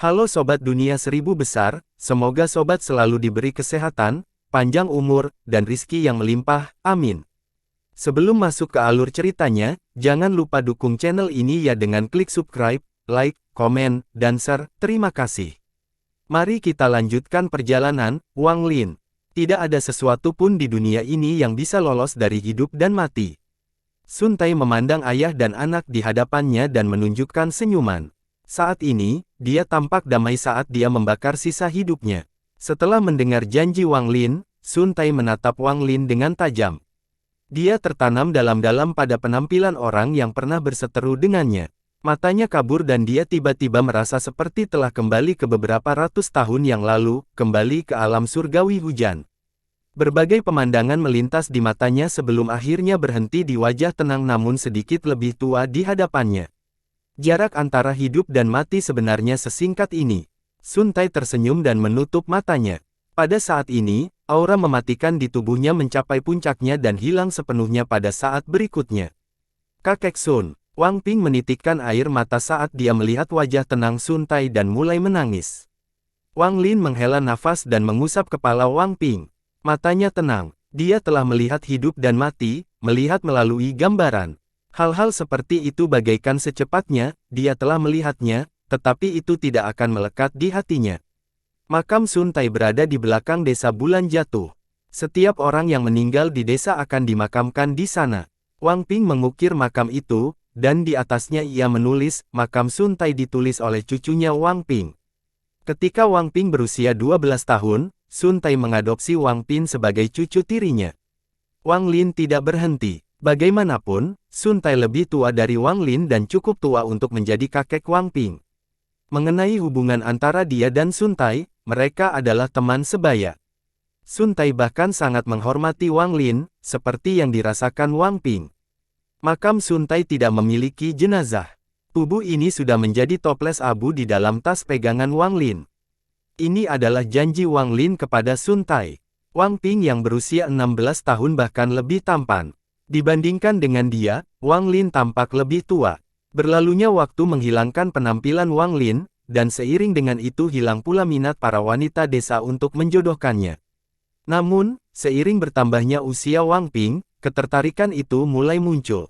Halo Sobat Dunia Seribu Besar, semoga Sobat selalu diberi kesehatan, panjang umur, dan rizki yang melimpah, amin. Sebelum masuk ke alur ceritanya, jangan lupa dukung channel ini ya dengan klik subscribe, like, komen, dan share, terima kasih. Mari kita lanjutkan perjalanan, Wang Lin. Tidak ada sesuatu pun di dunia ini yang bisa lolos dari hidup dan mati. Sun Tai memandang ayah dan anak di hadapannya dan menunjukkan senyuman. Saat ini, dia tampak damai saat dia membakar sisa hidupnya. Setelah mendengar janji Wang Lin, Sun Tai menatap Wang Lin dengan tajam. Dia tertanam dalam-dalam pada penampilan orang yang pernah berseteru dengannya. Matanya kabur dan dia tiba-tiba merasa seperti telah kembali ke beberapa ratus tahun yang lalu, kembali ke alam surgawi hujan. Berbagai pemandangan melintas di matanya sebelum akhirnya berhenti di wajah tenang namun sedikit lebih tua di hadapannya. Jarak antara hidup dan mati sebenarnya sesingkat ini. Sun Tai tersenyum dan menutup matanya. Pada saat ini, aura mematikan di tubuhnya mencapai puncaknya dan hilang sepenuhnya pada saat berikutnya. Kakek Sun, Wang Ping menitikkan air mata saat dia melihat wajah tenang Sun Tai dan mulai menangis. Wang Lin menghela nafas dan mengusap kepala Wang Ping. Matanya tenang, dia telah melihat hidup dan mati, melihat melalui gambaran. Hal-hal seperti itu bagaikan secepatnya, dia telah melihatnya, tetapi itu tidak akan melekat di hatinya. Makam Sun Tai berada di belakang desa Bulan Jatuh. Setiap orang yang meninggal di desa akan dimakamkan di sana. Wang Ping mengukir makam itu, dan di atasnya ia menulis, makam Sun Tai ditulis oleh cucunya Wang Ping. Ketika Wang Ping berusia 12 tahun, Sun Tai mengadopsi Wang Ping sebagai cucu tirinya. Wang Lin tidak berhenti. Bagaimanapun, Sun Tai lebih tua dari Wang Lin dan cukup tua untuk menjadi kakek Wang Ping. Mengenai hubungan antara dia dan Sun Tai, mereka adalah teman sebaya. Sun Tai bahkan sangat menghormati Wang Lin, seperti yang dirasakan Wang Ping. Makam Sun Tai tidak memiliki jenazah. Tubuh ini sudah menjadi toples abu di dalam tas pegangan Wang Lin. Ini adalah janji Wang Lin kepada Sun Tai. Wang Ping yang berusia 16 tahun bahkan lebih tampan. Dibandingkan dengan dia, Wang Lin tampak lebih tua. Berlalunya waktu menghilangkan penampilan Wang Lin, dan seiring dengan itu hilang pula minat para wanita desa untuk menjodohkannya. Namun, seiring bertambahnya usia Wang Ping, ketertarikan itu mulai muncul.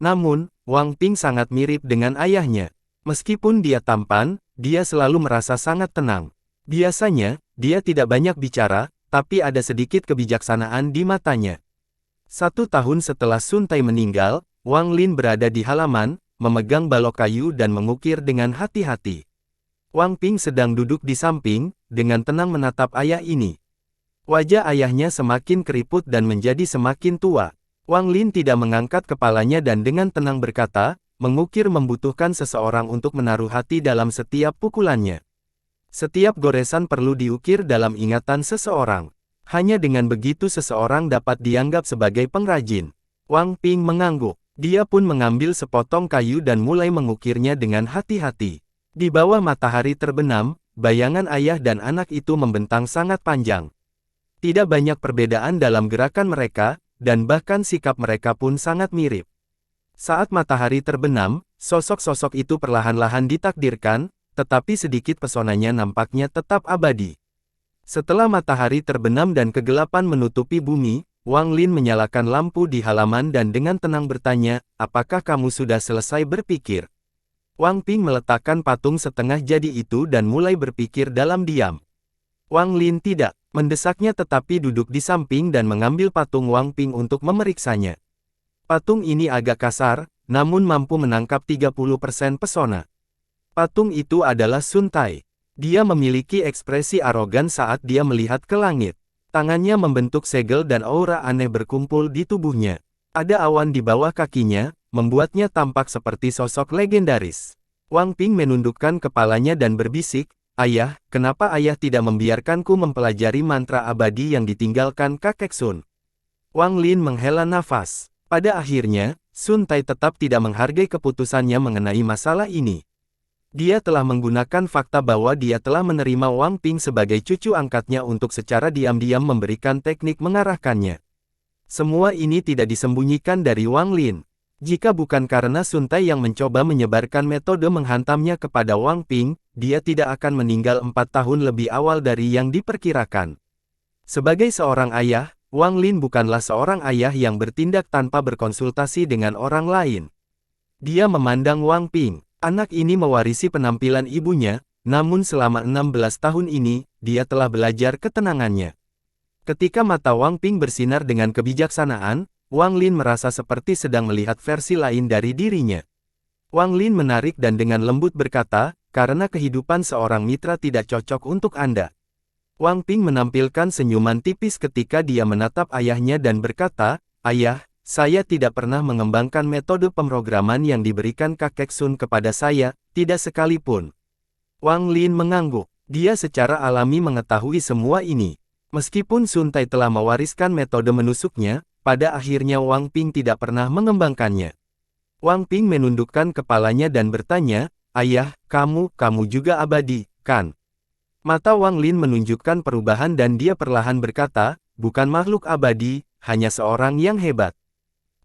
Namun, Wang Ping sangat mirip dengan ayahnya. Meskipun dia tampan, dia selalu merasa sangat tenang. Biasanya, dia tidak banyak bicara, tapi ada sedikit kebijaksanaan di matanya. 1 tahun setelah Sun Tai meninggal, Wang Lin berada di halaman, memegang balok kayu dan mengukir dengan hati-hati. Wang Ping sedang duduk di samping, dengan tenang menatap ayah ini. Wajah ayahnya semakin keriput dan menjadi semakin tua. Wang Lin tidak mengangkat kepalanya dan dengan tenang berkata, mengukir membutuhkan seseorang untuk menaruh hati dalam setiap pukulannya. Setiap goresan perlu diukir dalam ingatan seseorang. Hanya dengan begitu seseorang dapat dianggap sebagai pengrajin. Wang Ping mengangguk. Dia pun mengambil sepotong kayu dan mulai mengukirnya dengan hati-hati. Di bawah matahari terbenam, bayangan ayah dan anak itu membentang sangat panjang. Tidak banyak perbedaan dalam gerakan mereka, dan bahkan sikap mereka pun sangat mirip. Saat matahari terbenam, sosok-sosok itu perlahan-lahan ditakdirkan, tetapi sedikit pesonanya nampaknya tetap abadi. Setelah matahari terbenam dan kegelapan menutupi bumi, Wang Lin menyalakan lampu di halaman dan dengan tenang bertanya, apakah kamu sudah selesai berpikir? Wang Ping meletakkan patung setengah jadi itu dan mulai berpikir dalam diam. Wang Lin tidak mendesaknya tetapi duduk di samping dan mengambil patung Wang Ping untuk memeriksanya. Patung ini agak kasar, namun mampu menangkap 30% pesona. Patung itu adalah Sun Tai. Dia memiliki ekspresi arogan saat dia melihat ke langit. Tangannya membentuk segel dan aura aneh berkumpul di tubuhnya. Ada awan di bawah kakinya, membuatnya tampak seperti sosok legendaris. Wang Ping menundukkan kepalanya dan berbisik, ayah, kenapa ayah tidak membiarkanku mempelajari mantra abadi yang ditinggalkan kakek Sun? Wang Lin menghela nafas. Pada akhirnya, Sun Tai tetap tidak menghargai keputusannya mengenai masalah ini. Dia telah menggunakan fakta bahwa dia telah menerima Wang Ping sebagai cucu angkatnya untuk secara diam-diam memberikan teknik mengarahkannya. Semua ini tidak disembunyikan dari Wang Lin. Jika bukan karena Sun Tai yang mencoba menyebarkan metode menghantamnya kepada Wang Ping, dia tidak akan meninggal 4 tahun lebih awal dari yang diperkirakan. Sebagai seorang ayah, Wang Lin bukanlah seorang ayah yang bertindak tanpa berkonsultasi dengan orang lain. Dia memandang Wang Ping. Anak ini mewarisi penampilan ibunya, namun selama 16 tahun ini, dia telah belajar ketenangannya. Ketika mata Wang Ping bersinar dengan kebijaksanaan, Wang Lin merasa seperti sedang melihat versi lain dari dirinya. Wang Lin menarik dan dengan lembut berkata, karena kehidupan seorang mitra tidak cocok untuk Anda. Wang Ping menampilkan senyuman tipis ketika dia menatap ayahnya dan berkata, Ayah, saya tidak pernah mengembangkan metode pemrograman yang diberikan kakek Sun kepada saya, tidak sekalipun. Wang Lin mengangguk. Dia secara alami mengetahui semua ini. Meskipun Sun Tai telah mewariskan metode menusuknya, pada akhirnya Wang Ping tidak pernah mengembangkannya. Wang Ping menundukkan kepalanya dan bertanya, Ayah, kamu juga abadi, kan? Mata Wang Lin menunjukkan perubahan dan dia perlahan berkata, bukan makhluk abadi, hanya seorang yang hebat.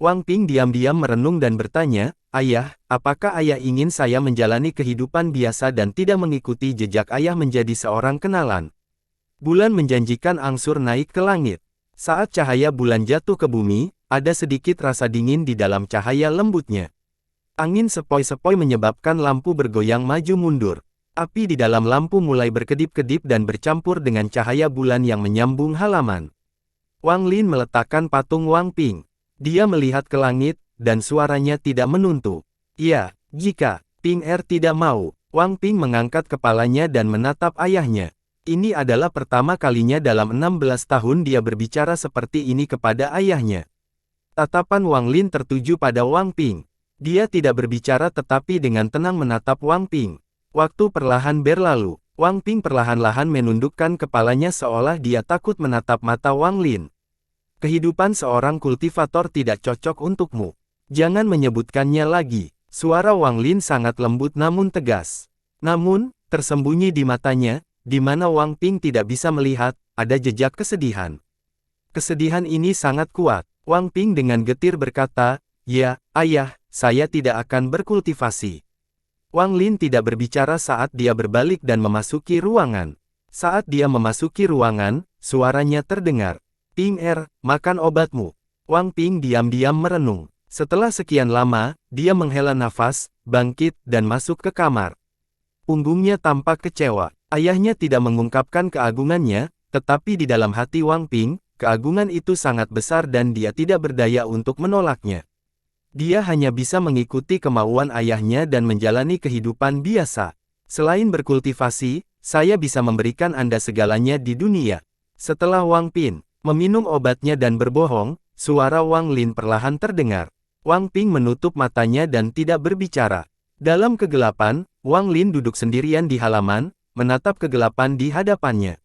Wang Ping diam-diam merenung dan bertanya, Ayah, apakah ayah ingin saya menjalani kehidupan biasa dan tidak mengikuti jejak ayah menjadi seorang kenalan? Bulan menjanjikan angsur naik ke langit. Saat cahaya bulan jatuh ke bumi, ada sedikit rasa dingin di dalam cahaya lembutnya. Angin sepoi-sepoi menyebabkan lampu bergoyang maju mundur. Api di dalam lampu mulai berkedip-kedip dan bercampur dengan cahaya bulan yang menyambung halaman. Wang Lin meletakkan patung Wang Ping. Dia melihat ke langit, dan suaranya tidak menuntu. Ya, jika Ping tidak mau. Wang Ping mengangkat kepalanya dan menatap ayahnya. Ini adalah pertama kalinya dalam 16 tahun dia berbicara seperti ini kepada ayahnya. Tatapan Wang Lin tertuju pada Wang Ping. Dia tidak berbicara tetapi dengan tenang menatap Wang Ping. Waktu perlahan berlalu. Wang Ping perlahan-lahan menundukkan kepalanya seolah dia takut menatap mata Wang Lin. Kehidupan seorang kultivator tidak cocok untukmu. Jangan menyebutkannya lagi. Suara Wang Lin sangat lembut namun tegas. Namun, tersembunyi di matanya, di mana Wang Ping tidak bisa melihat, ada jejak kesedihan. Kesedihan ini sangat kuat. Wang Ping dengan getir berkata, ya, ayah, saya tidak akan berkultivasi. Wang Lin tidak berbicara saat dia berbalik dan memasuki ruangan. Saat dia memasuki ruangan, suaranya terdengar. Ping makan obatmu. Wang Ping diam-diam merenung. Setelah sekian lama, dia menghela nafas, bangkit, dan masuk ke kamar. Punggungnya tampak kecewa. Ayahnya tidak mengungkapkan keagungannya, tetapi di dalam hati Wang Ping, keagungan itu sangat besar dan dia tidak berdaya untuk menolaknya. Dia hanya bisa mengikuti kemauan ayahnya dan menjalani kehidupan biasa. Selain berkultivasi, saya bisa memberikan Anda segalanya di dunia. Setelah Wang Ping meminum obatnya dan berbohong, suara Wang Lin perlahan terdengar. Wang Ping menutup matanya dan tidak berbicara. Dalam kegelapan, Wang Lin duduk sendirian di halaman, menatap kegelapan di hadapannya.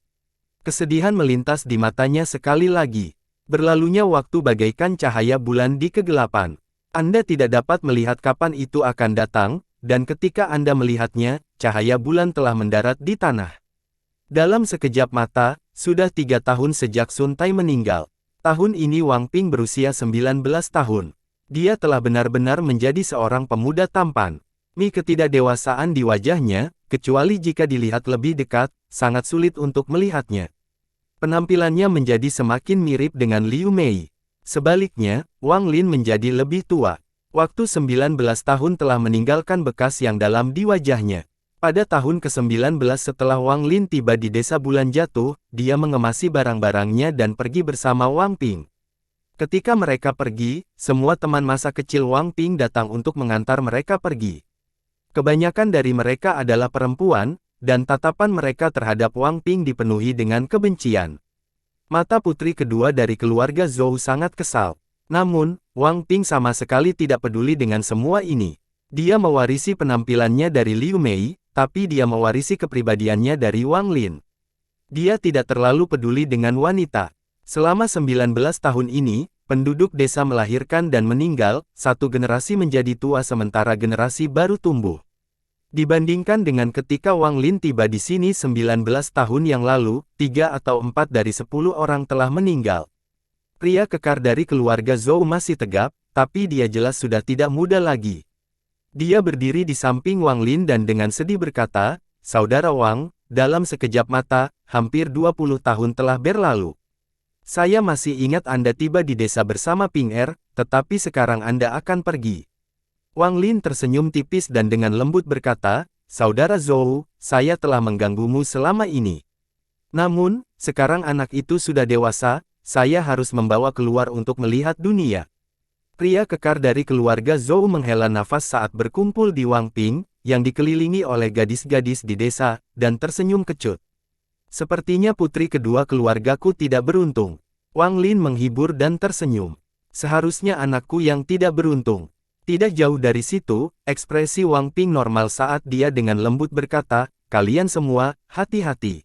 Kesedihan melintas di matanya sekali lagi. Berlalunya waktu bagaikan cahaya bulan di kegelapan. Anda tidak dapat melihat kapan itu akan datang, dan ketika Anda melihatnya, cahaya bulan telah mendarat di tanah. Dalam sekejap mata, sudah 3 tahun sejak Sun Tai meninggal. Tahun ini Wang Ping berusia 19 tahun. Dia telah benar-benar menjadi seorang pemuda tampan. Ketidakdewasaan di wajahnya, kecuali jika dilihat lebih dekat, sangat sulit untuk melihatnya. Penampilannya menjadi semakin mirip dengan Liu Mei. Sebaliknya, Wang Lin menjadi lebih tua. Waktu 19 tahun telah meninggalkan bekas yang dalam di wajahnya. Pada tahun ke-19 setelah Wang Lin tiba di desa bulan jatuh, dia mengemasi barang-barangnya dan pergi bersama Wang Ping. Ketika mereka pergi, semua teman masa kecil Wang Ping datang untuk mengantar mereka pergi. Kebanyakan dari mereka adalah perempuan, dan tatapan mereka terhadap Wang Ping dipenuhi dengan kebencian. Mata putri kedua dari keluarga Zhou sangat kesal. Namun, Wang Ping sama sekali tidak peduli dengan semua ini. Dia mewarisi penampilannya dari Liu Mei, tapi dia mewarisi kepribadiannya dari Wang Lin. Dia tidak terlalu peduli dengan wanita. Selama 19 tahun ini, penduduk desa melahirkan dan meninggal, satu generasi menjadi tua sementara generasi baru tumbuh. Dibandingkan dengan ketika Wang Lin tiba di sini 19 tahun yang lalu, 3 atau 4 dari 10 orang telah meninggal. Pria kekar dari keluarga Zhou masih tegap, tapi dia jelas sudah tidak muda lagi. Dia berdiri di samping Wang Lin dan dengan sedih berkata, "Saudara Wang, dalam sekejap mata, hampir 20 tahun telah berlalu. Saya masih ingat Anda tiba di desa bersama Ping Er, tetapi sekarang Anda akan pergi." Wang Lin tersenyum tipis dan dengan lembut berkata, "Saudara Zhou, saya telah mengganggumu selama ini. Namun, sekarang anak itu sudah dewasa, saya harus membawa keluar untuk melihat dunia." Pria kekar dari keluarga Zhou menghela nafas saat berkumpul di Wangping, yang dikelilingi oleh gadis-gadis di desa, dan tersenyum kecut. "Sepertinya putri kedua keluargaku tidak beruntung." Wang Lin menghibur dan tersenyum. "Seharusnya anakku yang tidak beruntung." Tidak jauh dari situ, ekspresi Wang Ping normal saat dia dengan lembut berkata, "Kalian semua, hati-hati."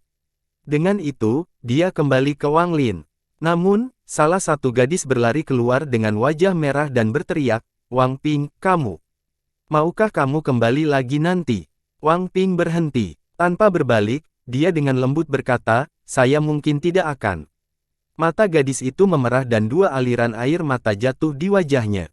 Dengan itu, dia kembali ke Wang Lin. Namun, salah satu gadis berlari keluar dengan wajah merah dan berteriak, "Wang Ping, kamu. Maukah kamu kembali lagi nanti?" Wang Ping berhenti. Tanpa berbalik, dia dengan lembut berkata, "Saya mungkin tidak akan." Mata gadis itu memerah dan dua aliran air mata jatuh di wajahnya.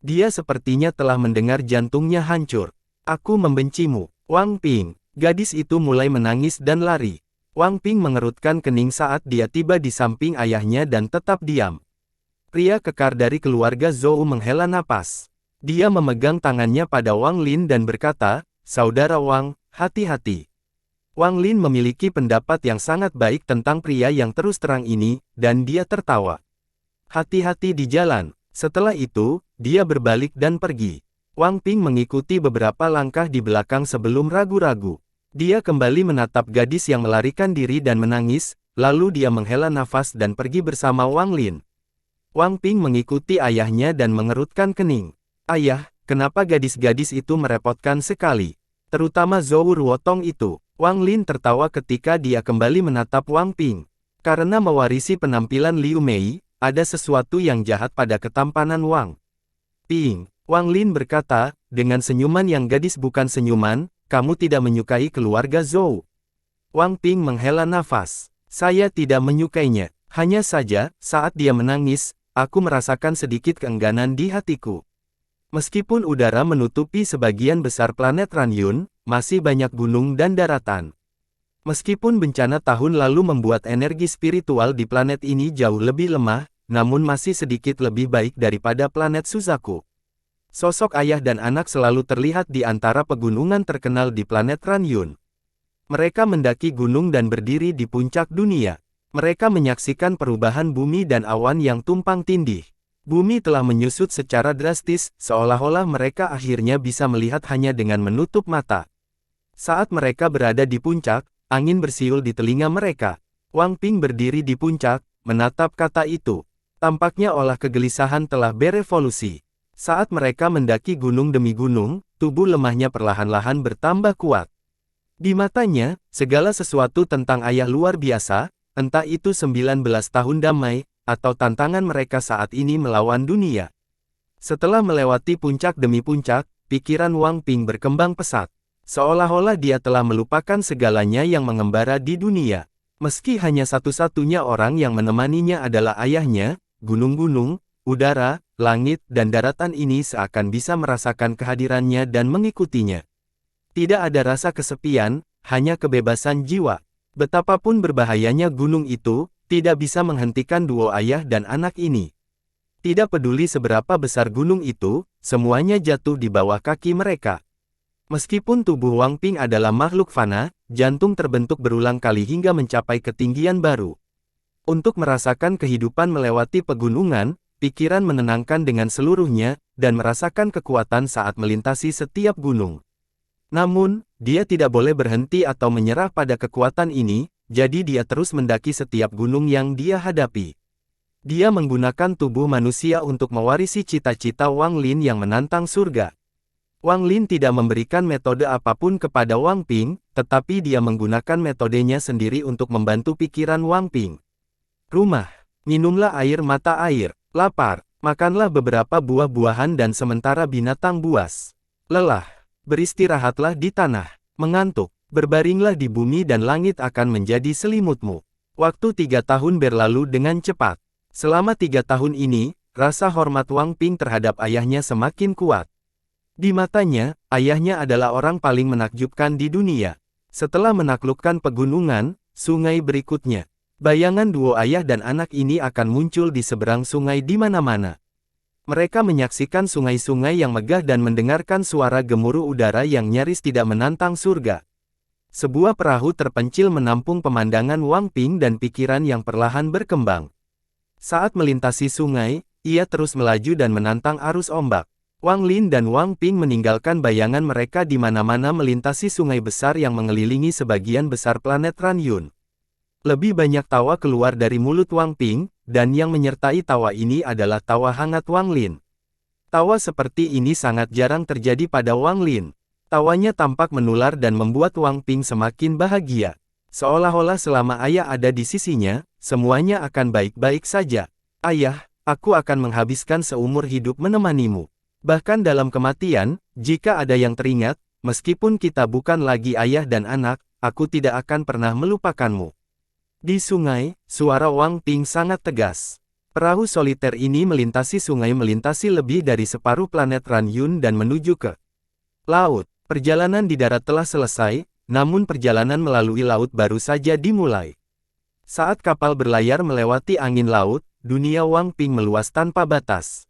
Dia sepertinya telah mendengar jantungnya hancur. "Aku membencimu, Wang Ping." Gadis itu mulai menangis dan lari. Wang Ping mengerutkan kening saat dia tiba di samping ayahnya dan tetap diam. Pria kekar dari keluarga Zhou menghela napas. Dia memegang tangannya pada Wang Lin dan berkata, "Saudara Wang, hati-hati." Wang Lin memiliki pendapat yang sangat baik tentang pria yang terus terang ini, dan dia tertawa. "Hati-hati di jalan." Setelah itu, dia berbalik dan pergi. Wang Ping mengikuti beberapa langkah di belakang sebelum ragu-ragu. Dia kembali menatap gadis yang melarikan diri dan menangis, lalu dia menghela nafas dan pergi bersama Wang Lin. Wang Ping mengikuti ayahnya dan mengerutkan kening. "Ayah, kenapa gadis-gadis itu merepotkan sekali? Terutama Zhou Ruotong itu." Wang Lin tertawa ketika dia kembali menatap Wang Ping. Karena mewarisi penampilan Liu Mei, ada sesuatu yang jahat pada ketampanan Wang Ping. Wang Lin berkata, dengan senyuman yang gadis bukan senyuman, "Kamu tidak menyukai keluarga Zhou." Wang Ping menghela nafas. "Saya tidak menyukainya. Hanya saja, saat dia menangis, aku merasakan sedikit keengganan di hatiku. Meskipun udara menutupi sebagian besar planet Ranyun, masih banyak gunung dan daratan. Meskipun bencana tahun lalu membuat energi spiritual di planet ini jauh lebih lemah, namun masih sedikit lebih baik daripada planet Suzaku." Sosok ayah dan anak selalu terlihat di antara pegunungan terkenal di planet Ranyun. Mereka mendaki gunung dan berdiri di puncak dunia. Mereka menyaksikan perubahan bumi dan awan yang tumpang tindih. Bumi telah menyusut secara drastis, seolah-olah mereka akhirnya bisa melihat hanya dengan menutup mata. Saat mereka berada di puncak, angin bersiul di telinga mereka. Wang Ping berdiri di puncak, menatap kata itu. Tampaknya olah kegelisahan telah berevolusi. Saat mereka mendaki gunung demi gunung, tubuh lemahnya perlahan-lahan bertambah kuat. Di matanya, segala sesuatu tentang ayah luar biasa, entah itu 19 tahun damai, atau tantangan mereka saat ini melawan dunia. Setelah melewati puncak demi puncak, pikiran Wang Ping berkembang pesat. Seolah-olah dia telah melupakan segalanya yang mengembara di dunia. Meski hanya satu-satunya orang yang menemaninya adalah ayahnya, gunung-gunung, udara, langit, dan daratan ini seakan bisa merasakan kehadirannya dan mengikutinya. Tidak ada rasa kesepian, hanya kebebasan jiwa. Betapapun berbahayanya gunung itu, tidak bisa menghentikan duo ayah dan anak ini. Tidak peduli seberapa besar gunung itu, semuanya jatuh di bawah kaki mereka. Meskipun tubuh Wang Ping adalah makhluk fana, jantung terbentuk berulang kali hingga mencapai ketinggian baru. Untuk merasakan kehidupan melewati pegunungan, pikiran menenangkan dengan seluruhnya, dan merasakan kekuatan saat melintasi setiap gunung. Namun, dia tidak boleh berhenti atau menyerah pada kekuatan ini, jadi dia terus mendaki setiap gunung yang dia hadapi. Dia menggunakan tubuh manusia untuk mewarisi cita-cita Wang Lin yang menantang surga. Wang Lin tidak memberikan metode apapun kepada Wang Ping, tetapi dia menggunakan metodenya sendiri untuk membantu pikiran Wang Ping. Rumah. Minumlah air mata air. Lapar, makanlah beberapa buah-buahan dan sementara binatang buas. Lelah, beristirahatlah di tanah. Mengantuk, berbaringlah di bumi dan langit akan menjadi selimutmu. Waktu 3 tahun berlalu dengan cepat. Selama 3 tahun ini, rasa hormat Wang Ping terhadap ayahnya semakin kuat. Di matanya, ayahnya adalah orang paling menakjubkan di dunia. Setelah menaklukkan pegunungan, sungai berikutnya, bayangan duo ayah dan anak ini akan muncul di seberang sungai di mana-mana. Mereka menyaksikan sungai-sungai yang megah dan mendengarkan suara gemuruh udara yang nyaris tidak menantang surga. Sebuah perahu terpencil menampung pemandangan Wang Ping dan pikiran yang perlahan berkembang. Saat melintasi sungai, ia terus melaju dan menantang arus ombak. Wang Lin dan Wang Ping meninggalkan bayangan mereka di mana-mana melintasi sungai besar yang mengelilingi sebagian besar planet Ranyun. Lebih banyak tawa keluar dari mulut Wang Ping, dan yang menyertai tawa ini adalah tawa hangat Wang Lin. Tawa seperti ini sangat jarang terjadi pada Wang Lin. Tawanya tampak menular dan membuat Wang Ping semakin bahagia. Seolah-olah selama ayah ada di sisinya, semuanya akan baik-baik saja. Ayah, aku akan menghabiskan seumur hidup menemanimu. Bahkan dalam kematian, jika ada yang teringat, meskipun kita bukan lagi ayah dan anak, aku tidak akan pernah melupakanmu. Di sungai, suara Wang Ping sangat tegas. Perahu soliter ini melintasi sungai melintasi lebih dari separuh planet Ranyun dan menuju ke laut. Perjalanan di darat telah selesai, namun perjalanan melalui laut baru saja dimulai. Saat kapal berlayar melewati angin laut, dunia Wang Ping meluas tanpa batas.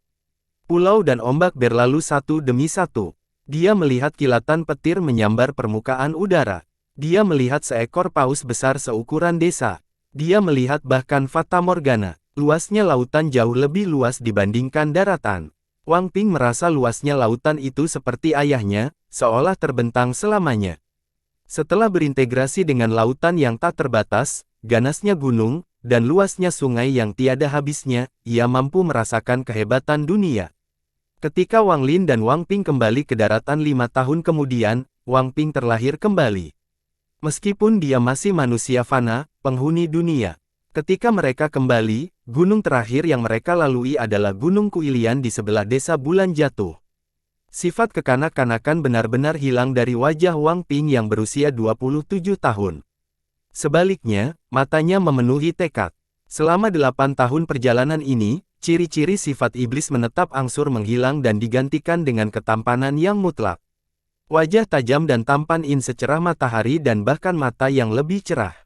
Pulau dan ombak berlalu satu demi satu. Dia melihat kilatan petir menyambar permukaan udara. Dia melihat seekor paus besar seukuran desa. Dia melihat bahkan Fata Morgana. Luasnya lautan jauh lebih luas dibandingkan daratan. Wang Ping merasa luasnya lautan itu seperti ayahnya, seolah terbentang selamanya. Setelah berintegrasi dengan lautan yang tak terbatas, ganasnya gunung, dan luasnya sungai yang tiada habisnya, ia mampu merasakan kehebatan dunia. Ketika Wang Lin dan Wang Ping kembali ke daratan 5 tahun kemudian, Wang Ping terlahir kembali. Meskipun dia masih manusia fana, penghuni dunia. Ketika mereka kembali, gunung terakhir yang mereka lalui adalah Gunung Kuilian di sebelah desa Bulan Jatuh. Sifat kekanak-kanakan benar-benar hilang dari wajah Wang Ping yang berusia 27 tahun. Sebaliknya, matanya memenuhi tekad. Selama 8 tahun perjalanan ini, ciri-ciri sifat iblis menetap angsur menghilang dan digantikan dengan ketampanan yang mutlak. Wajah tajam dan tampan secerah matahari dan bahkan mata yang lebih cerah.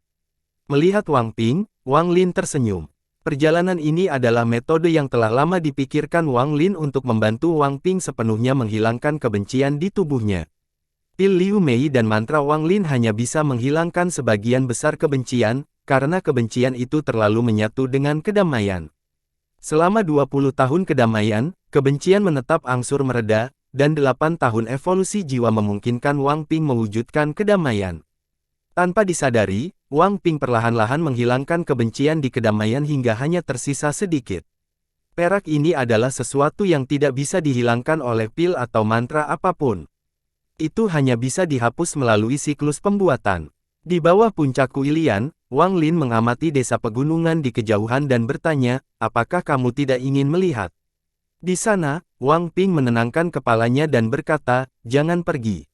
Melihat Wang Ping, Wang Lin tersenyum. Perjalanan ini adalah metode yang telah lama dipikirkan Wang Lin untuk membantu Wang Ping sepenuhnya menghilangkan kebencian di tubuhnya. Pil Liu Mei dan mantra Wang Lin hanya bisa menghilangkan sebagian besar kebencian, karena kebencian itu terlalu menyatu dengan kedamaian. Selama 20 tahun kedamaian, kebencian menetap angsur mereda, dan 8 tahun evolusi jiwa memungkinkan Wang Ping mewujudkan kedamaian. Tanpa disadari, Wang Ping perlahan-lahan menghilangkan kebencian di kedamaian hingga hanya tersisa sedikit. Perak ini adalah sesuatu yang tidak bisa dihilangkan oleh pil atau mantra apapun. Itu hanya bisa dihapus melalui siklus pembuatan. Di bawah puncak Kuilian, Wang Lin mengamati desa pegunungan di kejauhan dan bertanya, apakah kamu tidak ingin melihat? Di sana, Wang Ping menenangkan kepalanya dan berkata, jangan pergi.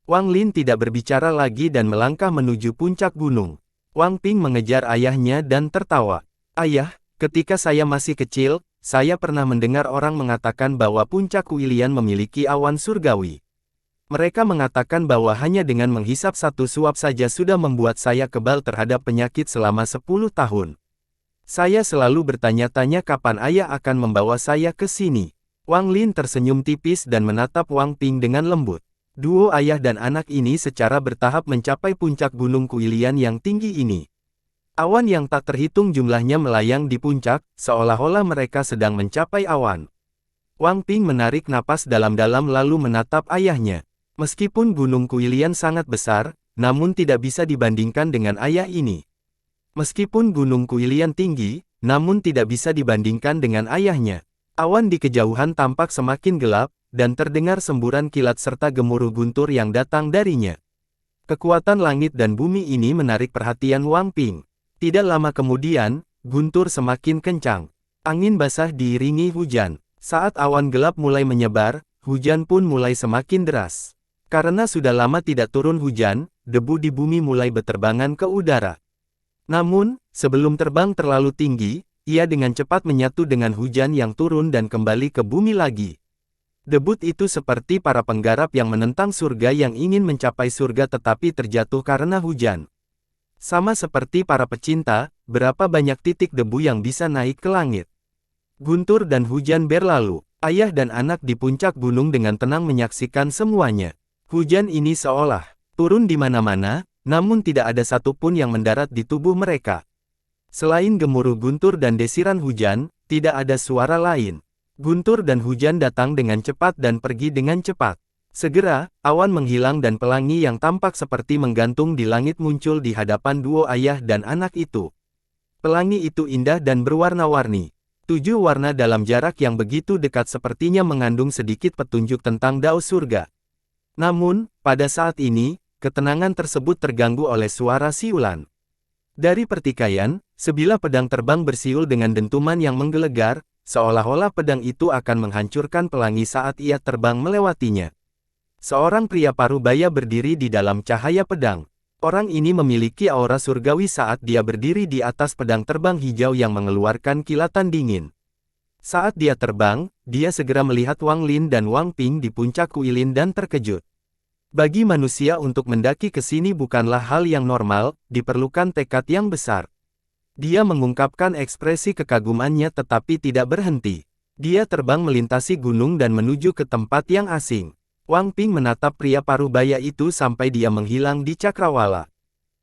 Wang Lin tidak berbicara lagi dan melangkah menuju puncak gunung. Wang Ping mengejar ayahnya dan tertawa. Ayah, ketika saya masih kecil, saya pernah mendengar orang mengatakan bahwa puncak Kuilian memiliki awan surgawi. Mereka mengatakan bahwa hanya dengan menghisap satu suap saja sudah membuat saya kebal terhadap penyakit selama 10 tahun. Saya selalu bertanya-tanya kapan ayah akan membawa saya ke sini. Wang Lin tersenyum tipis dan menatap Wang Ping dengan lembut. Duo ayah dan anak ini secara bertahap mencapai puncak Gunung Kuilian yang tinggi ini. Awan yang tak terhitung jumlahnya melayang di puncak, seolah-olah mereka sedang mencapai awan. Wang Ping menarik napas dalam-dalam lalu menatap ayahnya. Meskipun Gunung Kuilian sangat besar, namun tidak bisa dibandingkan dengan ayah ini. Meskipun Gunung Kuilian tinggi, namun tidak bisa dibandingkan dengan ayahnya. Awan di kejauhan tampak semakin gelap, dan terdengar semburan kilat serta gemuruh guntur yang datang darinya. Kekuatan langit dan bumi ini menarik perhatian Wang Ping. Tidak lama kemudian, guntur semakin kencang. Angin basah diiringi hujan. Saat awan gelap mulai menyebar, hujan pun mulai semakin deras. Karena sudah lama tidak turun hujan, debu di bumi mulai berterbangan ke udara. Namun, sebelum terbang terlalu tinggi, ia dengan cepat menyatu dengan hujan yang turun dan kembali ke bumi lagi. Debut itu seperti para penggarap yang menentang surga yang ingin mencapai surga tetapi terjatuh karena hujan. Sama seperti para pecinta, berapa banyak titik debu yang bisa naik ke langit. Guntur dan hujan berlalu. Ayah dan anak di puncak gunung dengan tenang menyaksikan semuanya. Hujan ini seolah turun di mana-mana, namun tidak ada satupun yang mendarat di tubuh mereka. Selain gemuruh guntur dan desiran hujan, tidak ada suara lain. Guntur dan hujan datang dengan cepat dan pergi dengan cepat. Segera, awan menghilang dan pelangi yang tampak seperti menggantung di langit muncul di hadapan duo ayah dan anak itu. Pelangi itu indah dan berwarna-warni. 7 warna dalam jarak yang begitu dekat sepertinya mengandung sedikit petunjuk tentang dao surga. Namun, pada saat ini, ketenangan tersebut terganggu oleh suara siulan. Dari pertikaian, sebilah pedang terbang bersiul dengan dentuman yang menggelegar, seolah-olah pedang itu akan menghancurkan pelangi saat ia terbang melewatinya. Seorang pria parubaya berdiri di dalam cahaya pedang. Orang ini memiliki aura surgawi saat dia berdiri di atas pedang terbang hijau yang mengeluarkan kilatan dingin. Saat dia terbang, dia segera melihat Wang Lin dan Wang Ping di puncak Kuilin dan terkejut. Bagi manusia untuk mendaki ke sini bukanlah hal yang normal, diperlukan tekad yang besar. Dia mengungkapkan ekspresi kekagumannya tetapi tidak berhenti. Dia terbang melintasi gunung dan menuju ke tempat yang asing. Wang Ping menatap pria parubaya itu sampai dia menghilang di cakrawala.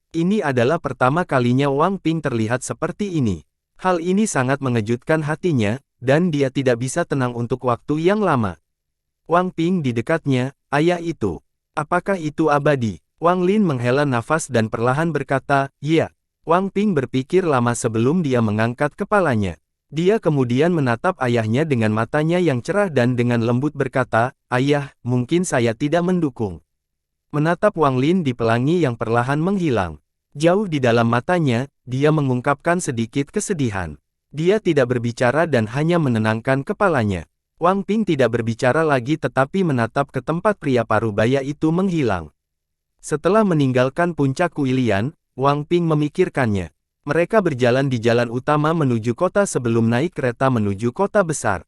Ini adalah pertama kalinya Wang Ping terlihat seperti ini. Hal ini sangat mengejutkan hatinya, dan dia tidak bisa tenang untuk waktu yang lama. Wang Ping di dekatnya, ayah itu. Apakah itu abadi? Wang Lin menghela nafas dan perlahan berkata, "Ya." Wang Ping berpikir lama sebelum dia mengangkat kepalanya. Dia kemudian menatap ayahnya dengan matanya yang cerah dan dengan lembut berkata, "Ayah, mungkin saya tidak mendukung." Menatap Wang Lin di pelangi yang perlahan menghilang. Jauh di dalam matanya, dia mengungkapkan sedikit kesedihan. Dia tidak berbicara dan hanya menenangkan kepalanya. Wang Ping tidak berbicara lagi tetapi menatap ke tempat pria parubaya itu menghilang. Setelah meninggalkan puncak Kuilian, Wang Ping memikirkannya. Mereka berjalan di jalan utama menuju kota sebelum naik kereta menuju kota besar.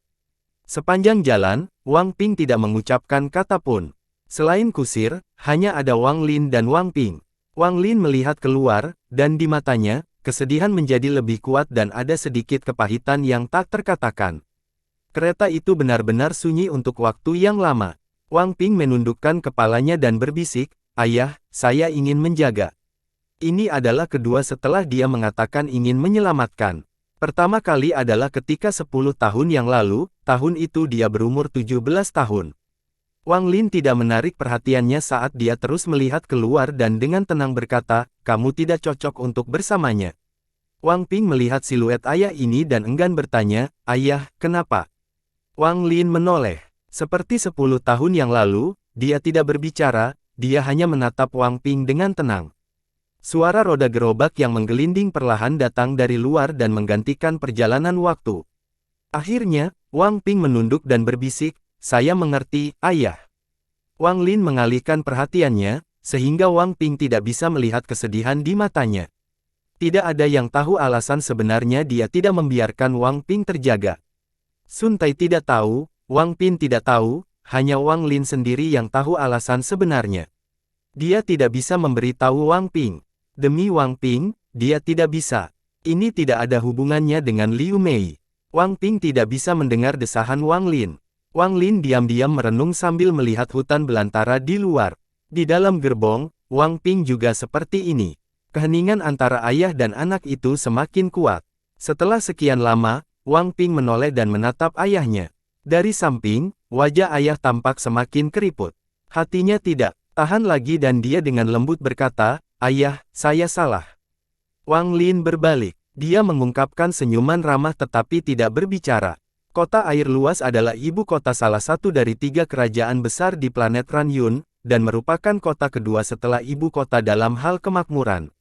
Sepanjang jalan, Wang Ping tidak mengucapkan kata pun. Selain kusir, hanya ada Wang Lin dan Wang Ping. Wang Lin melihat keluar, dan di matanya, kesedihan menjadi lebih kuat dan ada sedikit kepahitan yang tak terkatakan. Kereta itu benar-benar sunyi untuk waktu yang lama. Wang Ping menundukkan kepalanya dan berbisik, "Ayah, saya ingin menjaga." Ini adalah kedua setelah dia mengatakan ingin menyelamatkan. Pertama kali adalah ketika 10 tahun yang lalu, tahun itu dia berumur 17 tahun. Wang Lin tidak menarik perhatiannya saat dia terus melihat keluar dan dengan tenang berkata, "Kamu tidak cocok untuk bersamanya." Wang Ping melihat siluet ayah ini dan enggan bertanya, "Ayah, kenapa?" Wang Lin menoleh. Seperti 10 tahun yang lalu, dia tidak berbicara, dia hanya menatap Wang Ping dengan tenang. Suara roda gerobak yang menggelinding perlahan datang dari luar dan menggantikan perjalanan waktu. Akhirnya, Wang Ping menunduk dan berbisik, "Saya mengerti, ayah." Wang Lin mengalihkan perhatiannya, sehingga Wang Ping tidak bisa melihat kesedihan di matanya. Tidak ada yang tahu alasan sebenarnya dia tidak membiarkan Wang Ping terjaga. Sun Tai tidak tahu, Wang Ping tidak tahu, hanya Wang Lin sendiri yang tahu alasan sebenarnya. Dia tidak bisa memberitahu Wang Ping. Demi Wang Ping, dia tidak bisa. Ini tidak ada hubungannya dengan Liu Mei. Wang Ping tidak bisa mendengar desahan Wang Lin. Wang Lin diam-diam merenung sambil melihat hutan belantara di luar. Di dalam gerbong, Wang Ping juga seperti ini. Keheningan antara ayah dan anak itu semakin kuat. Setelah sekian lama, Wang Ping menoleh dan menatap ayahnya. Dari samping, wajah ayah tampak semakin keriput. Hatinya tidak tahan lagi dan dia dengan lembut berkata, "Ayah, saya salah." Wang Lin berbalik. Dia mengungkapkan senyuman ramah tetapi tidak berbicara. Kota air luas adalah ibu kota salah satu dari 3 kerajaan besar di planet Ranyun, dan merupakan kota kedua setelah ibu kota dalam hal kemakmuran.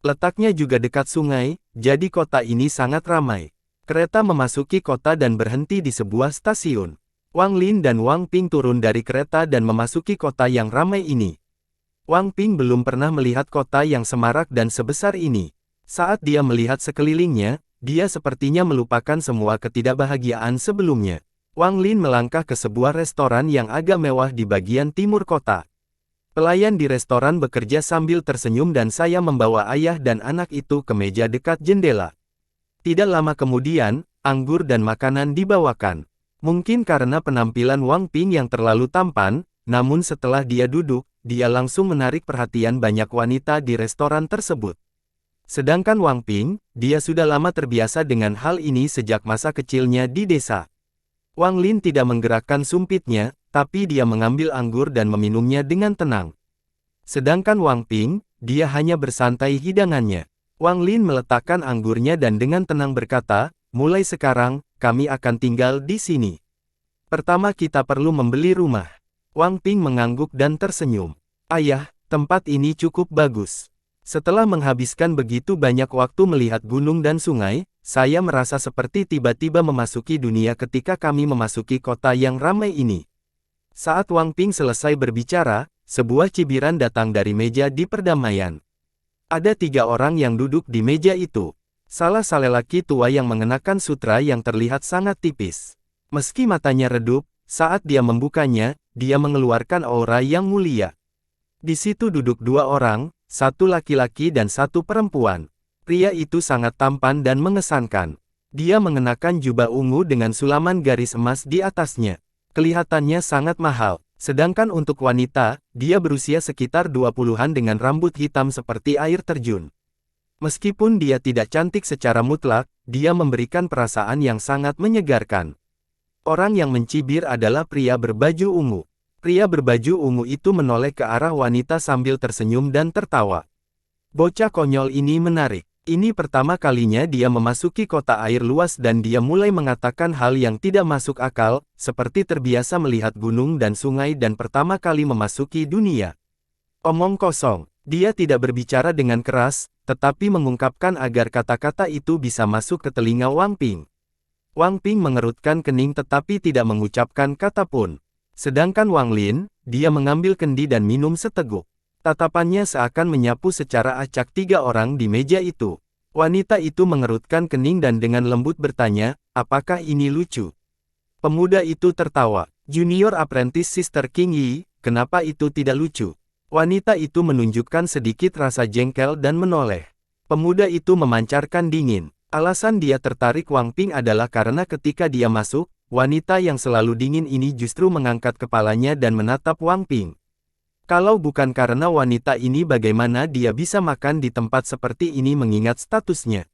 Letaknya juga dekat sungai, jadi kota ini sangat ramai. Kereta memasuki kota dan berhenti di sebuah stasiun. Wang Lin dan Wang Ping turun dari kereta dan memasuki kota yang ramai ini. Wang Ping belum pernah melihat kota yang semarak dan sebesar ini. Saat dia melihat sekelilingnya, dia sepertinya melupakan semua ketidakbahagiaan sebelumnya. Wang Lin melangkah ke sebuah restoran yang agak mewah di bagian timur kota. Pelayan di restoran bekerja sambil tersenyum dan saya membawa ayah dan anak itu ke meja dekat jendela. Tidak lama kemudian, anggur dan makanan dibawakan. Mungkin karena penampilan Wang Ping yang terlalu tampan, namun setelah dia duduk, dia langsung menarik perhatian banyak wanita di restoran tersebut. Sedangkan Wang Ping, dia sudah lama terbiasa dengan hal ini sejak masa kecilnya di desa. Wang Lin tidak menggerakkan sumpitnya, tapi dia mengambil anggur dan meminumnya dengan tenang. Sedangkan Wang Ping, dia hanya bersantai hidangannya. Wang Lin meletakkan anggurnya dan dengan tenang berkata, mulai sekarang, kami akan tinggal di sini. Pertama kita perlu membeli rumah. Wang Ping mengangguk dan tersenyum. Ayah, tempat ini cukup bagus. Setelah menghabiskan begitu banyak waktu melihat gunung dan sungai, saya merasa seperti tiba-tiba memasuki dunia ketika kami memasuki kota yang ramai ini. Saat Wang Ping selesai berbicara, sebuah cibiran datang dari meja di perdamaian. Ada 3 orang yang duduk di meja itu. Salah lelaki tua yang mengenakan sutra yang terlihat sangat tipis. Meski matanya redup, saat dia membukanya, dia mengeluarkan aura yang mulia. Di situ duduk 2 orang, 1 laki-laki dan 1 perempuan. Pria itu sangat tampan dan mengesankan. Dia mengenakan jubah ungu dengan sulaman garis emas di atasnya. Kelihatannya sangat mahal. Sedangkan untuk wanita, dia berusia sekitar 20-an dengan rambut hitam seperti air terjun. Meskipun dia tidak cantik secara mutlak, dia memberikan perasaan yang sangat menyegarkan. Orang yang mencibir adalah pria berbaju ungu. Pria berbaju ungu itu menoleh ke arah wanita sambil tersenyum dan tertawa. Bocah konyol ini menarik. Ini pertama kalinya dia memasuki kota air luas dan dia mulai mengatakan hal yang tidak masuk akal, seperti terbiasa melihat gunung dan sungai dan pertama kali memasuki dunia. Omong kosong. Dia tidak berbicara dengan keras, tetapi mengungkapkan agar kata-kata itu bisa masuk ke telinga Wang Ping. Wang Ping mengerutkan kening tetapi tidak mengucapkan kata pun. Sedangkan Wang Lin, dia mengambil kendi dan minum seteguk. Tatapannya seakan menyapu secara acak 3 orang di meja itu. Wanita itu mengerutkan kening dan dengan lembut bertanya, apakah ini lucu? Pemuda itu tertawa. Junior Apprentice Sister King Yi, kenapa itu tidak lucu? Wanita itu menunjukkan sedikit rasa jengkel dan menoleh. Pemuda itu memancarkan dingin. Alasan dia tertarik Wang Ping adalah karena ketika dia masuk, wanita yang selalu dingin ini justru mengangkat kepalanya dan menatap Wang Ping. Kalau bukan karena wanita ini bagaimana dia bisa makan di tempat seperti ini mengingat statusnya.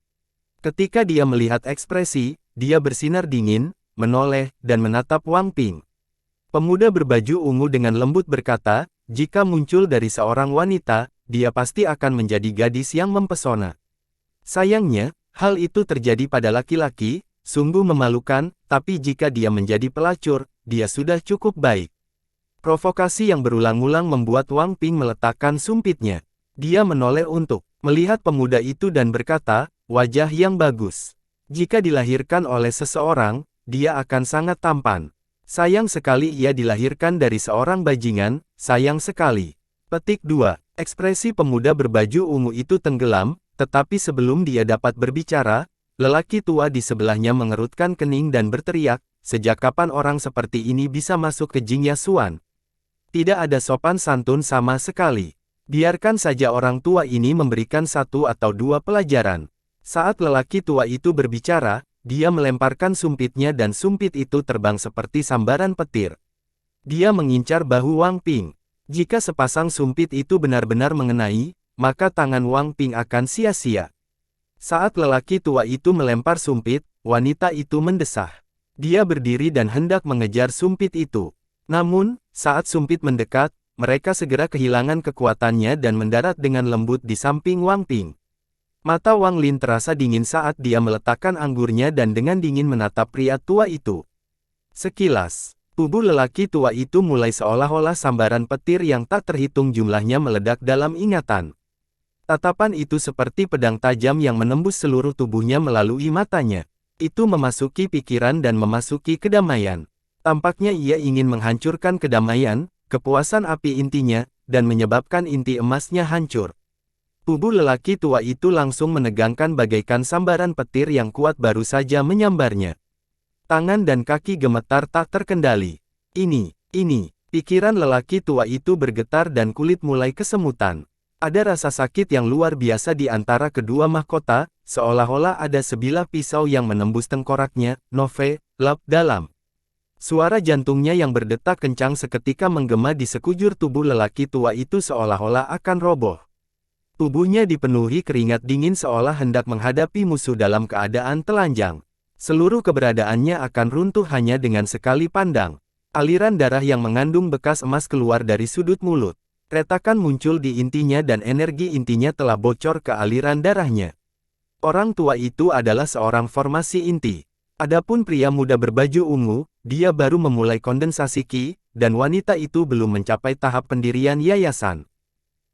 Ketika dia melihat ekspresi, dia bersinar dingin, menoleh, dan menatap Wang Ping. Pemuda berbaju ungu dengan lembut berkata, jika muncul dari seorang wanita, dia pasti akan menjadi gadis yang mempesona. Sayangnya, hal itu terjadi pada laki-laki, sungguh memalukan, tapi jika dia menjadi pelacur, dia sudah cukup baik. Provokasi yang berulang-ulang membuat Wang Ping meletakkan sumpitnya. Dia menoleh untuk melihat pemuda itu dan berkata, wajah yang bagus. Jika dilahirkan oleh seseorang, dia akan sangat tampan. Sayang sekali ia dilahirkan dari seorang bajingan, sayang sekali. Petik 2. Ekspresi pemuda berbaju ungu itu tenggelam, tetapi sebelum dia dapat berbicara, lelaki tua di sebelahnya mengerutkan kening dan berteriak, sejak kapan orang seperti ini bisa masuk ke Jingya Xuan? Tidak ada sopan santun sama sekali. Biarkan saja orang tua ini memberikan 1 atau 2 pelajaran. Saat lelaki tua itu berbicara, dia melemparkan sumpitnya dan sumpit itu terbang seperti sambaran petir. Dia mengincar bahu Wang Ping. Jika sepasang sumpit itu benar-benar mengenai, maka tangan Wang Ping akan sia-sia. Saat lelaki tua itu melempar sumpit, wanita itu mendesah. Dia berdiri dan hendak mengejar sumpit itu. Namun, saat sumpit mendekat, mereka segera kehilangan kekuatannya dan mendarat dengan lembut di samping Wang Ping. Mata Wang Lin terasa dingin saat dia meletakkan anggurnya dan dengan dingin menatap pria tua itu. Sekilas, tubuh lelaki tua itu mulai seolah-olah sambaran petir yang tak terhitung jumlahnya meledak dalam ingatan. Tatapan itu seperti pedang tajam yang menembus seluruh tubuhnya melalui matanya. Itu memasuki pikiran dan memasuki kedamaian. Tampaknya ia ingin menghancurkan kedamaian, kepuasan api intinya, dan menyebabkan inti emasnya hancur. Tubuh lelaki tua itu langsung menegangkan bagaikan sambaran petir yang kuat baru saja menyambarnya. Tangan dan kaki gemetar tak terkendali. Ini, pikiran lelaki tua itu bergetar dan kulit mulai kesemutan. Ada rasa sakit yang luar biasa di antara kedua mahkota, seolah-olah ada sebilah pisau yang menembus tengkoraknya. Nove, lap dalam. Suara jantungnya yang berdetak kencang seketika menggema di sekujur tubuh lelaki tua itu seolah-olah akan roboh. Tubuhnya dipenuhi keringat dingin seolah hendak menghadapi musuh dalam keadaan telanjang. Seluruh keberadaannya akan runtuh hanya dengan sekali pandang. Aliran darah yang mengandung bekas emas keluar dari sudut mulut. Retakan muncul di intinya dan energi intinya telah bocor ke aliran darahnya. Orang tua itu adalah seorang formasi inti. Adapun pria muda berbaju ungu, dia baru memulai kondensasi Qi, dan wanita itu belum mencapai tahap pendirian yayasan.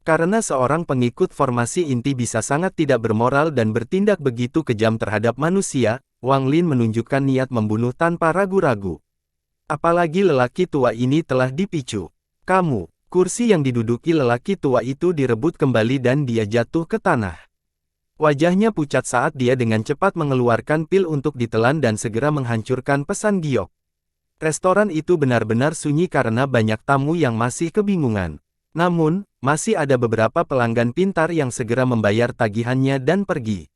Karena seorang pengikut formasi inti bisa sangat tidak bermoral dan bertindak begitu kejam terhadap manusia, Wang Lin menunjukkan niat membunuh tanpa ragu-ragu. Apalagi lelaki tua ini telah dipicu. Kursi yang diduduki lelaki tua itu direbut kembali dan dia jatuh ke tanah. Wajahnya pucat saat dia dengan cepat mengeluarkan pil untuk ditelan dan segera menghancurkan pesan giok. Restoran itu benar-benar sunyi karena banyak tamu yang masih kebingungan. Namun, masih ada beberapa pelanggan pintar yang segera membayar tagihannya dan pergi.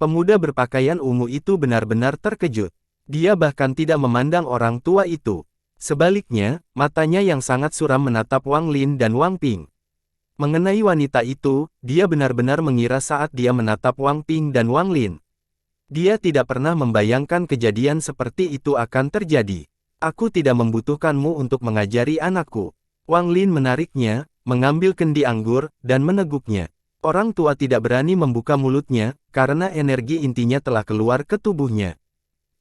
Pemuda berpakaian ungu itu benar-benar terkejut. Dia bahkan tidak memandang orang tua itu. Sebaliknya, matanya yang sangat suram menatap Wang Lin dan Wang Ping. Mengenai wanita itu, dia benar-benar mengira saat dia menatap Wang Ping dan Wang Lin. Dia tidak pernah membayangkan kejadian seperti itu akan terjadi. Aku tidak membutuhkanmu untuk mengajari anakku. Wang Lin menariknya, mengambil kendi anggur, dan meneguknya. Orang tua tidak berani membuka mulutnya, karena energi intinya telah keluar ke tubuhnya.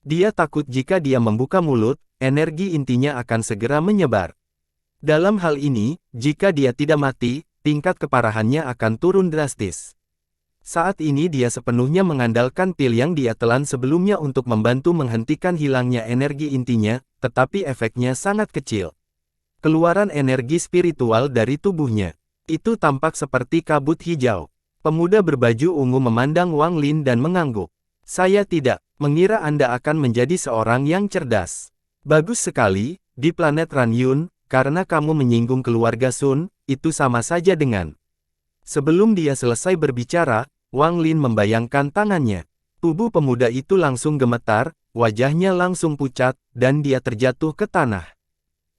Dia takut jika dia membuka mulut, energi intinya akan segera menyebar. Dalam hal ini, jika dia tidak mati, tingkat keparahannya akan turun drastis. Saat ini dia sepenuhnya mengandalkan pil yang dia telan sebelumnya untuk membantu menghentikan hilangnya energi intinya, tetapi efeknya sangat kecil. Keluaran energi spiritual dari tubuhnya. Itu tampak seperti kabut hijau. Pemuda berbaju ungu memandang Wang Lin dan mengangguk. Saya tidak mengira Anda akan menjadi seorang yang cerdas. Bagus sekali, di planet Ranyun, karena kamu menyinggung keluarga Sun, itu sama saja dengan. Sebelum dia selesai berbicara, Wang Lin membayangkan tangannya. Tubuh pemuda itu langsung gemetar, wajahnya langsung pucat, dan dia terjatuh ke tanah.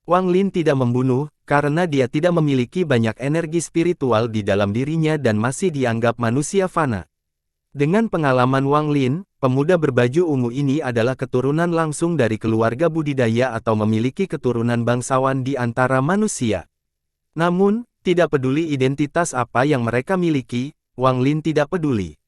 Wang Lin tidak membunuh, karena dia tidak memiliki banyak energi spiritual di dalam dirinya dan masih dianggap manusia fana. Dengan pengalaman Wang Lin, pemuda berbaju ungu ini adalah keturunan langsung dari keluarga budidaya atau memiliki keturunan bangsawan di antara manusia. Namun, tidak peduli identitas apa yang mereka miliki, Wang Lin tidak peduli.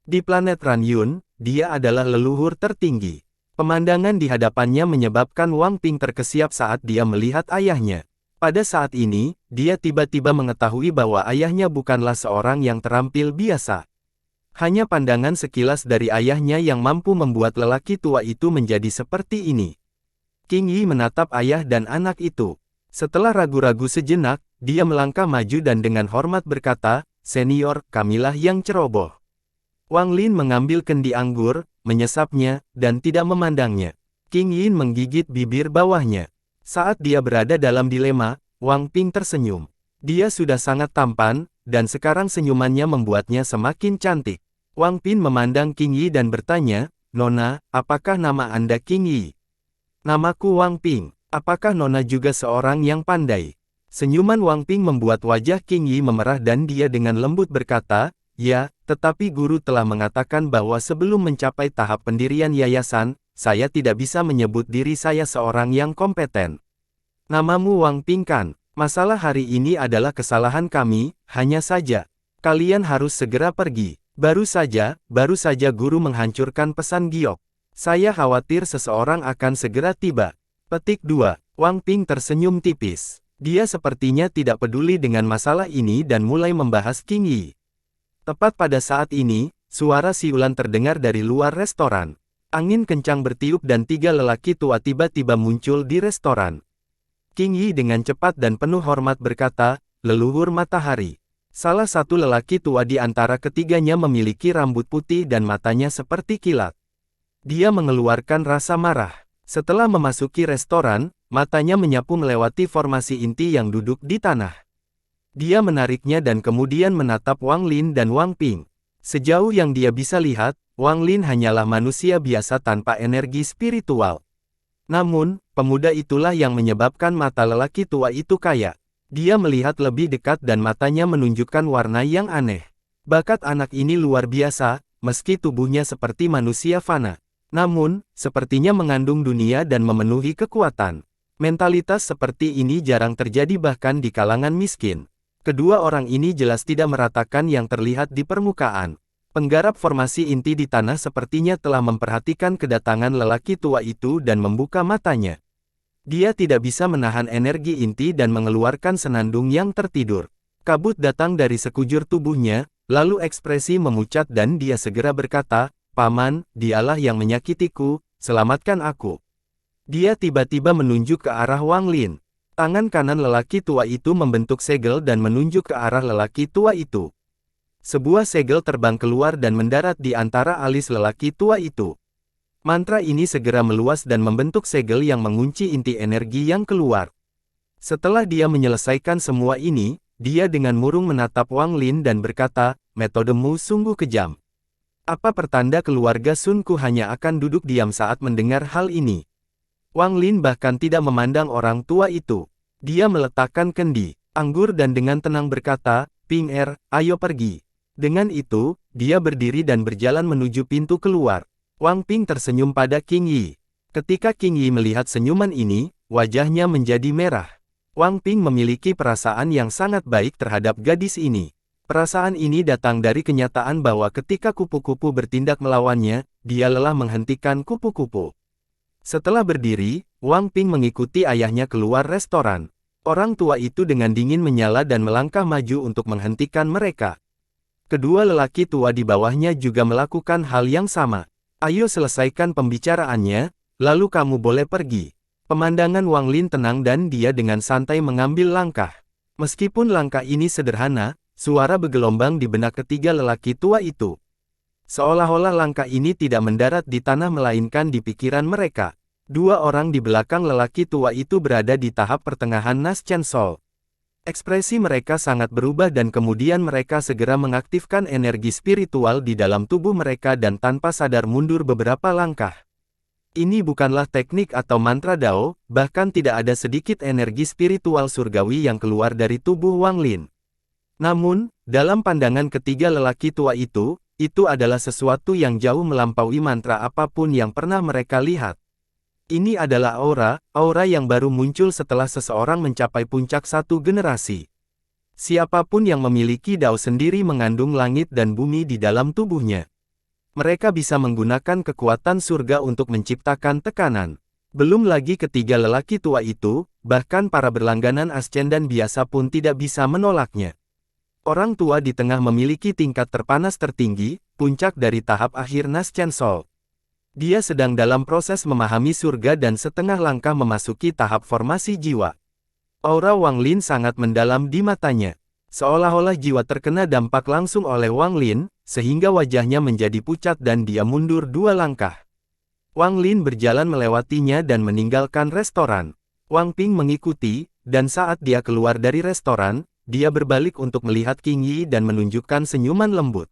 Di planet Ranyun, dia adalah leluhur tertinggi. Pemandangan di hadapannya menyebabkan Wang Ping terkesiap saat dia melihat ayahnya. Pada saat ini, dia tiba-tiba mengetahui bahwa ayahnya bukanlah seorang yang terampil biasa. Hanya pandangan sekilas dari ayahnya yang mampu membuat lelaki tua itu menjadi seperti ini. Qing Yi menatap ayah dan anak itu. Setelah ragu-ragu sejenak, dia melangkah maju dan dengan hormat berkata, "Senior, kamilah yang ceroboh." Wang Lin mengambil kendi anggur, menyesapnya, dan tidak memandangnya. Qing Yin menggigit bibir bawahnya. Saat dia berada dalam dilema, Wang Ping tersenyum. Dia sudah sangat tampan, dan sekarang senyumannya membuatnya semakin cantik. Wang Ping memandang Qing Yi dan bertanya, "Nona, apakah nama Anda Qing Yi?" "Namaku Wang Ping. Apakah Nona juga seorang yang pandai?" Senyuman Wang Ping membuat wajah Qing Yi memerah dan dia dengan lembut berkata, "Ya, tetapi guru telah mengatakan bahwa sebelum mencapai tahap pendirian yayasan, saya tidak bisa menyebut diri saya seorang yang kompeten." "Namamu Wang Ping kan? Masalah hari ini adalah kesalahan kami, hanya saja. Kalian harus segera pergi." Baru saja guru menghancurkan pesan giok. "Saya khawatir seseorang akan segera tiba." Petik 2. Wang Ping tersenyum tipis. Dia sepertinya tidak peduli dengan masalah ini dan mulai membahas Qing Yi. Tepat pada saat ini, suara siulan terdengar dari luar restoran. Angin kencang bertiup dan 3 lelaki tua tiba-tiba muncul di restoran. Qing Yi dengan cepat dan penuh hormat berkata, "Leluhur matahari. Salah satu lelaki tua di antara ketiganya memiliki rambut putih dan matanya seperti kilat. Dia mengeluarkan rasa marah. Setelah memasuki restoran, matanya menyapu melewati formasi inti yang duduk di tanah. Dia menariknya dan kemudian menatap Wang Lin dan Wang Ping. Sejauh yang dia bisa lihat, Wang Lin hanyalah manusia biasa tanpa energi spiritual. Namun, pemuda itulah yang menyebabkan mata lelaki tua itu kaya. Dia melihat lebih dekat dan matanya menunjukkan warna yang aneh. Bakat anak ini luar biasa, meski tubuhnya seperti manusia fana. Namun, sepertinya mengandung dunia dan memenuhi kekuatan. Mentalitas seperti ini jarang terjadi bahkan di kalangan miskin. Kedua orang ini jelas tidak meratakan yang terlihat di permukaan. Penggarap formasi inti di tanah sepertinya telah memperhatikan kedatangan lelaki tua itu dan membuka matanya. Dia tidak bisa menahan energi inti dan mengeluarkan senandung yang tertidur. Kabut datang dari sekujur tubuhnya, lalu ekspresi memucat dan dia segera berkata, "Paman, dialah yang menyakitiku, selamatkan aku." Dia tiba-tiba menunjuk ke arah Wang Lin. Tangan kanan lelaki tua itu membentuk segel dan menunjuk ke arah lelaki tua itu. Sebuah segel terbang keluar dan mendarat di antara alis lelaki tua itu. Mantra ini segera meluas dan membentuk segel yang mengunci inti energi yang keluar. Setelah dia menyelesaikan semua ini, dia dengan murung menatap Wang Lin dan berkata, "Metodemu sungguh kejam. Apa pertanda keluarga Sun Ku hanya akan duduk diam saat mendengar hal ini?" Wang Lin bahkan tidak memandang orang tua itu. Dia meletakkan kendi, anggur dan dengan tenang berkata, "Ping Er, ayo pergi." Dengan itu, dia berdiri dan berjalan menuju pintu keluar. Wang Ping tersenyum pada Qing Yi. Ketika Qing Yi melihat senyuman ini, wajahnya menjadi merah. Wang Ping memiliki perasaan yang sangat baik terhadap gadis ini. Perasaan ini datang dari kenyataan bahwa ketika kupu-kupu bertindak melawannya, dia lelah menghentikan kupu-kupu. Setelah berdiri, Wang Ping mengikuti ayahnya keluar restoran. Orang tua itu dengan dingin menyala dan melangkah maju untuk menghentikan mereka. Kedua lelaki tua di bawahnya juga melakukan hal yang sama. "Ayo selesaikan pembicaraannya, lalu kamu boleh pergi." Pemandangan Wang Lin tenang dan dia dengan santai mengambil langkah. Meskipun langkah ini sederhana, suara bergelombang di benak ketiga lelaki tua itu. Seolah-olah langkah ini tidak mendarat di tanah melainkan di pikiran mereka. Dua orang di belakang lelaki tua itu berada di tahap pertengahan Nas Chen Sol. Ekspresi mereka sangat berubah dan kemudian mereka segera mengaktifkan energi spiritual di dalam tubuh mereka dan tanpa sadar mundur beberapa langkah. Ini bukanlah teknik atau mantra Dao, bahkan tidak ada sedikit energi spiritual surgawi yang keluar dari tubuh Wang Lin. Namun, dalam pandangan ketiga lelaki tua itu adalah sesuatu yang jauh melampaui mantra apapun yang pernah mereka lihat. Ini adalah aura yang baru muncul setelah seseorang mencapai puncak satu generasi. Siapapun yang memiliki Dao sendiri mengandung langit dan bumi di dalam tubuhnya. Mereka bisa menggunakan kekuatan surga untuk menciptakan tekanan. Belum lagi ketiga lelaki tua itu, bahkan para berlangganan ascendan biasa pun tidak bisa menolaknya. Orang tua di tengah memiliki tingkat terpanas tertinggi, puncak dari tahap akhir Nas Chen Sol. Dia sedang dalam proses memahami surga dan setengah langkah memasuki tahap formasi jiwa. Aura Wang Lin sangat mendalam di matanya. Seolah-olah jiwa terkena dampak langsung oleh Wang Lin, sehingga wajahnya menjadi pucat dan dia mundur dua langkah. Wang Lin berjalan melewatinya dan meninggalkan restoran. Wang Ping mengikuti, dan saat dia keluar dari restoran, dia berbalik untuk melihat Qing Yi dan menunjukkan senyuman lembut.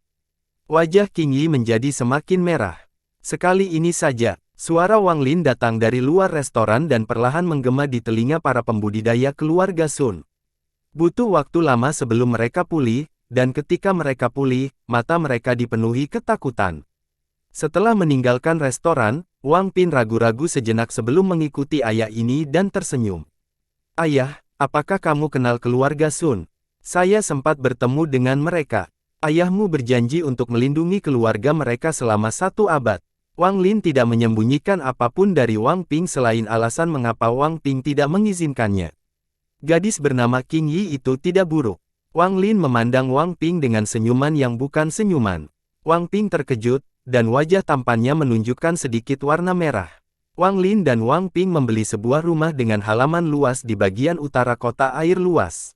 Wajah Qing Yi menjadi semakin merah. Sekali ini saja, suara Wang Lin datang dari luar restoran dan perlahan menggema di telinga para pembudidaya keluarga Sun. Butuh waktu lama sebelum mereka pulih, dan ketika mereka pulih, mata mereka dipenuhi ketakutan. Setelah meninggalkan restoran, Wang Ping ragu-ragu sejenak sebelum mengikuti ayah ini dan tersenyum. "Ayah, apakah kamu kenal keluarga Sun? Saya sempat bertemu dengan mereka. Ayahmu berjanji untuk melindungi keluarga mereka selama 1 abad." Wang Lin tidak menyembunyikan apapun dari Wang Ping selain alasan mengapa Wang Ping tidak mengizinkannya. Gadis bernama Qing Yi itu tidak buruk. Wang Lin memandang Wang Ping dengan senyuman yang bukan senyuman. Wang Ping terkejut, dan wajah tampannya menunjukkan sedikit warna merah. Wang Lin dan Wang Ping membeli sebuah rumah dengan halaman luas di bagian utara kota air luas.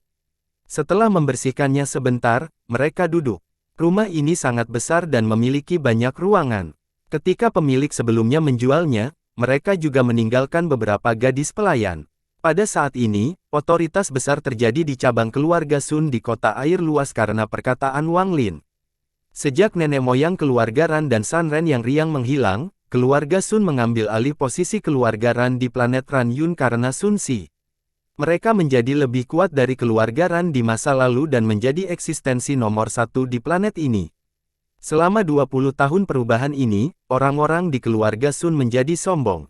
Setelah membersihkannya sebentar, mereka duduk. Rumah ini sangat besar dan memiliki banyak ruangan. Ketika pemilik sebelumnya menjualnya, mereka juga meninggalkan beberapa gadis pelayan. Pada saat ini, otoritas besar terjadi di cabang keluarga Sun di kota air luas karena perkataan Wang Lin. Sejak nenek moyang keluarga Ran dan San Ren yang riang menghilang, keluarga Sun mengambil alih posisi keluarga Ran di planet Ran Yun karena Sun Si. Mereka menjadi lebih kuat dari keluarga Ran di masa lalu dan menjadi eksistensi nomor satu di planet ini. Selama 20 tahun perubahan ini, orang-orang di keluarga Sun menjadi sombong.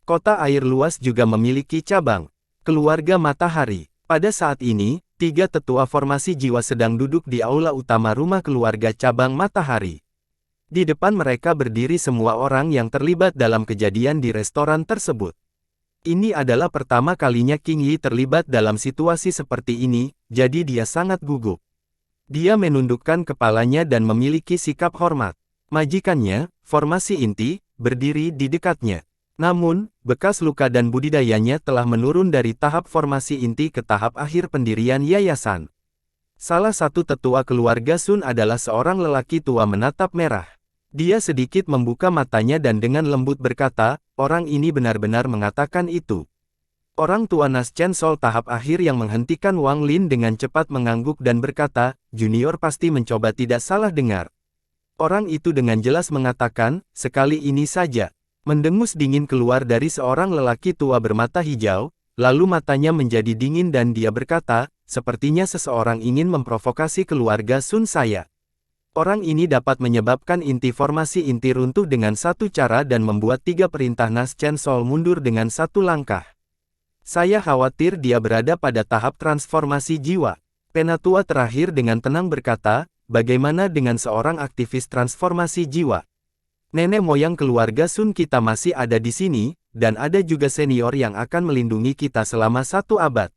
Kota air luas juga memiliki cabang. Keluarga Matahari. Pada saat ini, 3 tetua formasi jiwa sedang duduk di aula utama rumah keluarga cabang Matahari. Di depan mereka berdiri semua orang yang terlibat dalam kejadian di restoran tersebut. Ini adalah pertama kalinya King Yi terlibat dalam situasi seperti ini, jadi dia sangat gugup. Dia menundukkan kepalanya dan memiliki sikap hormat. Majikannya, formasi inti, berdiri di dekatnya. Namun, bekas luka dan budidayanya telah menurun dari tahap formasi inti ke tahap akhir pendirian yayasan. Salah satu tetua keluarga Sun adalah seorang lelaki tua menatap merah. Dia sedikit membuka matanya dan dengan lembut berkata, orang ini benar-benar mengatakan itu. Orang tua Nas Chen Sol tahap akhir yang menghentikan Wang Lin dengan cepat mengangguk dan berkata, junior pasti mencoba tidak salah dengar. Orang itu dengan jelas mengatakan, sekali ini saja. Mendengus dingin keluar dari seorang lelaki tua bermata hijau, lalu matanya menjadi dingin dan dia berkata, sepertinya seseorang ingin memprovokasi keluarga Sun saya. Orang ini dapat menyebabkan inti formasi inti runtuh dengan satu cara dan membuat 3 perintah Nas Chen Sol mundur dengan 1 langkah. Saya khawatir dia berada pada tahap transformasi jiwa. Penatua terakhir dengan tenang berkata, bagaimana dengan seorang aktivis transformasi jiwa? Nenek moyang keluarga Sun kita masih ada di sini, dan ada juga senior yang akan melindungi kita selama 1 abad.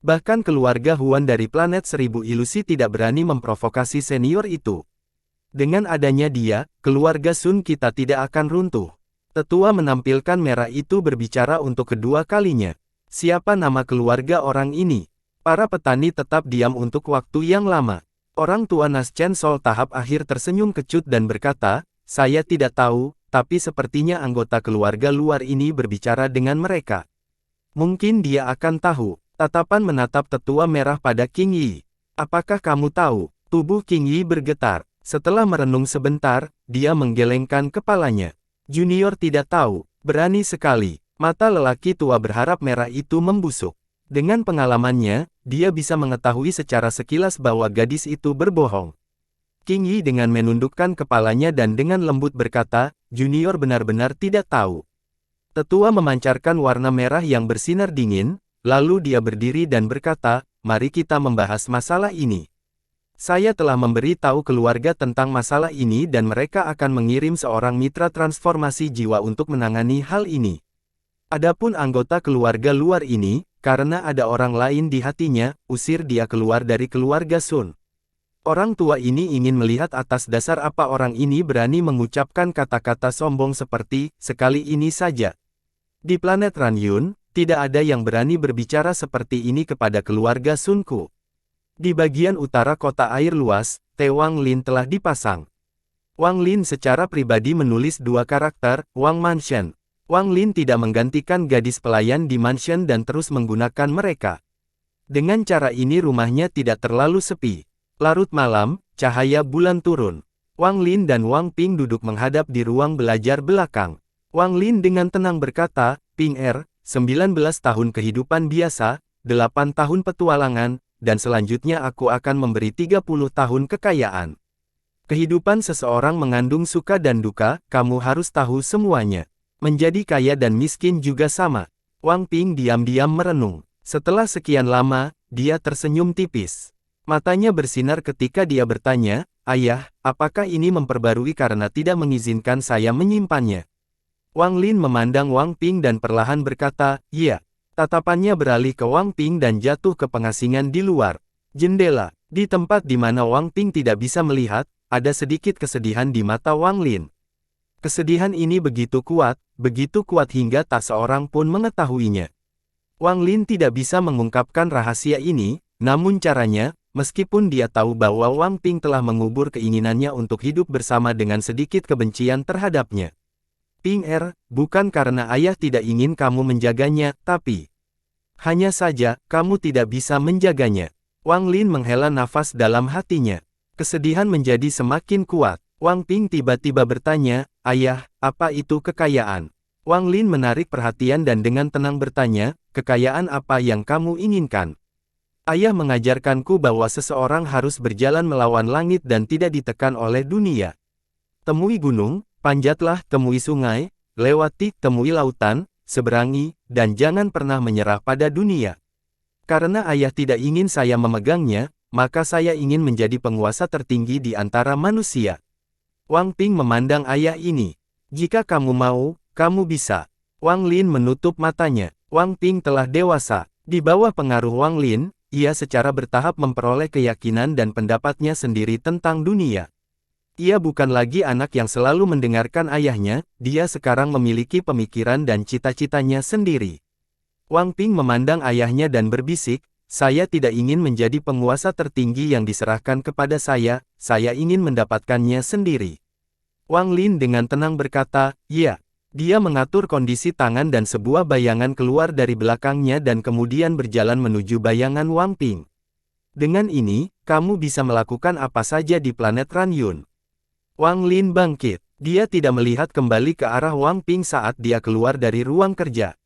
Bahkan keluarga Huan dari planet 1000 ilusi tidak berani memprovokasi senior itu. Dengan adanya dia, keluarga Sun kita tidak akan runtuh. Tetua menampilkan merah itu berbicara untuk kedua kalinya. Siapa nama keluarga orang ini? Para petani tetap diam untuk waktu yang lama. Orang tua Nas Chen Sol tahap akhir tersenyum kecut dan berkata, saya tidak tahu, tapi sepertinya anggota keluarga luar ini berbicara dengan mereka. Mungkin dia akan tahu. Tatapan menatap tetua merah pada King Yi. Apakah kamu tahu? Tubuh King Yi bergetar. Setelah merenung sebentar, dia menggelengkan kepalanya. Junior tidak tahu. Berani sekali. Mata lelaki tua berharap merah itu membusuk. Dengan pengalamannya, dia bisa mengetahui secara sekilas bahwa gadis itu berbohong. King Yi dengan menundukkan kepalanya dan dengan lembut berkata, junior benar-benar tidak tahu. Tetua memancarkan warna merah yang bersinar dingin, lalu dia berdiri dan berkata, mari kita membahas masalah ini. Saya telah memberi tahu keluarga tentang masalah ini dan mereka akan mengirim seorang mitra transformasi jiwa untuk menangani hal ini. Adapun anggota keluarga luar ini, karena ada orang lain di hatinya, usir dia keluar dari keluarga Sun. Orang tua ini ingin melihat atas dasar apa orang ini berani mengucapkan kata-kata sombong seperti, sekali ini saja. Di planet Ran Yun, tidak ada yang berani berbicara seperti ini kepada keluarga Sunku. Di bagian utara kota air luas, Te Wang Lin telah dipasang. Wang Lin secara pribadi menulis 2 karakter, Wang Mansion. Wang Lin tidak menggantikan gadis pelayan di mansion dan terus menggunakan mereka. Dengan cara ini rumahnya tidak terlalu sepi. Larut malam, cahaya bulan turun. Wang Lin dan Wang Ping duduk menghadap di ruang belajar belakang. Wang Lin dengan tenang berkata, Ping 19 tahun kehidupan biasa, 8 tahun petualangan, dan selanjutnya aku akan memberi 30 tahun kekayaan. Kehidupan seseorang mengandung suka dan duka, kamu harus tahu semuanya. Menjadi kaya dan miskin juga sama. Wang Ping diam-diam merenung. Setelah sekian lama, dia tersenyum tipis. Matanya bersinar ketika dia bertanya, ayah, apakah ini memperbarui karena tidak mengizinkan saya menyimpannya? Wang Lin memandang Wang Ping dan perlahan berkata, iya. Tatapannya beralih ke Wang Ping dan jatuh ke pengasingan di luar jendela. Di tempat di mana Wang Ping tidak bisa melihat, ada sedikit kesedihan di mata Wang Lin. Kesedihan ini begitu kuat hingga tak seorang pun mengetahuinya. Wang Lin tidak bisa mengungkapkan rahasia ini, Namun caranya, meskipun dia tahu bahwa Wang Ping telah mengubur keinginannya untuk hidup bersama dengan sedikit kebencian terhadapnya. Ping bukan karena ayah tidak ingin kamu menjaganya, tapi hanya saja, kamu tidak bisa menjaganya. Wang Lin menghela nafas dalam hatinya. Kesedihan menjadi semakin kuat. Wang Ping tiba-tiba bertanya, "Ayah, apa itu kekayaan?" Wang Lin menarik perhatian dan dengan tenang bertanya, "Kekayaan apa yang kamu inginkan?" "Ayah mengajarkanku bahwa seseorang harus berjalan melawan langit dan tidak ditekan oleh dunia. Temui gunung, panjatlah, temui sungai, lewati, temui lautan, seberangi, dan jangan pernah menyerah pada dunia. Karena ayah tidak ingin saya memegangnya, maka saya ingin menjadi penguasa tertinggi di antara manusia." Wang Ping memandang ayah ini. "Jika kamu mau, kamu bisa." Wang Lin menutup matanya. Wang Ping telah dewasa. Di bawah pengaruh Wang Lin, ia secara bertahap memperoleh keyakinan dan pendapatnya sendiri tentang dunia. Ia bukan lagi anak yang selalu mendengarkan ayahnya, dia sekarang memiliki pemikiran dan cita-citanya sendiri. Wang Ping memandang ayahnya dan berbisik, "Saya tidak ingin menjadi penguasa tertinggi yang diserahkan kepada saya ingin mendapatkannya sendiri." Wang Lin dengan tenang berkata, "Ya." Dia mengatur kondisi tangan dan sebuah bayangan keluar dari belakangnya dan kemudian berjalan menuju bayangan Wang Ping. "Dengan ini, kamu bisa melakukan apa saja di planet Ranyun." Wang Lin bangkit. Dia tidak melihat kembali ke arah Wang Ping saat dia keluar dari ruang kerja.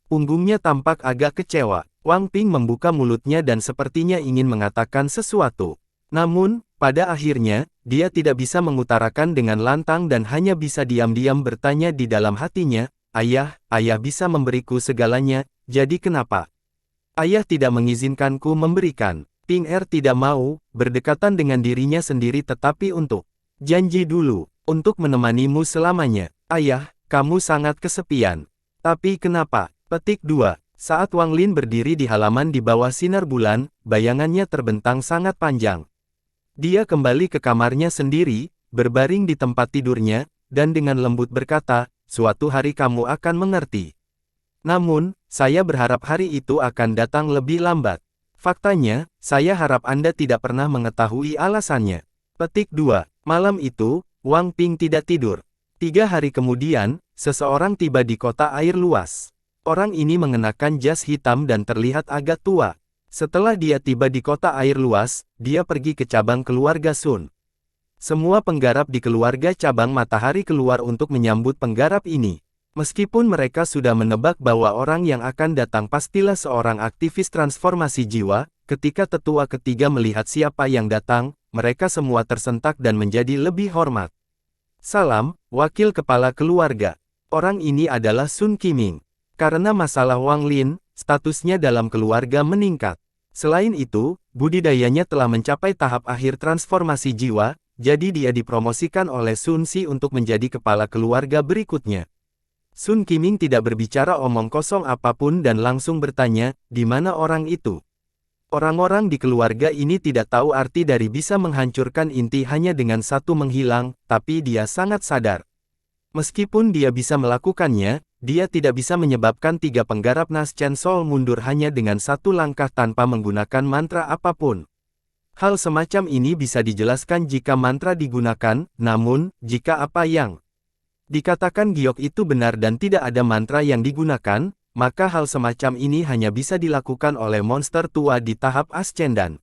Punggungnya tampak agak kecewa. Wang Ping membuka mulutnya dan sepertinya ingin mengatakan sesuatu. Namun, pada akhirnya, dia tidak bisa mengutarakan dengan lantang dan hanya bisa diam-diam bertanya di dalam hatinya, ayah bisa memberiku segalanya, jadi kenapa? Ayah tidak mengizinkanku memberikan." Ping tidak mau, berdekatan dengan dirinya sendiri tetapi untuk janji dulu, untuk menemanimu selamanya. "Ayah, kamu sangat kesepian." "Tapi kenapa?" Petik 2. Saat Wang Lin berdiri di halaman di bawah sinar bulan, bayangannya terbentang sangat panjang. Dia kembali ke kamarnya sendiri, berbaring di tempat tidurnya, dan dengan lembut berkata, "Suatu hari kamu akan mengerti. Namun, saya berharap hari itu akan datang lebih lambat. Faktanya, saya harap Anda tidak pernah mengetahui alasannya." Petik 2. Malam itu, Wang Ping tidak tidur. 3 hari kemudian, seseorang tiba di kota air luas. Orang ini mengenakan jas hitam dan terlihat agak tua. Setelah dia tiba di kota air luas, dia pergi ke cabang keluarga Sun. Semua penggarap di keluarga cabang matahari keluar untuk menyambut penggarap ini. Meskipun mereka sudah menebak bahwa orang yang akan datang pastilah seorang aktivis transformasi jiwa, ketika tetua ketiga melihat siapa yang datang, mereka semua tersentak dan menjadi lebih hormat. "Salam, wakil kepala keluarga." Orang ini adalah Sun Qiming. Karena masalah Wang Lin, statusnya dalam keluarga meningkat. Selain itu, budidayanya telah mencapai tahap akhir transformasi jiwa, jadi dia dipromosikan oleh Sun Si untuk menjadi kepala keluarga berikutnya. Sun Qiming tidak berbicara omong kosong apapun dan langsung bertanya, "Di mana orang itu?" Orang-orang di keluarga ini tidak tahu arti dari bisa menghancurkan inti hanya dengan satu menghilang, tapi dia sangat sadar. Meskipun dia bisa melakukannya, dia tidak bisa menyebabkan 3 penggarap Nas Chen Sol mundur hanya dengan satu langkah tanpa menggunakan mantra apapun. Hal semacam ini bisa dijelaskan jika mantra digunakan, namun, jika apa yang dikatakan giok itu benar dan tidak ada mantra yang digunakan, maka hal semacam ini hanya bisa dilakukan oleh monster tua di tahap ascendan.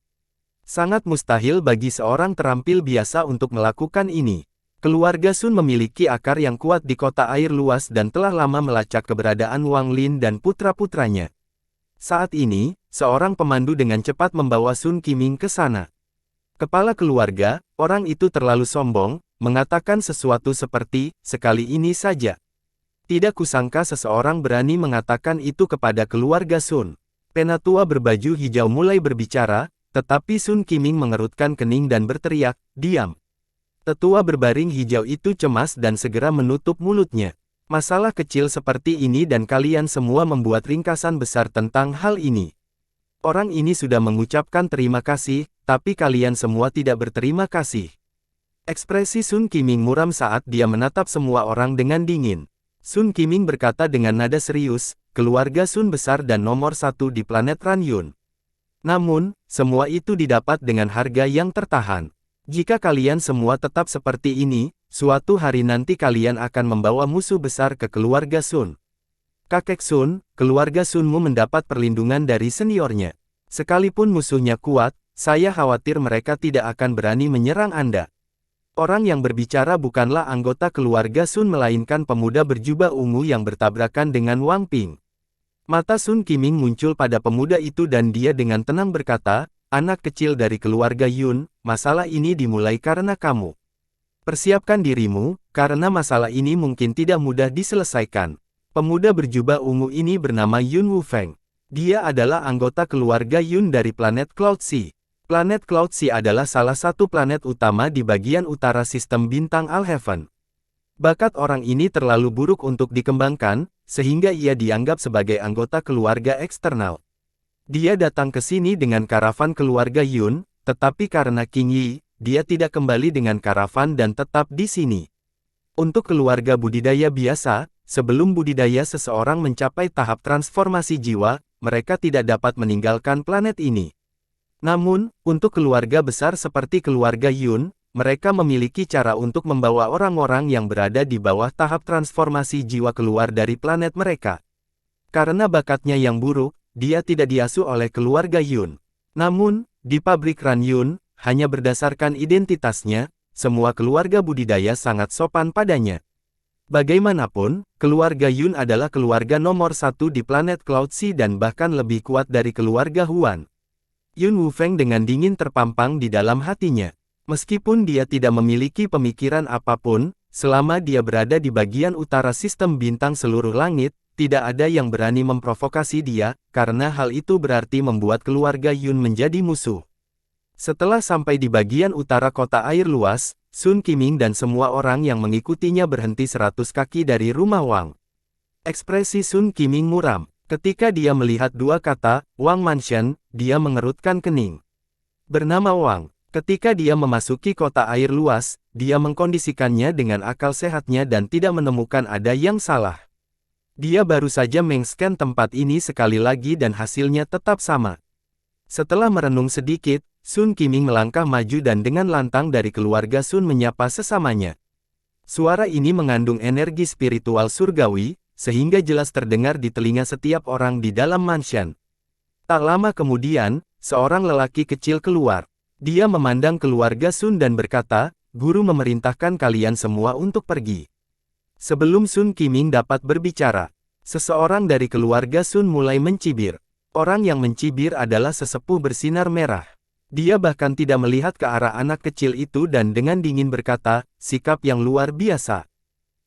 Sangat mustahil bagi seorang terampil biasa untuk melakukan ini. Keluarga Sun memiliki akar yang kuat di kota air luas dan telah lama melacak keberadaan Wang Lin dan putra-putranya. Saat ini, seorang pemandu dengan cepat membawa Sun Qiming ke sana. Kepala keluarga, orang itu terlalu sombong, mengatakan sesuatu seperti, "Sekali ini saja." Tidak kusangka seseorang berani mengatakan itu kepada keluarga Sun. Penatua berbaju hijau mulai berbicara, tetapi Sun Qiming mengerutkan kening dan berteriak, "Diam." Tetua berbaring hijau itu cemas dan segera menutup mulutnya. Masalah kecil seperti ini dan kalian semua membuat ringkasan besar tentang hal ini. Orang ini sudah mengucapkan terima kasih, tapi kalian semua tidak berterima kasih. Ekspresi Sun Qiming muram saat dia menatap semua orang dengan dingin. Sun Qiming berkata dengan nada serius, "Keluarga Sun besar dan nomor 1 di planet Ranyun. Namun, semua itu didapat dengan harga yang tertahan. Jika kalian semua tetap seperti ini, suatu hari nanti kalian akan membawa musuh besar ke keluarga Sun. Kakek Sun, keluarga Sunmu mendapat perlindungan dari seniornya. Sekalipun musuhnya kuat, saya khawatir mereka tidak akan berani menyerang Anda. Orang yang berbicara bukanlah anggota keluarga Sun melainkan pemuda berjubah ungu yang bertabrakan dengan Wang Ping. Mata Sun Qiming muncul pada pemuda itu dan dia dengan tenang berkata, "Anak kecil dari keluarga Yun, masalah ini dimulai karena kamu. Persiapkan dirimu, karena masalah ini mungkin tidak mudah diselesaikan." Pemuda berjubah ungu ini bernama Yun Wufeng. Dia adalah anggota keluarga Yun dari planet Cloud Sea. Planet Cloud Sea adalah salah satu planet utama di bagian utara sistem bintang Alheaven. Bakat orang ini terlalu buruk untuk dikembangkan, sehingga ia dianggap sebagai anggota keluarga eksternal. Dia datang ke sini dengan karavan keluarga Yun, tetapi karena King Yi, dia tidak kembali dengan karavan dan tetap di sini. Untuk keluarga budidaya biasa, sebelum budidaya seseorang mencapai tahap transformasi jiwa, mereka tidak dapat meninggalkan planet ini. Namun, untuk keluarga besar seperti keluarga Yun, mereka memiliki cara untuk membawa orang-orang yang berada di bawah tahap transformasi jiwa keluar dari planet mereka. Karena bakatnya yang buruk, dia tidak diasuh oleh keluarga Yun. Namun, di pabrik Ran Yun, hanya berdasarkan identitasnya, semua keluarga budidaya sangat sopan padanya. Bagaimanapun, keluarga Yun adalah keluarga nomor satu di planet Cloud Sea dan bahkan lebih kuat dari keluarga Huan. Yun Wufeng dengan dingin terpampang di dalam hatinya. Meskipun dia tidak memiliki pemikiran apapun, selama dia berada di bagian utara sistem bintang seluruh langit, tidak ada yang berani memprovokasi dia, karena hal itu berarti membuat keluarga Yun menjadi musuh. Setelah sampai di bagian utara kota air luas, Sun Qiming dan semua orang yang mengikutinya berhenti 100 kaki dari rumah Wang. Ekspresi Sun Qiming muram. Ketika dia melihat dua kata, Wang Mansion, dia mengerutkan kening. Bernama Wang. Ketika dia memasuki kota air luas, dia mengkondisikannya dengan akal sehatnya dan tidak menemukan ada yang salah. Dia baru saja mengscan tempat ini sekali lagi dan hasilnya tetap sama. Setelah merenung sedikit, Sun Qiming melangkah maju dan dengan lantang dari keluarga Sun menyapa sesamanya. Suara ini mengandung energi spiritual surgawi, sehingga jelas terdengar di telinga setiap orang di dalam mansion. Tak lama kemudian, seorang lelaki kecil keluar. Dia memandang keluarga Sun dan berkata, "Guru memerintahkan kalian semua untuk pergi." Sebelum Sun Qiming dapat berbicara, seseorang dari keluarga Sun mulai mencibir. Orang yang mencibir adalah sesepuh bersinar merah. Dia bahkan tidak melihat ke arah anak kecil itu dan dengan dingin berkata, "Sikap yang luar biasa.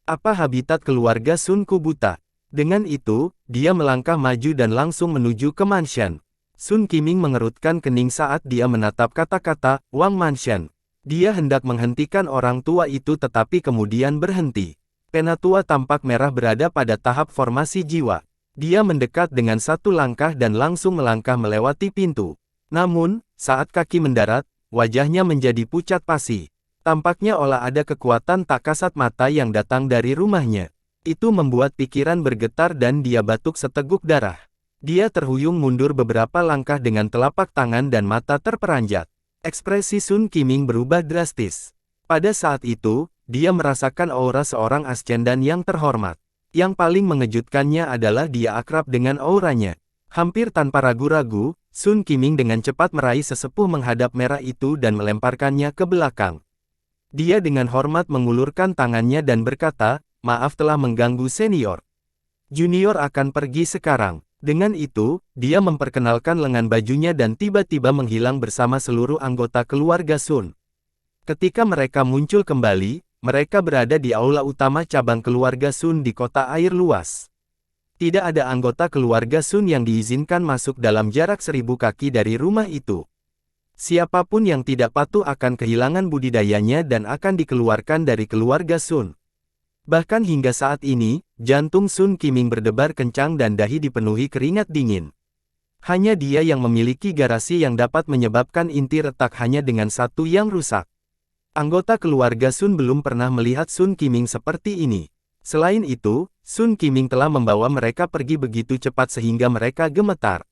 Apa habitat keluarga Sun ku buta?" Dengan itu, dia melangkah maju dan langsung menuju ke mansion. Sun Qiming mengerutkan kening saat dia menatap kata-kata, Wang Mansion. Dia hendak menghentikan orang tua itu tetapi kemudian berhenti. Penatua tampak merah berada pada tahap formasi jiwa. Dia mendekat dengan satu langkah dan langsung melangkah melewati pintu. Namun, saat kaki mendarat, wajahnya menjadi pucat pasi. Tampaknya olah ada kekuatan tak kasat mata yang datang dari rumahnya. Itu membuat pikiran bergetar dan dia batuk seteguk darah. Dia terhuyung mundur beberapa langkah dengan telapak tangan dan mata terperanjat. Ekspresi Sun Qiming berubah drastis. Pada saat itu, dia merasakan aura seorang ascendan yang terhormat. Yang paling mengejutkannya adalah dia akrab dengan auranya. Hampir tanpa ragu-ragu, Sun Qiming dengan cepat meraih sesepuh menghadap merah itu dan melemparkannya ke belakang. Dia dengan hormat mengulurkan tangannya dan berkata, "Maaf telah mengganggu senior. Junior akan pergi sekarang." Dengan itu, dia memperkenalkan lengan bajunya dan tiba-tiba menghilang bersama seluruh anggota keluarga Sun. Ketika mereka muncul kembali, mereka berada di aula utama cabang keluarga Sun di kota air luas. Tidak ada anggota keluarga Sun yang diizinkan masuk dalam jarak 1000 kaki dari rumah itu. Siapapun yang tidak patuh akan kehilangan budidayanya dan akan dikeluarkan dari keluarga Sun. Bahkan hingga saat ini, jantung Sun Qiming berdebar kencang dan dahi dipenuhi keringat dingin. Hanya dia yang memiliki garasi yang dapat menyebabkan inti retak hanya dengan satu yang rusak. Anggota keluarga Sun belum pernah melihat Sun Qiming seperti ini. Selain itu, Sun Qiming telah membawa mereka pergi begitu cepat sehingga mereka gemetar.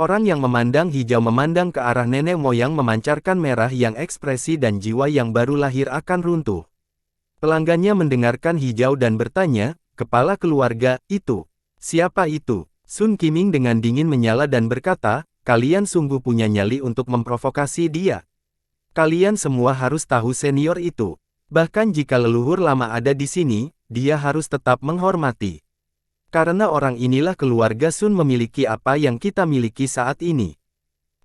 Orang yang memandang hijau memandang ke arah nenek moyang memancarkan merah yang ekspresi dan jiwa yang baru lahir akan runtuh. Pelanggannya mendengarkan hijau dan bertanya, kepala keluarga, itu. Siapa itu? Sun Qiming dengan dingin menyala dan berkata, kalian sungguh punya nyali untuk memprovokasi dia. Kalian semua harus tahu senior itu. Bahkan jika leluhur lama ada di sini, dia harus tetap menghormati. Karena orang inilah keluarga Sun memiliki apa yang kita miliki saat ini.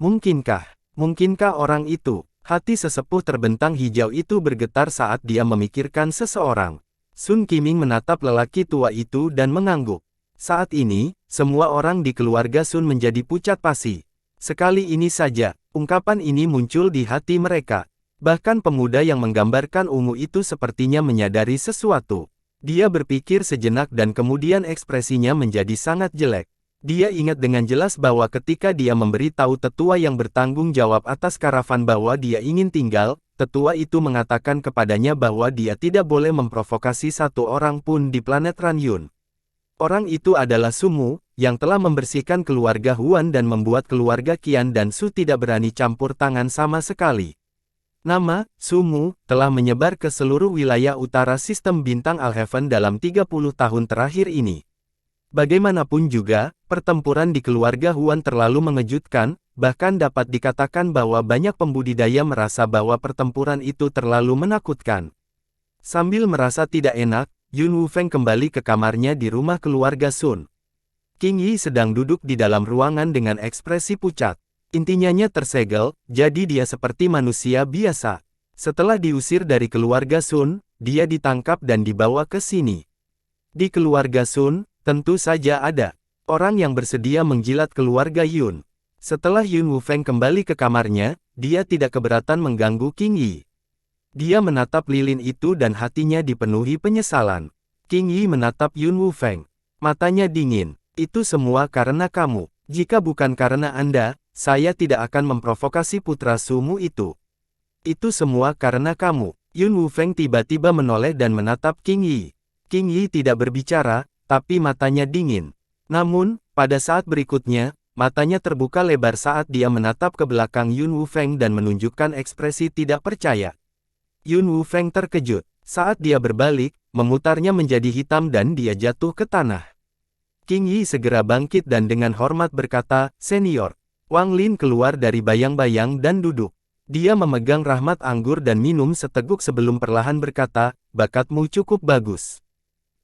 Mungkinkah orang itu? Hati sesepuh terbentang hijau itu bergetar saat dia memikirkan seseorang. Sun Qiming menatap lelaki tua itu dan mengangguk. Saat ini, semua orang di keluarga Sun menjadi pucat pasi. Sekali ini saja, ungkapan ini muncul di hati mereka. Bahkan pemuda yang menggambarkan ungu itu sepertinya menyadari sesuatu. Dia berpikir sejenak dan kemudian ekspresinya menjadi sangat jelek. Dia ingat dengan jelas bahwa ketika dia memberi tahu tetua yang bertanggung jawab atas karavan bahwa dia ingin tinggal, tetua itu mengatakan kepadanya bahwa dia tidak boleh memprovokasi satu orang pun di planet Ranyun. Orang itu adalah Sumu, yang telah membersihkan keluarga Huan dan membuat keluarga Qian dan Su tidak berani campur tangan sama sekali. Nama, Sumu, telah menyebar ke seluruh wilayah utara sistem bintang Alheaven dalam 30 tahun terakhir ini. Bagaimanapun juga, pertempuran di keluarga Huan terlalu mengejutkan, bahkan dapat dikatakan bahwa banyak pembudidaya merasa bahwa pertempuran itu terlalu menakutkan. Sambil merasa tidak enak, Yun Wufeng kembali ke kamarnya di rumah keluarga Sun. Qing Yi sedang duduk di dalam ruangan dengan ekspresi pucat. Intinya tersegel, jadi dia seperti manusia biasa. Setelah diusir dari keluarga Sun, dia ditangkap dan dibawa ke sini. Di keluarga Sun, tentu saja ada orang yang bersedia menjilat keluarga Yun. Setelah Yun Wufeng kembali ke kamarnya, dia tidak keberatan mengganggu Qing Yi. Dia menatap lilin itu dan hatinya dipenuhi penyesalan. Qing Yi menatap Yun Wufeng. Matanya dingin. Itu semua karena kamu. Jika bukan karena Anda, saya tidak akan memprovokasi putra Sumu itu. Itu semua karena kamu. Yun Wufeng tiba-tiba menoleh dan menatap Qing Yi. Qing Yi tidak berbicara, tapi matanya dingin. Namun, pada saat berikutnya, matanya terbuka lebar saat dia menatap ke belakang Yun Wufeng dan menunjukkan ekspresi tidak percaya. Yun Wufeng terkejut. Saat dia berbalik, memutarnya menjadi hitam dan dia jatuh ke tanah. Qing Yi segera bangkit dan dengan hormat berkata, "Senior." Wang Lin keluar dari bayang-bayang dan duduk. Dia memegang rahmat anggur dan minum seteguk sebelum perlahan berkata, "Bakatmu cukup bagus.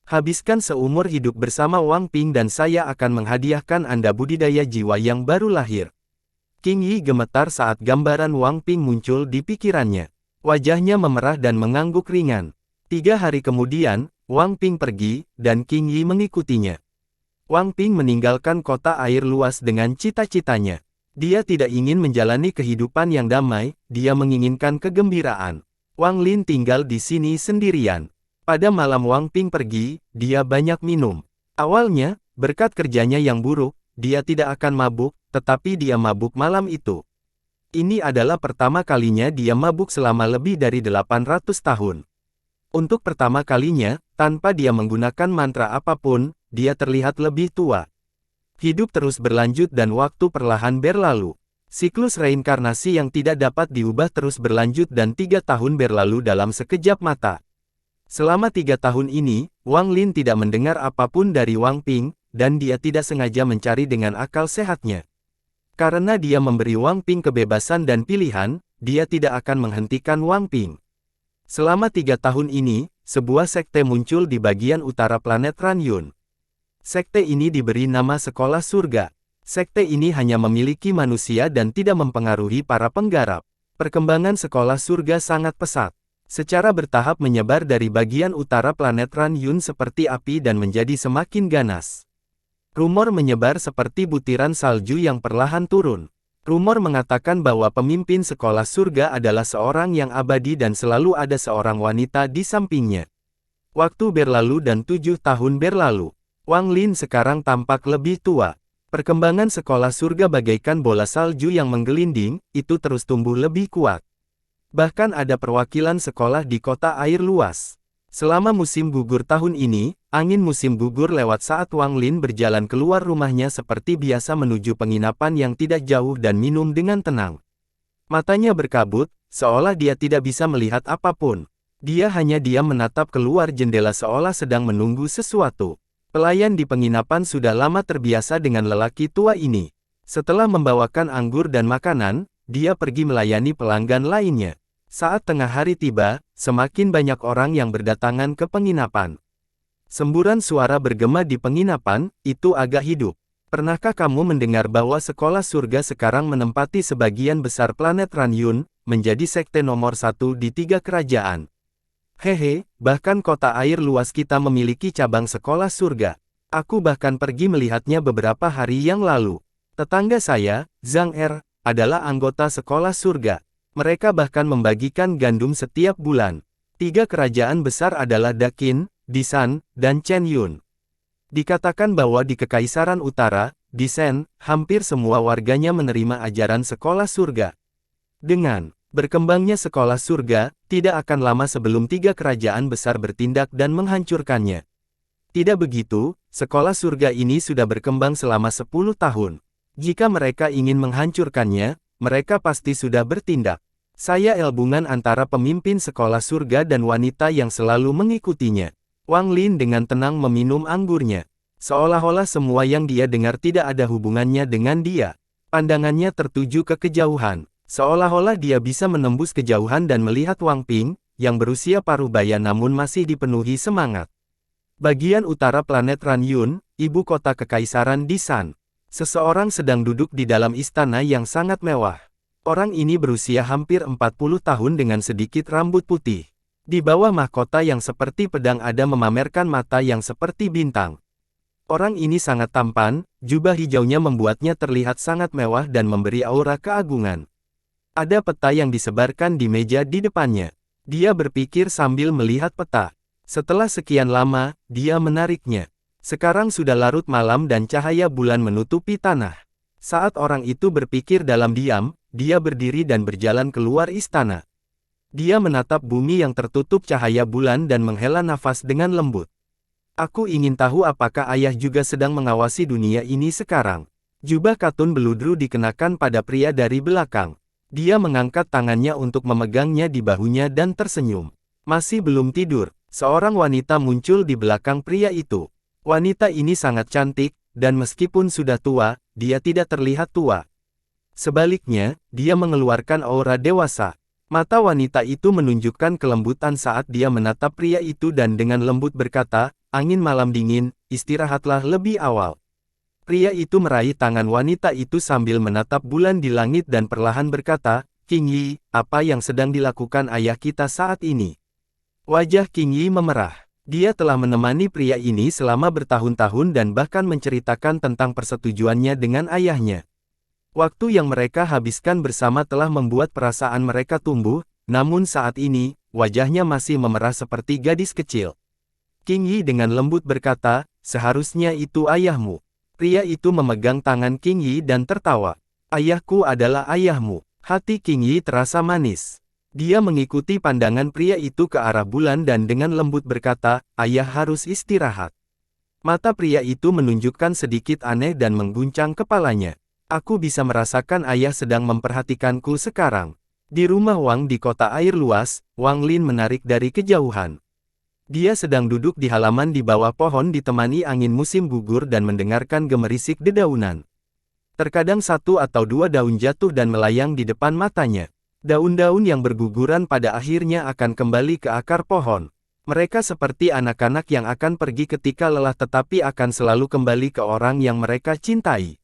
Habiskan seumur hidup bersama Wang Ping dan saya akan menghadiahkan Anda budidaya jiwa yang baru lahir." Qing Yi gemetar saat gambaran Wang Ping muncul di pikirannya. Wajahnya memerah dan mengangguk ringan. 3 hari kemudian, Wang Ping pergi, dan Qing Yi mengikutinya. Wang Ping meninggalkan kota air luas dengan cita-citanya. Dia tidak ingin menjalani kehidupan yang damai, dia menginginkan kegembiraan. Wang Lin tinggal di sini sendirian. Pada malam Wang Ping pergi, dia banyak minum. Awalnya, berkat kerjanya yang buruk, dia tidak akan mabuk, tetapi dia mabuk malam itu. Ini adalah pertama kalinya dia mabuk selama lebih dari 800 tahun. Untuk pertama kalinya, tanpa dia menggunakan mantra apapun, dia terlihat lebih tua. Hidup terus berlanjut dan waktu perlahan berlalu. Siklus reinkarnasi yang tidak dapat diubah terus berlanjut dan 3 tahun berlalu dalam sekejap mata. Selama 3 tahun ini, Wang Lin tidak mendengar apapun dari Wang Ping, dan dia tidak sengaja mencari dengan akal sehatnya. Karena dia memberi Wang Ping kebebasan dan pilihan, dia tidak akan menghentikan Wang Ping. Selama 3 tahun ini, sebuah sekte muncul di bagian utara planet Ranyun. Sekte ini diberi nama Sekolah Surga. Sekte ini hanya memiliki manusia dan tidak mempengaruhi para penggarap. Perkembangan Sekolah Surga sangat pesat. Secara bertahap menyebar dari bagian utara planet Ranyun seperti api dan menjadi semakin ganas. Rumor menyebar seperti butiran salju yang perlahan turun. Rumor mengatakan bahwa pemimpin Sekolah Surga adalah seorang yang abadi dan selalu ada seorang wanita di sampingnya. Waktu berlalu dan 7 tahun berlalu. Wang Lin sekarang tampak lebih tua. Perkembangan Sekolah Surga bagaikan bola salju yang menggelinding, itu terus tumbuh lebih kuat. Bahkan ada perwakilan sekolah di kota air luas. Selama musim gugur tahun ini, angin musim gugur lewat saat Wang Lin berjalan keluar rumahnya seperti biasa menuju penginapan yang tidak jauh dan minum dengan tenang. Matanya berkabut, seolah dia tidak bisa melihat apapun. Dia hanya diam menatap keluar jendela seolah sedang menunggu sesuatu. Pelayan di penginapan sudah lama terbiasa dengan lelaki tua ini. Setelah membawakan anggur dan makanan, dia pergi melayani pelanggan lainnya. Saat tengah hari tiba, semakin banyak orang yang berdatangan ke penginapan. Semburan suara bergema di penginapan, itu agak hidup. Pernahkah kamu mendengar bahwa sekolah surga sekarang menempati sebagian besar planet Ranyun, menjadi sekte nomor 1 di 3 kerajaan? Hehe, bahkan kota air luas kita memiliki cabang sekolah surga. Aku bahkan pergi melihatnya beberapa hari yang lalu. Tetangga saya, Zhang Er, adalah anggota sekolah surga. Mereka bahkan membagikan gandum setiap bulan. 3 kerajaan besar adalah Dakin, Disan, dan Chen Yun. Dikatakan bahwa di Kekaisaran Utara, Disen, hampir semua warganya menerima ajaran sekolah surga. Dengan berkembangnya sekolah surga, tidak akan lama sebelum 3 kerajaan besar bertindak dan menghancurkannya. Tidak begitu, sekolah surga ini sudah berkembang selama 10 tahun. Jika mereka ingin menghancurkannya, mereka pasti sudah bertindak. Saya elbungan antara pemimpin sekolah surga dan wanita yang selalu mengikutinya. Wang Lin dengan tenang meminum anggurnya. Seolah-olah semua yang dia dengar tidak ada hubungannya dengan dia. Pandangannya tertuju ke kejauhan. Seolah-olah dia bisa menembus kejauhan dan melihat Wang Ping, yang berusia paruh baya namun masih dipenuhi semangat. Bagian utara planet Ranyun, ibu kota Kekaisaran Disan. Seseorang sedang duduk di dalam istana yang sangat mewah. Orang ini berusia hampir 40 tahun dengan sedikit rambut putih. Di bawah mahkota yang seperti pedang ada memamerkan mata yang seperti bintang. Orang ini sangat tampan, jubah hijaunya membuatnya terlihat sangat mewah dan memberi aura keagungan. Ada peta yang disebarkan di meja di depannya. Dia berpikir sambil melihat peta. Setelah sekian lama, dia menariknya. Sekarang sudah larut malam dan cahaya bulan menutupi tanah. Saat orang itu berpikir dalam diam, dia berdiri dan berjalan keluar istana. Dia menatap bumi yang tertutup cahaya bulan dan menghela nafas dengan lembut. Aku ingin tahu apakah ayah juga sedang mengawasi dunia ini sekarang. Jubah katun beludru dikenakan pada pria dari belakang. Dia mengangkat tangannya untuk memegangnya di bahunya dan tersenyum. Masih belum tidur, seorang wanita muncul di belakang pria itu. Wanita ini sangat cantik, dan meskipun sudah tua, dia tidak terlihat tua. Sebaliknya, dia mengeluarkan aura dewasa. Mata wanita itu menunjukkan kelembutan saat dia menatap pria itu dan dengan lembut berkata, "Angin malam dingin, istirahatlah lebih awal." Pria itu meraih tangan wanita itu sambil menatap bulan di langit dan perlahan berkata, "King Yi, apa yang sedang dilakukan ayah kita saat ini?" Wajah King Yi memerah. Dia telah menemani pria ini selama bertahun-tahun dan bahkan menceritakan tentang persetujuannya dengan ayahnya. Waktu yang mereka habiskan bersama telah membuat perasaan mereka tumbuh, namun saat ini, wajahnya masih memerah seperti gadis kecil. King Yi dengan lembut berkata, "Seharusnya itu ayahmu." Pria itu memegang tangan King Yi dan tertawa. "Ayahku adalah ayahmu." Hati King Yi terasa manis. Dia mengikuti pandangan pria itu ke arah bulan dan dengan lembut berkata, "Ayah harus istirahat." Mata pria itu menunjukkan sedikit aneh dan mengguncang kepalanya. "Aku bisa merasakan ayah sedang memperhatikanku sekarang." Di rumah Wang di kota air luas, Wang Lin menarik dari kejauhan. Dia sedang duduk di halaman di bawah pohon ditemani angin musim gugur dan mendengarkan gemerisik dedaunan. Terkadang 1 atau 2 daun jatuh dan melayang di depan matanya. Daun-daun yang berguguran pada akhirnya akan kembali ke akar pohon. Mereka seperti anak-anak yang akan pergi ketika lelah tetapi akan selalu kembali ke orang yang mereka cintai.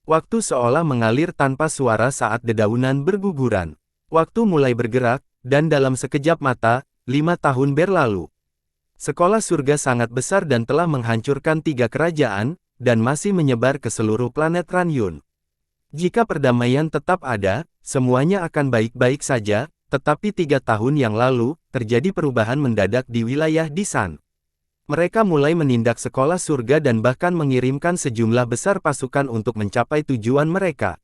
Waktu seolah mengalir tanpa suara saat dedaunan berguguran. Waktu mulai bergerak, dan dalam sekejap mata, 5 tahun berlalu. Sekolah surga sangat besar dan telah menghancurkan 3 kerajaan, dan masih menyebar ke seluruh planet Ranyun. Jika perdamaian tetap ada, semuanya akan baik-baik saja, tetapi 3 tahun yang lalu, terjadi perubahan mendadak di wilayah Disan. Mereka mulai menindak sekolah surga dan bahkan mengirimkan sejumlah besar pasukan untuk mencapai tujuan mereka.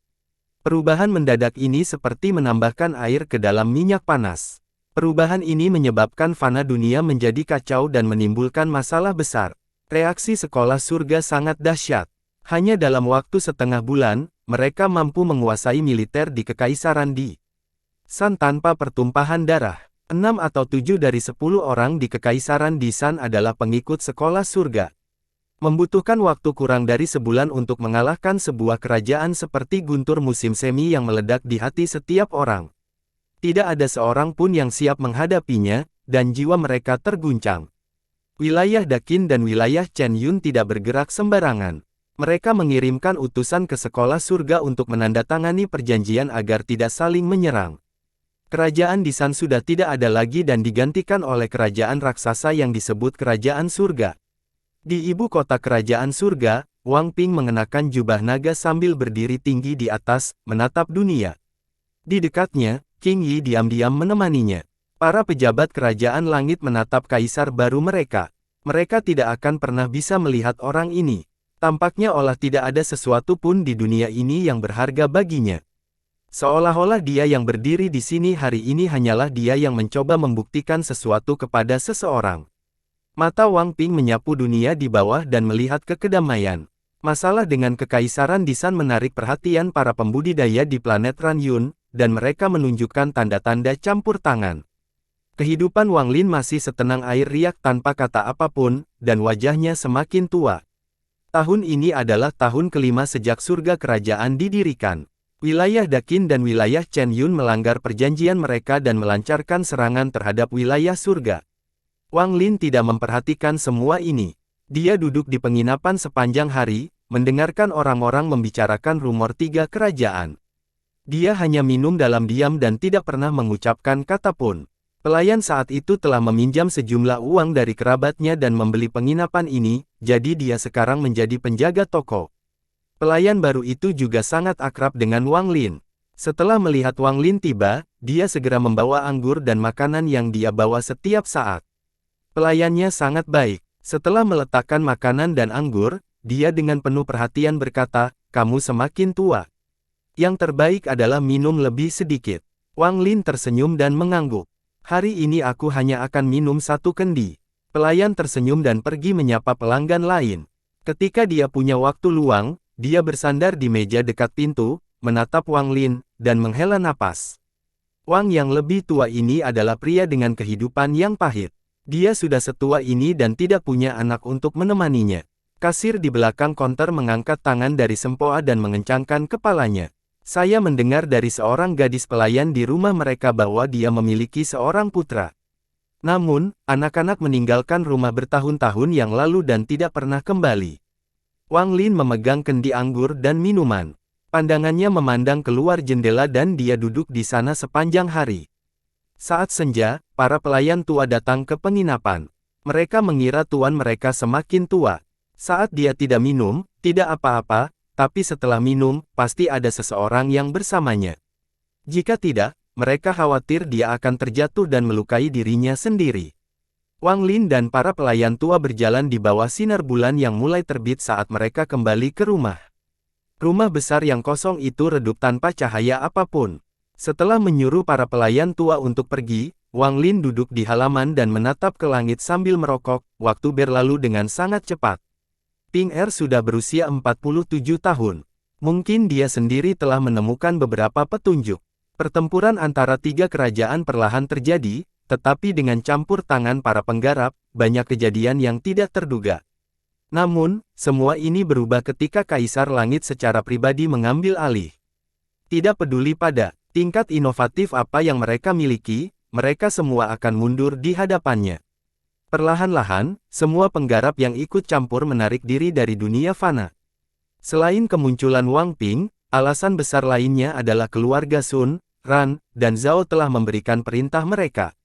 Perubahan mendadak ini seperti menambahkan air ke dalam minyak panas. Perubahan ini menyebabkan fana dunia menjadi kacau dan menimbulkan masalah besar. Reaksi sekolah surga sangat dahsyat. Hanya dalam waktu setengah bulan, mereka mampu menguasai militer di Kekaisaran di San tanpa pertumpahan darah. 6 atau 7 dari 10 orang di Kekaisaran di San adalah pengikut sekolah surga. Membutuhkan waktu kurang dari sebulan untuk mengalahkan sebuah kerajaan seperti guntur musim semi yang meledak di hati setiap orang. Tidak ada seorang pun yang siap menghadapinya, dan jiwa mereka terguncang. Wilayah Dakin dan wilayah Chen Yun tidak bergerak sembarangan. Mereka mengirimkan utusan ke sekolah surga untuk menandatangani perjanjian agar tidak saling menyerang. Kerajaan di San sudah tidak ada lagi dan digantikan oleh kerajaan raksasa yang disebut kerajaan surga. Di ibu kota kerajaan surga, Wang Ping mengenakan jubah naga sambil berdiri tinggi di atas, menatap dunia. Di dekatnya, King Yi diam-diam menemaninya. Para pejabat kerajaan langit menatap kaisar baru mereka. Mereka tidak akan pernah bisa melihat orang ini. Tampaknya olah tidak ada sesuatu pun di dunia ini yang berharga baginya. Seolah-olah dia yang berdiri di sini hari ini hanyalah dia yang mencoba membuktikan sesuatu kepada seseorang. Mata Wang Ping menyapu dunia di bawah dan melihat ke kedamaian. Masalah dengan kekaisaran di San menarik perhatian para pembudidaya di planet Ranyun, dan mereka menunjukkan tanda-tanda campur tangan. Kehidupan Wang Lin masih setenang air riak tanpa kata apapun, dan wajahnya semakin tua. Tahun ini adalah tahun kelima sejak surga kerajaan didirikan. Wilayah Dakin dan wilayah Chen Yun melanggar perjanjian mereka dan melancarkan serangan terhadap wilayah surga. Wang Lin tidak memperhatikan semua ini. Dia duduk di penginapan sepanjang hari, mendengarkan orang-orang membicarakan rumor 3 kerajaan. Dia hanya minum dalam diam dan tidak pernah mengucapkan kata pun. Pelayan saat itu telah meminjam sejumlah uang dari kerabatnya dan membeli penginapan ini, jadi dia sekarang menjadi penjaga toko. Pelayan baru itu juga sangat akrab dengan Wang Lin. Setelah melihat Wang Lin tiba, dia segera membawa anggur dan makanan yang dia bawa setiap saat. Pelayannya sangat baik. Setelah meletakkan makanan dan anggur, dia dengan penuh perhatian berkata, "Kamu semakin tua. Yang terbaik adalah minum lebih sedikit." Wang Lin tersenyum dan mengangguk. "Hari ini aku hanya akan minum 1 kendi." Pelayan tersenyum dan pergi menyapa pelanggan lain. Ketika dia punya waktu luang, dia bersandar di meja dekat pintu, menatap Wang Lin, dan menghela napas. Wang yang lebih tua ini adalah pria dengan kehidupan yang pahit. Dia sudah setua ini dan tidak punya anak untuk menemaninya. Kasir di belakang konter mengangkat tangan dari sempoa dan mengencangkan kepalanya. "Saya mendengar dari seorang gadis pelayan di rumah mereka bahwa dia memiliki seorang putra. Namun, anak-anak meninggalkan rumah bertahun-tahun yang lalu dan tidak pernah kembali." Wang Lin memegang kendi anggur dan minuman. Pandangannya memandang keluar jendela dan dia duduk di sana sepanjang hari. Saat senja, para pelayan tua datang ke penginapan. Mereka mengira tuan mereka semakin tua. Saat dia tidak minum, tidak apa-apa, tapi setelah minum, pasti ada seseorang yang bersamanya. Jika tidak, mereka khawatir dia akan terjatuh dan melukai dirinya sendiri. Wang Lin dan para pelayan tua berjalan di bawah sinar bulan yang mulai terbit saat mereka kembali ke rumah. Rumah besar yang kosong itu redup tanpa cahaya apapun. Setelah menyuruh para pelayan tua untuk pergi, Wang Lin duduk di halaman dan menatap ke langit sambil merokok. Waktu berlalu dengan sangat cepat. Ping Er sudah berusia 47 tahun. Mungkin dia sendiri telah menemukan beberapa petunjuk. Pertempuran antara 3 kerajaan perlahan terjadi, tetapi dengan campur tangan para penggarap, banyak kejadian yang tidak terduga. Namun, semua ini berubah ketika Kaisar Langit secara pribadi mengambil alih. Tidak peduli pada tingkat inovatif apa yang mereka miliki, mereka semua akan mundur di hadapannya. Perlahan-lahan, semua penggarap yang ikut campur menarik diri dari dunia fana. Selain kemunculan Wang Ping, alasan besar lainnya adalah keluarga Sun, Ran, dan Zhao telah memberikan perintah mereka.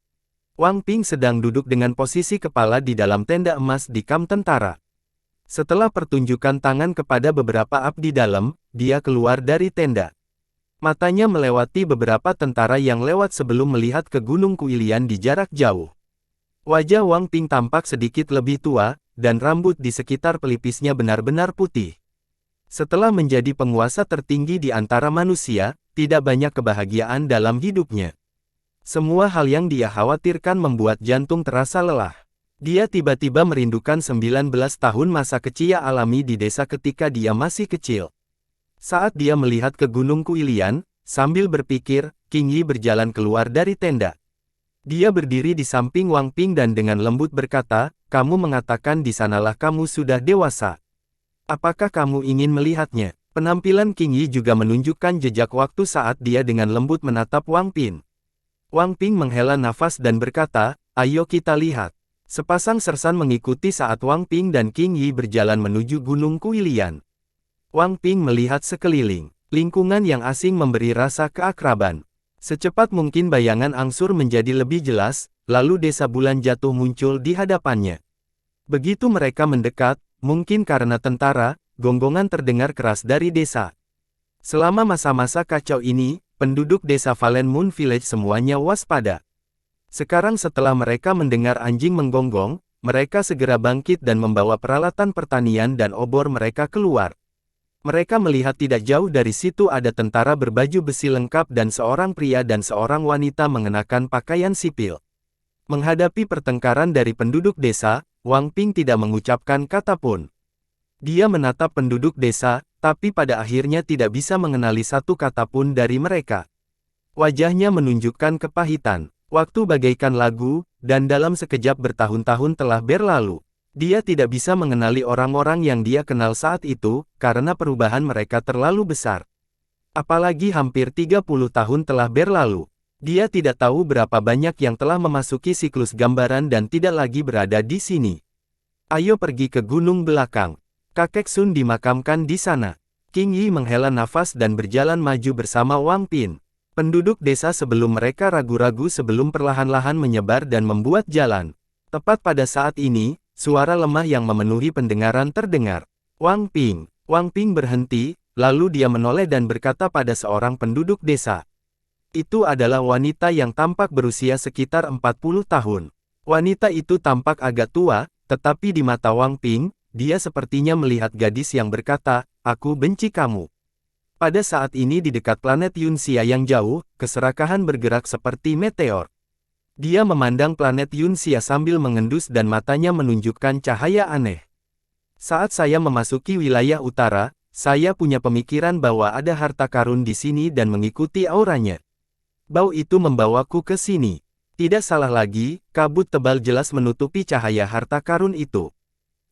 Wang Ping sedang duduk dengan posisi kepala di dalam tenda emas di kamp tentara. Setelah pertunjukan tangan kepada beberapa abdi dalam, dia keluar dari tenda. Matanya melewati beberapa tentara yang lewat sebelum melihat ke Gunung Kuilian di jarak jauh. Wajah Wang Ping tampak sedikit lebih tua, dan rambut di sekitar pelipisnya benar-benar putih. Setelah menjadi penguasa tertinggi di antara manusia, tidak banyak kebahagiaan dalam hidupnya. Semua hal yang dia khawatirkan membuat jantung terasa lelah. Dia tiba-tiba merindukan 19 tahun masa kecil alami di desa ketika dia masih kecil. Saat dia melihat ke Gunung Kuilian, sambil berpikir, Qing Yi berjalan keluar dari tenda. Dia berdiri di samping Wang Ping dan dengan lembut berkata, "Kamu mengatakan di sanalah kamu sudah dewasa. Apakah kamu ingin melihatnya?" Penampilan Qing Yi juga menunjukkan jejak waktu saat dia dengan lembut menatap Wang Ping. Wang Ping menghela nafas dan berkata, "Ayo kita lihat." Sepasang sersan mengikuti saat Wang Ping dan Qing Yi berjalan menuju Gunung Kuilian. Wang Ping melihat sekeliling. Lingkungan yang asing memberi rasa keakraban. Secepat mungkin bayangan angsur menjadi lebih jelas, lalu desa bulan jatuh muncul di hadapannya. Begitu mereka mendekat, mungkin karena tentara, gonggongan terdengar keras dari desa. Selama masa-masa kacau ini, penduduk desa Valen Moon Village semuanya waspada. Sekarang setelah mereka mendengar anjing menggonggong, mereka segera bangkit dan membawa peralatan pertanian dan obor mereka keluar. Mereka melihat tidak jauh dari situ ada tentara berbaju besi lengkap dan seorang pria dan seorang wanita mengenakan pakaian sipil. Menghadapi pertengkaran dari penduduk desa, Wang Ping tidak mengucapkan kata pun. Dia menatap penduduk desa, tapi pada akhirnya tidak bisa mengenali satu kata pun dari mereka. Wajahnya menunjukkan kepahitan. Waktu bagaikan lagu, dan dalam sekejap bertahun-tahun telah berlalu. Dia tidak bisa mengenali orang-orang yang dia kenal saat itu, karena perubahan mereka terlalu besar. Apalagi hampir 30 tahun telah berlalu. Dia tidak tahu berapa banyak yang telah memasuki siklus gambaran dan tidak lagi berada di sini. Ayo pergi ke gunung belakang. Kakek Sun dimakamkan di sana. Qing Yi menghela nafas dan berjalan maju bersama Wang Ping. Penduduk desa sebelum mereka ragu-ragu sebelum perlahan-lahan menyebar dan membuat jalan. Tepat pada saat ini, suara lemah yang memenuhi pendengaran terdengar. Wang Ping berhenti, lalu dia menoleh dan berkata pada seorang penduduk desa. Itu adalah wanita yang tampak berusia sekitar 40 tahun. Wanita itu tampak agak tua, tetapi di mata Wang Ping, dia sepertinya melihat gadis yang berkata, "Aku benci kamu." Pada saat ini di dekat planet Yunxia yang jauh, keserakahan bergerak seperti meteor. Dia memandang planet Yunxia sambil mengendus dan matanya menunjukkan cahaya aneh. Saat saya memasuki wilayah utara, saya punya pemikiran bahwa ada harta karun di sini dan mengikuti auranya. Bau itu membawaku ke sini. Tidak salah lagi, kabut tebal jelas menutupi cahaya harta karun itu.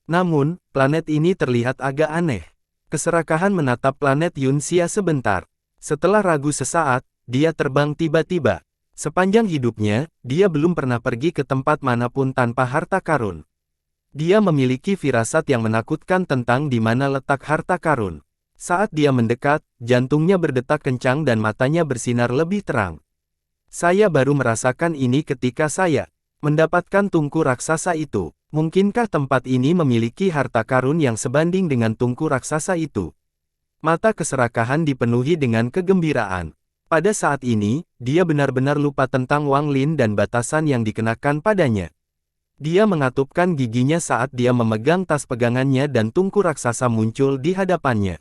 Namun, planet ini terlihat agak aneh. Keserakahan menatap planet Yunxia sebentar. Setelah ragu sesaat, dia terbang tiba-tiba. Sepanjang hidupnya, dia belum pernah pergi ke tempat manapun tanpa harta karun. Dia memiliki firasat yang menakutkan tentang di mana letak harta karun. Saat dia mendekat, jantungnya berdetak kencang dan matanya bersinar lebih terang. Saya baru merasakan ini ketika saya mendapatkan tungku raksasa itu. Mungkinkah tempat ini memiliki harta karun yang sebanding dengan tungku raksasa itu? Mata keserakahan dipenuhi dengan kegembiraan. Pada saat ini, dia benar-benar lupa tentang Wang Lin dan batasan yang dikenakan padanya. Dia mengatupkan giginya saat dia memegang tas pegangannya dan tungku raksasa muncul di hadapannya.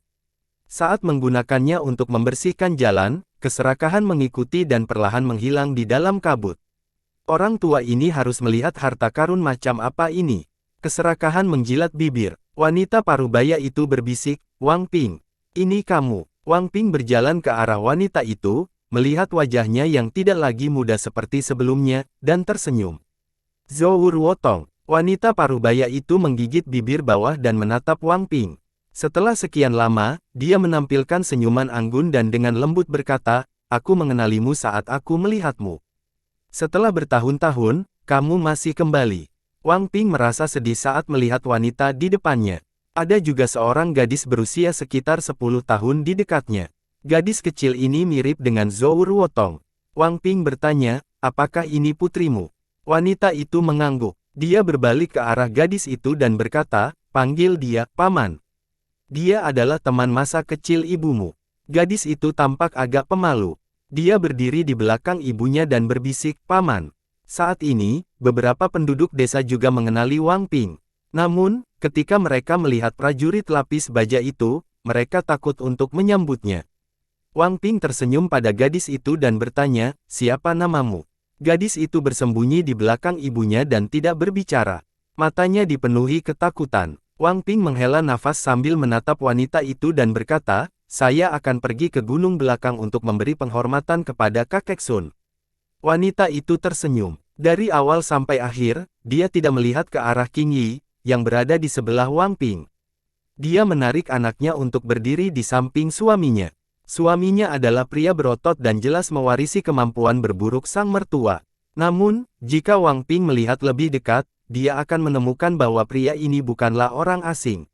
Saat menggunakannya untuk membersihkan jalan, keserakahan mengikuti dan perlahan menghilang di dalam kabut. Orang tua ini harus melihat harta karun macam apa ini. Keserakahan menjilat bibir. Wanita parubaya itu berbisik, "Wang Ping, ini kamu." Wang Ping berjalan ke arah wanita itu, melihat wajahnya yang tidak lagi muda seperti sebelumnya, dan tersenyum. "Zhou Ruotong." Wanita parubaya itu menggigit bibir bawah dan menatap Wang Ping. Setelah sekian lama, dia menampilkan senyuman anggun dan dengan lembut berkata, "Aku mengenalimu saat aku melihatmu. Setelah bertahun-tahun, kamu masih kembali." Wang Ping merasa sedih saat melihat wanita di depannya. Ada juga seorang gadis berusia sekitar 10 tahun di dekatnya. Gadis kecil ini mirip dengan Zhou Ruotong. Wang Ping bertanya, "Apakah ini putrimu?" Wanita itu mengangguk. Dia berbalik ke arah gadis itu dan berkata, "Panggil dia, Paman. Dia adalah teman masa kecil ibumu." Gadis itu tampak agak pemalu. Dia berdiri di belakang ibunya dan berbisik, "Paman." Saat ini, beberapa penduduk desa juga mengenali Wang Ping. Namun, ketika mereka melihat prajurit lapis baja itu, mereka takut untuk menyambutnya. Wang Ping tersenyum pada gadis itu dan bertanya, "Siapa namamu?" Gadis itu bersembunyi di belakang ibunya dan tidak berbicara. Matanya dipenuhi ketakutan. Wang Ping menghela nafas sambil menatap wanita itu dan berkata, "Saya akan pergi ke gunung belakang untuk memberi penghormatan kepada kakek Sun." Wanita itu tersenyum. Dari awal sampai akhir, dia tidak melihat ke arah Qing Yi, yang berada di sebelah Wang Ping. Dia menarik anaknya untuk berdiri di samping suaminya. Suaminya adalah pria berotot dan jelas mewarisi kemampuan berburuk sang mertua. Namun, jika Wang Ping melihat lebih dekat, dia akan menemukan bahwa pria ini bukanlah orang asing.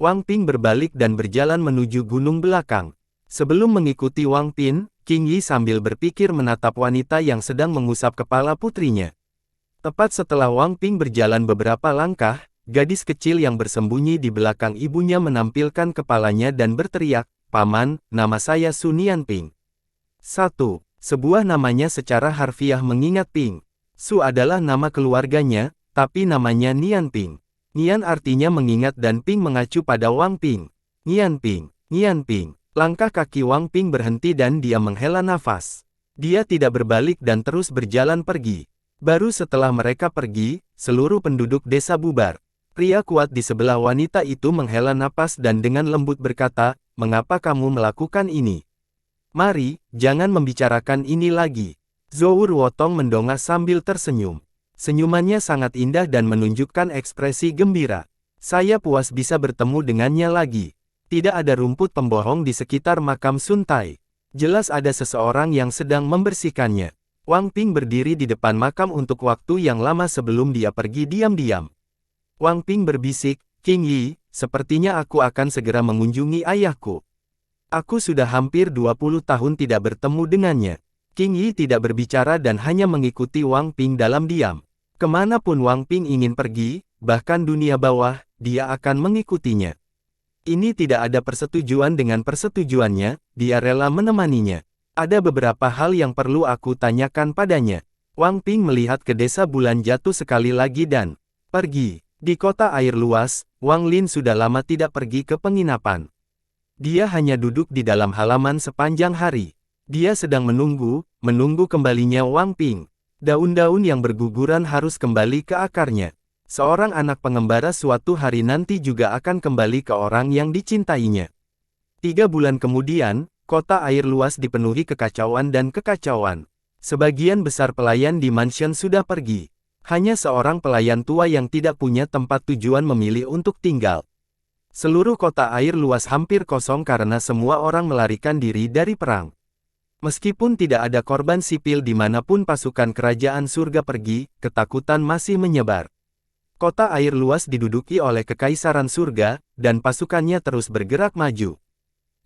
Wang Ping berbalik dan berjalan menuju gunung belakang. Sebelum mengikuti Wang Ping, Qing Yi sambil berpikir menatap wanita yang sedang mengusap kepala putrinya. Tepat setelah Wang Ping berjalan beberapa langkah, gadis kecil yang bersembunyi di belakang ibunya menampilkan kepalanya dan berteriak, "Paman, nama saya Sun Yanping." 1. Sebuah namanya secara harfiah mengingat Ping. Su adalah nama keluarganya, tapi namanya Nianping. Nian artinya mengingat dan Ping mengacu pada Wang Ping. Nianping, Nianping. Langkah kaki Wang Ping berhenti dan dia menghela nafas. Dia tidak berbalik dan terus berjalan pergi. Baru setelah mereka pergi, seluruh penduduk desa bubar. Pria kuat di sebelah wanita itu menghela napas dan dengan lembut berkata, "Mengapa kamu melakukan ini? Mari, jangan membicarakan ini lagi." Zhou Ruotong mendongak sambil tersenyum. Senyumannya sangat indah dan menunjukkan ekspresi gembira. "Saya puas bisa bertemu dengannya lagi. Tidak ada rumput pembohong di sekitar makam Sun Tai. Jelas ada seseorang yang sedang membersihkannya." Wang Ping berdiri di depan makam untuk waktu yang lama sebelum dia pergi diam-diam. Wang Ping berbisik, "Qing Yi, sepertinya aku akan segera mengunjungi ayahku. Aku sudah hampir 20 tahun tidak bertemu dengannya." Qing Yi tidak berbicara dan hanya mengikuti Wang Ping dalam diam. Kemanapun Wang Ping ingin pergi, bahkan dunia bawah, dia akan mengikutinya. Ini tidak ada persetujuan dengan persetujuannya, dia rela menemaninya. "Ada beberapa hal yang perlu aku tanyakan padanya." Wang Ping melihat ke desa bulan jatuh sekali lagi dan pergi. Di kota air luas, Wang Lin sudah lama tidak pergi ke penginapan. Dia hanya duduk di dalam halaman sepanjang hari. Dia sedang menunggu kembalinya Wang Ping. Daun-daun yang berguguran harus kembali ke akarnya. Seorang anak pengembara suatu hari nanti juga akan kembali ke orang yang dicintainya. 3 bulan kemudian, kota air luas dipenuhi kekacauan dan kekacauan. Sebagian besar pelayan di mansion sudah pergi. Hanya seorang pelayan tua yang tidak punya tempat tujuan memilih untuk tinggal. Seluruh kota air luas hampir kosong karena semua orang melarikan diri dari perang. Meskipun tidak ada korban sipil dimanapun pasukan kerajaan surga pergi, ketakutan masih menyebar. Kota air luas diduduki oleh Kekaisaran Surga, dan pasukannya terus bergerak maju.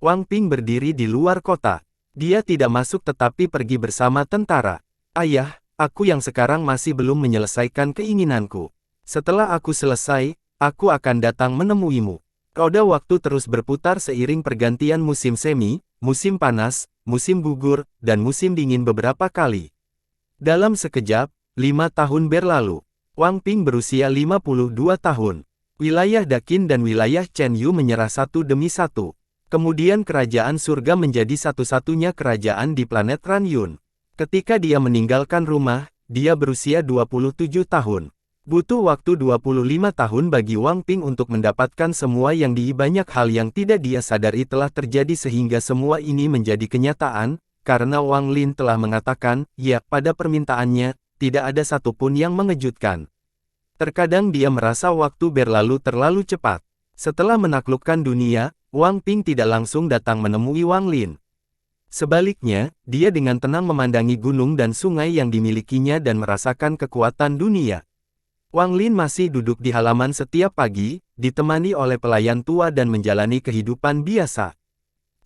Wang Ping berdiri di luar kota. Dia tidak masuk tetapi pergi bersama tentara. "Ayah, aku yang sekarang masih belum menyelesaikan keinginanku. Setelah aku selesai, aku akan datang menemuimu." Roda waktu terus berputar seiring pergantian musim semi, musim panas, musim gugur, dan musim dingin beberapa kali. Dalam sekejap, 5 tahun berlalu. Wang Ping berusia 52 tahun. Wilayah Dakin dan wilayah Chen Yu menyerah satu demi satu. Kemudian kerajaan surga menjadi satu-satunya kerajaan di planet Ranyun. Ketika dia meninggalkan rumah, dia berusia 27 tahun. Butuh waktu 25 tahun bagi Wang Ping untuk mendapatkan semua yang banyak hal yang tidak dia sadari telah terjadi sehingga semua ini menjadi kenyataan, karena Wang Lin telah mengatakan, ya, pada permintaannya, tidak ada satupun yang mengejutkan. Terkadang dia merasa waktu berlalu terlalu cepat. Setelah menaklukkan dunia, Wang Ping tidak langsung datang menemui Wang Lin. Sebaliknya, dia dengan tenang memandangi gunung dan sungai yang dimilikinya dan merasakan kekuatan dunia. Wang Lin masih duduk di halaman setiap pagi, ditemani oleh pelayan tua dan menjalani kehidupan biasa.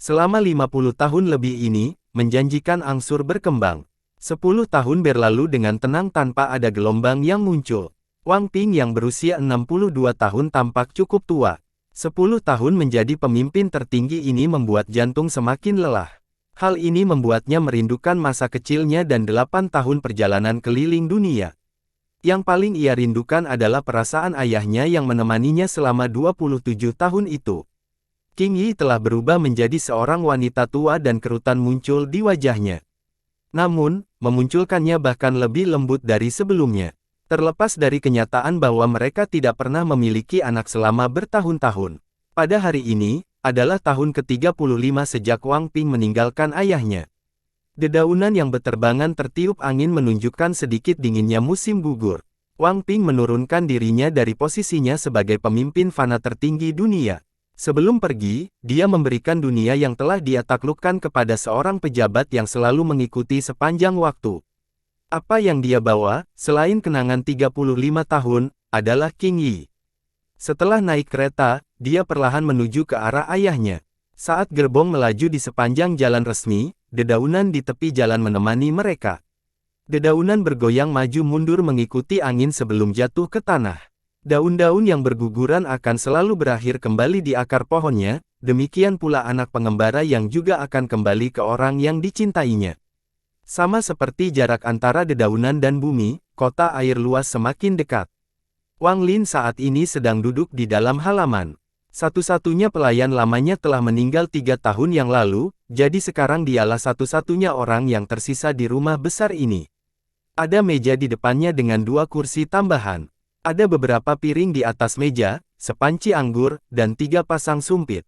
Selama 50 tahun lebih ini, menjanjikan angsur berkembang. 10 tahun berlalu dengan tenang tanpa ada gelombang yang muncul. Wang Ping yang berusia 62 tahun tampak cukup tua. 10 tahun menjadi pemimpin tertinggi ini membuat jantung semakin lelah. Hal ini membuatnya merindukan masa kecilnya dan 8 tahun perjalanan keliling dunia. Yang paling ia rindukan adalah perasaan ayahnya yang menemaninya selama 27 tahun itu. Qing Yi telah berubah menjadi seorang wanita tua dan kerutan muncul di wajahnya. Namun, memunculkannya bahkan lebih lembut dari sebelumnya. Terlepas dari kenyataan bahwa mereka tidak pernah memiliki anak selama bertahun-tahun. Pada hari ini, adalah tahun ke-35 sejak Wang Ping meninggalkan ayahnya. Dedaunan yang berterbangan tertiup angin menunjukkan sedikit dinginnya musim gugur. Wang Ping menurunkan dirinya dari posisinya sebagai pemimpin fana tertinggi dunia. Sebelum pergi, dia memberikan dunia yang telah dia taklukkan kepada seorang pejabat yang selalu mengikuti sepanjang waktu. Apa yang dia bawa, selain kenangan 35 tahun, adalah King Yi. Setelah naik kereta, dia perlahan menuju ke arah ayahnya. Saat gerbong melaju di sepanjang jalan resmi, dedaunan di tepi jalan menemani mereka. Dedaunan bergoyang maju mundur mengikuti angin sebelum jatuh ke tanah. Daun-daun yang berguguran akan selalu berakhir kembali di akar pohonnya, demikian pula anak pengembara yang juga akan kembali ke orang yang dicintainya. Sama seperti jarak antara dedaunan dan bumi, kota air luas semakin dekat. Wang Lin saat ini sedang duduk di dalam halaman. Satu-satunya pelayan lamanya telah meninggal 3 tahun yang lalu, jadi sekarang dialah satu-satunya orang yang tersisa di rumah besar ini. Ada meja di depannya dengan 2 kursi tambahan. Ada beberapa piring di atas meja, sepanci anggur, dan 3 pasang sumpit.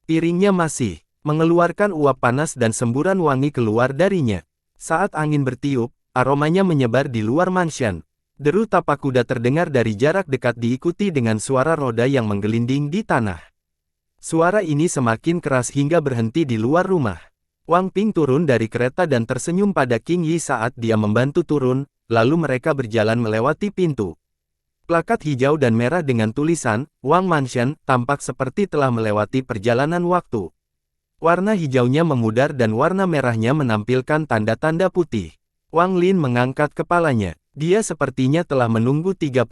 Piringnya masih mengeluarkan uap panas dan semburan wangi keluar darinya. Saat angin bertiup, aromanya menyebar di luar mansion. Deru tapak kuda terdengar dari jarak dekat diikuti dengan suara roda yang menggelinding di tanah. Suara ini semakin keras hingga berhenti di luar rumah. Wang Ping turun dari kereta dan tersenyum pada King Yi saat dia membantu turun, lalu mereka berjalan melewati pintu. Plakat hijau dan merah dengan tulisan, Wang Mansion, tampak seperti telah melewati perjalanan waktu. Warna hijaunya memudar dan warna merahnya menampilkan tanda-tanda putih. Wang Lin mengangkat kepalanya. Dia sepertinya telah menunggu 35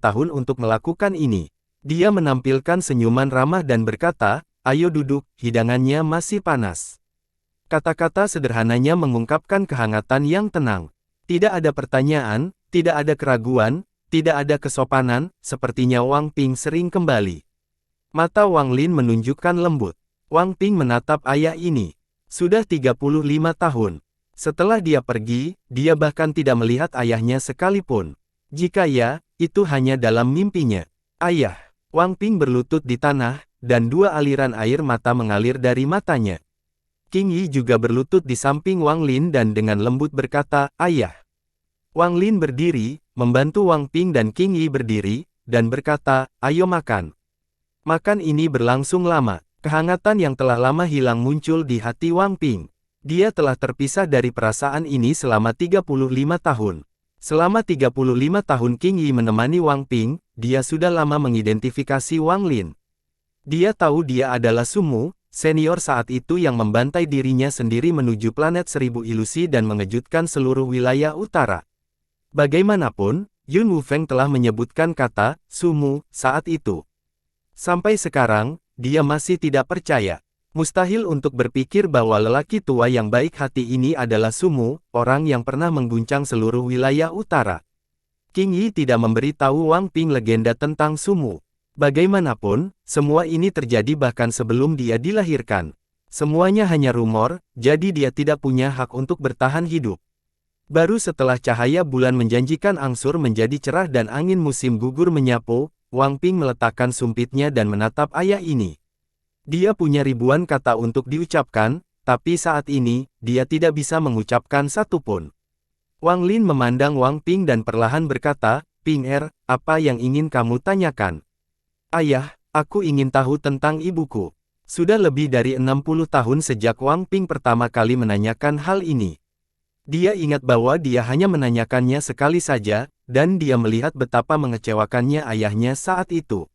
tahun untuk melakukan ini. Dia menampilkan senyuman ramah dan berkata, "Ayo duduk, hidangannya masih panas." Kata-kata sederhananya mengungkapkan kehangatan yang tenang. Tidak ada pertanyaan, tidak ada keraguan, tidak ada kesopanan, sepertinya Wang Ping sering kembali. Mata Wang Lin menunjukkan lembut. Wang Ping menatap ayah ini. Sudah 35 tahun. Setelah dia pergi, dia bahkan tidak melihat ayahnya sekalipun. Jika ya, itu hanya dalam mimpinya. Ayah. Wang Ping berlutut di tanah, dan 2 aliran air mata mengalir dari matanya. King Yi juga berlutut di samping Wang Lin dan dengan lembut berkata, "Ayah." Wang Lin berdiri, membantu Wang Ping dan King Yi berdiri, dan berkata, "Ayo makan." Makan ini berlangsung lama. Kehangatan yang telah lama hilang muncul di hati Wang Ping. Dia telah terpisah dari perasaan ini selama 35 tahun. Selama 35 tahun King Yi menemani Wang Ping, dia sudah lama mengidentifikasi Wang Lin. Dia tahu dia adalah Sumu, senior saat itu yang membantai dirinya sendiri menuju planet 1000 ilusi dan mengejutkan seluruh wilayah utara. Bagaimanapun, Yun Wufeng telah menyebutkan kata Sumu saat itu. Sampai sekarang, dia masih tidak percaya. Mustahil untuk berpikir bahwa lelaki tua yang baik hati ini adalah Sumu, orang yang pernah mengguncang seluruh wilayah utara. King Yi tidak memberitahu Wang Ping legenda tentang Sumu. Bagaimanapun, semua ini terjadi bahkan sebelum dia dilahirkan. Semuanya hanya rumor, jadi dia tidak punya hak untuk bertahan hidup. Baru setelah cahaya bulan menjanjikan angsur menjadi cerah dan angin musim gugur menyapu, Wang Ping meletakkan sumpitnya dan menatap ayah ini. Dia punya ribuan kata untuk diucapkan, tapi saat ini, dia tidak bisa mengucapkan satu pun. Wang Lin memandang Wang Ping dan perlahan berkata, "Ping apa yang ingin kamu tanyakan?" "Ayah, aku ingin tahu tentang ibuku." Sudah lebih dari 60 tahun sejak Wang Ping pertama kali menanyakan hal ini. Dia ingat bahwa dia hanya menanyakannya sekali saja, dan dia melihat betapa mengecewakannya ayahnya saat itu.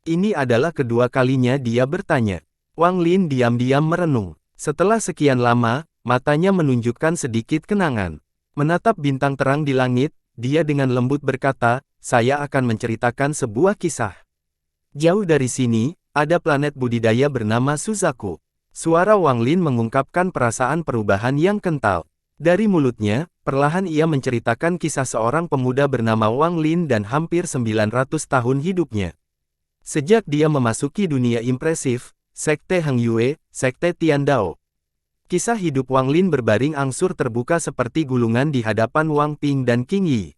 Ini adalah kedua kalinya dia bertanya. Wang Lin diam-diam merenung. Setelah sekian lama, matanya menunjukkan sedikit kenangan. Menatap bintang terang di langit, dia dengan lembut berkata, "Saya akan menceritakan sebuah kisah. Jauh dari sini, ada planet budidaya bernama Suzaku." Suara Wang Lin mengungkapkan perasaan perubahan yang kental. Dari mulutnya, perlahan ia menceritakan kisah seorang pemuda bernama Wang Lin dan hampir 900 tahun hidupnya. Sejak dia memasuki dunia impresif, Sekte Heng Yue, Sekte Tian Dao. Kisah hidup Wang Lin berbaring angsur terbuka seperti gulungan di hadapan Wang Ping dan Qing Yi.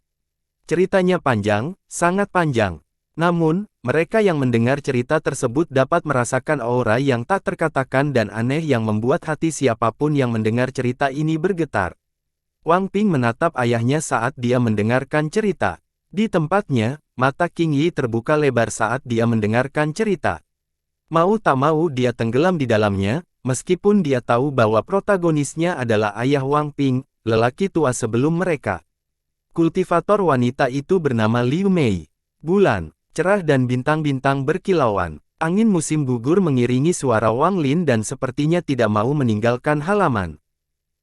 Ceritanya panjang, sangat panjang. Namun, mereka yang mendengar cerita tersebut dapat merasakan aura yang tak terkatakan dan aneh yang membuat hati siapapun yang mendengar cerita ini bergetar. Wang Ping menatap ayahnya saat dia mendengarkan cerita. Di tempatnya, mata Qing Yi terbuka lebar saat dia mendengarkan cerita. Mau tak mau dia tenggelam di dalamnya, meskipun dia tahu bahwa protagonisnya adalah ayah Wang Ping, lelaki tua sebelum mereka. Kultivator wanita itu bernama Liu Mei. Bulan, cerah dan bintang-bintang berkilauan. Angin musim gugur mengiringi suara Wang Lin dan sepertinya tidak mau meninggalkan halaman.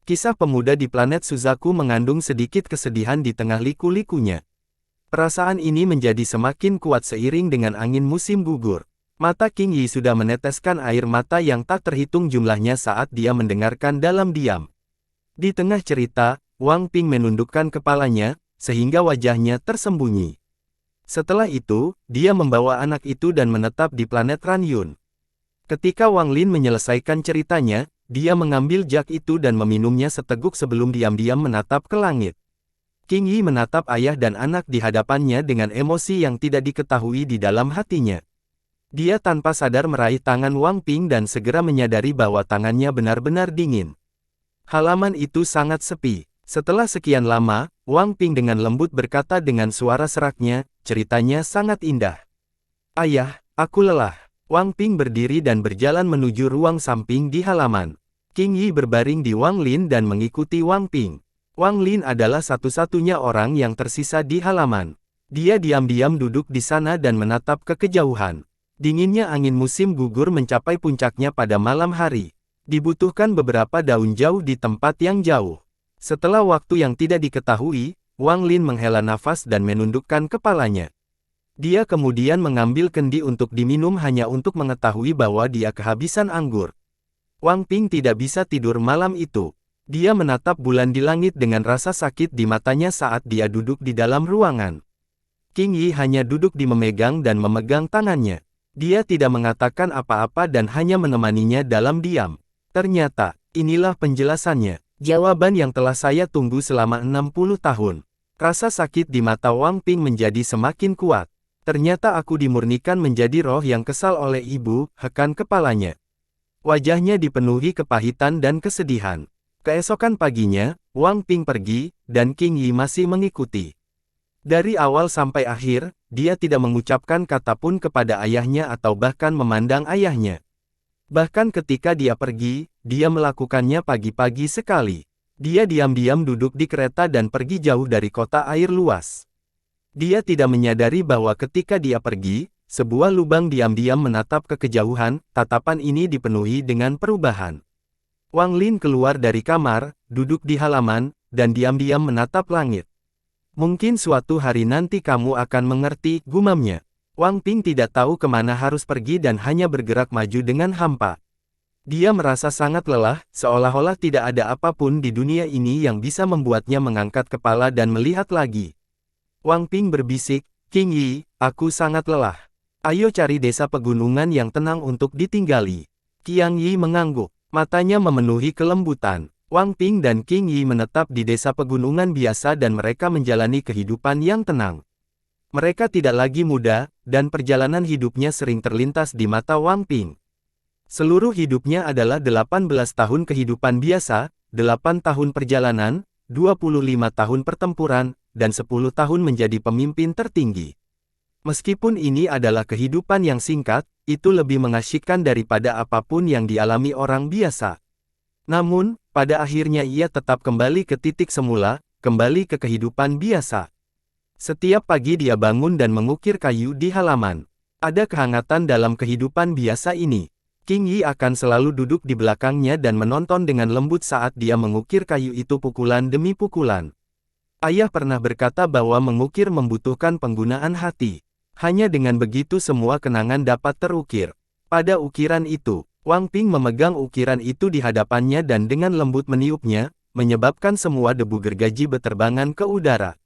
Kisah pemuda di planet Suzaku mengandung sedikit kesedihan di tengah liku-likunya. Perasaan ini menjadi semakin kuat seiring dengan angin musim gugur. Mata Qing Yi sudah meneteskan air mata yang tak terhitung jumlahnya saat dia mendengarkan dalam diam. Di tengah cerita, Wang Ping menundukkan kepalanya, sehingga wajahnya tersembunyi. Setelah itu, dia membawa anak itu dan menetap di planet Ranyun. Ketika Wang Lin menyelesaikan ceritanya, dia mengambil jak itu dan meminumnya seteguk sebelum diam-diam menatap ke langit. Qing Yi menatap ayah dan anak di hadapannya dengan emosi yang tidak diketahui di dalam hatinya. Dia tanpa sadar meraih tangan Wang Ping dan segera menyadari bahwa tangannya benar-benar dingin. Halaman itu sangat sepi. Setelah sekian lama, Wang Ping dengan lembut berkata dengan suara seraknya, ceritanya sangat indah. Ayah, aku lelah. Wang Ping berdiri dan berjalan menuju ruang samping di halaman. Qing Yi berbaring di Wang Lin dan mengikuti Wang Ping. Wang Lin adalah satu-satunya orang yang tersisa di halaman. Dia diam-diam duduk di sana dan menatap ke kejauhan. Dinginnya angin musim gugur mencapai puncaknya pada malam hari. Dibutuhkan beberapa daun jauh di tempat yang jauh. Setelah waktu yang tidak diketahui, Wang Lin menghela nafas dan menundukkan kepalanya. Dia kemudian mengambil kendi untuk diminum hanya untuk mengetahui bahwa dia kehabisan anggur. Wang Ping tidak bisa tidur malam itu. Dia menatap bulan di langit dengan rasa sakit di matanya saat dia duduk di dalam ruangan. Qing Yi hanya duduk di memegang dan memegang tangannya. Dia tidak mengatakan apa-apa dan hanya menemaninya dalam diam. Ternyata, inilah penjelasannya. Jawaban yang telah saya tunggu selama 60 tahun. Rasa sakit di mata Wang Ping menjadi semakin kuat. Ternyata aku dimurnikan menjadi roh yang kesal oleh ibu, hekan kepalanya. Wajahnya dipenuhi kepahitan dan kesedihan. Keesokan paginya, Wang Ping pergi, dan Qing Yi masih mengikuti. Dari awal sampai akhir, dia tidak mengucapkan kata pun kepada ayahnya atau bahkan memandang ayahnya. Bahkan ketika dia pergi, dia melakukannya pagi-pagi sekali. Dia diam-diam duduk di kereta dan pergi jauh dari kota air luas. Dia tidak menyadari bahwa ketika dia pergi, sebuah lubang diam-diam menatap ke kejauhan, tatapan ini dipenuhi dengan perubahan. Wang Lin keluar dari kamar, duduk di halaman, dan diam-diam menatap langit. Mungkin suatu hari nanti kamu akan mengerti, gumamnya. Wang Ping tidak tahu kemana harus pergi dan hanya bergerak maju dengan hampa. Dia merasa sangat lelah, seolah-olah tidak ada apapun di dunia ini yang bisa membuatnya mengangkat kepala dan melihat lagi. Wang Ping berbisik, Qing Yi, aku sangat lelah. Ayo cari desa pegunungan yang tenang untuk ditinggali. Qiang Yi mengangguk, matanya memenuhi kelembutan. Wang Ping dan Qing Yi menetap di desa pegunungan biasa dan mereka menjalani kehidupan yang tenang. Mereka tidak lagi muda, dan perjalanan hidupnya sering terlintas di mata Wang Ping. Seluruh hidupnya adalah 18 tahun kehidupan biasa, 8 tahun perjalanan, 25 tahun pertempuran, dan 10 tahun menjadi pemimpin tertinggi. Meskipun ini adalah kehidupan yang singkat, itu lebih mengasyikkan daripada apapun yang dialami orang biasa. Namun, pada akhirnya ia tetap kembali ke titik semula, kembali ke kehidupan biasa. Setiap pagi dia bangun dan mengukir kayu di halaman. Ada kehangatan dalam kehidupan biasa ini. Qing Yi akan selalu duduk di belakangnya dan menonton dengan lembut saat dia mengukir kayu itu pukulan demi pukulan. Ayah pernah berkata bahwa mengukir membutuhkan penggunaan hati. Hanya dengan begitu semua kenangan dapat terukir. Pada ukiran itu, Wang Ping memegang ukiran itu di hadapannya dan dengan lembut meniupnya, menyebabkan semua debu gergaji berterbangan ke udara.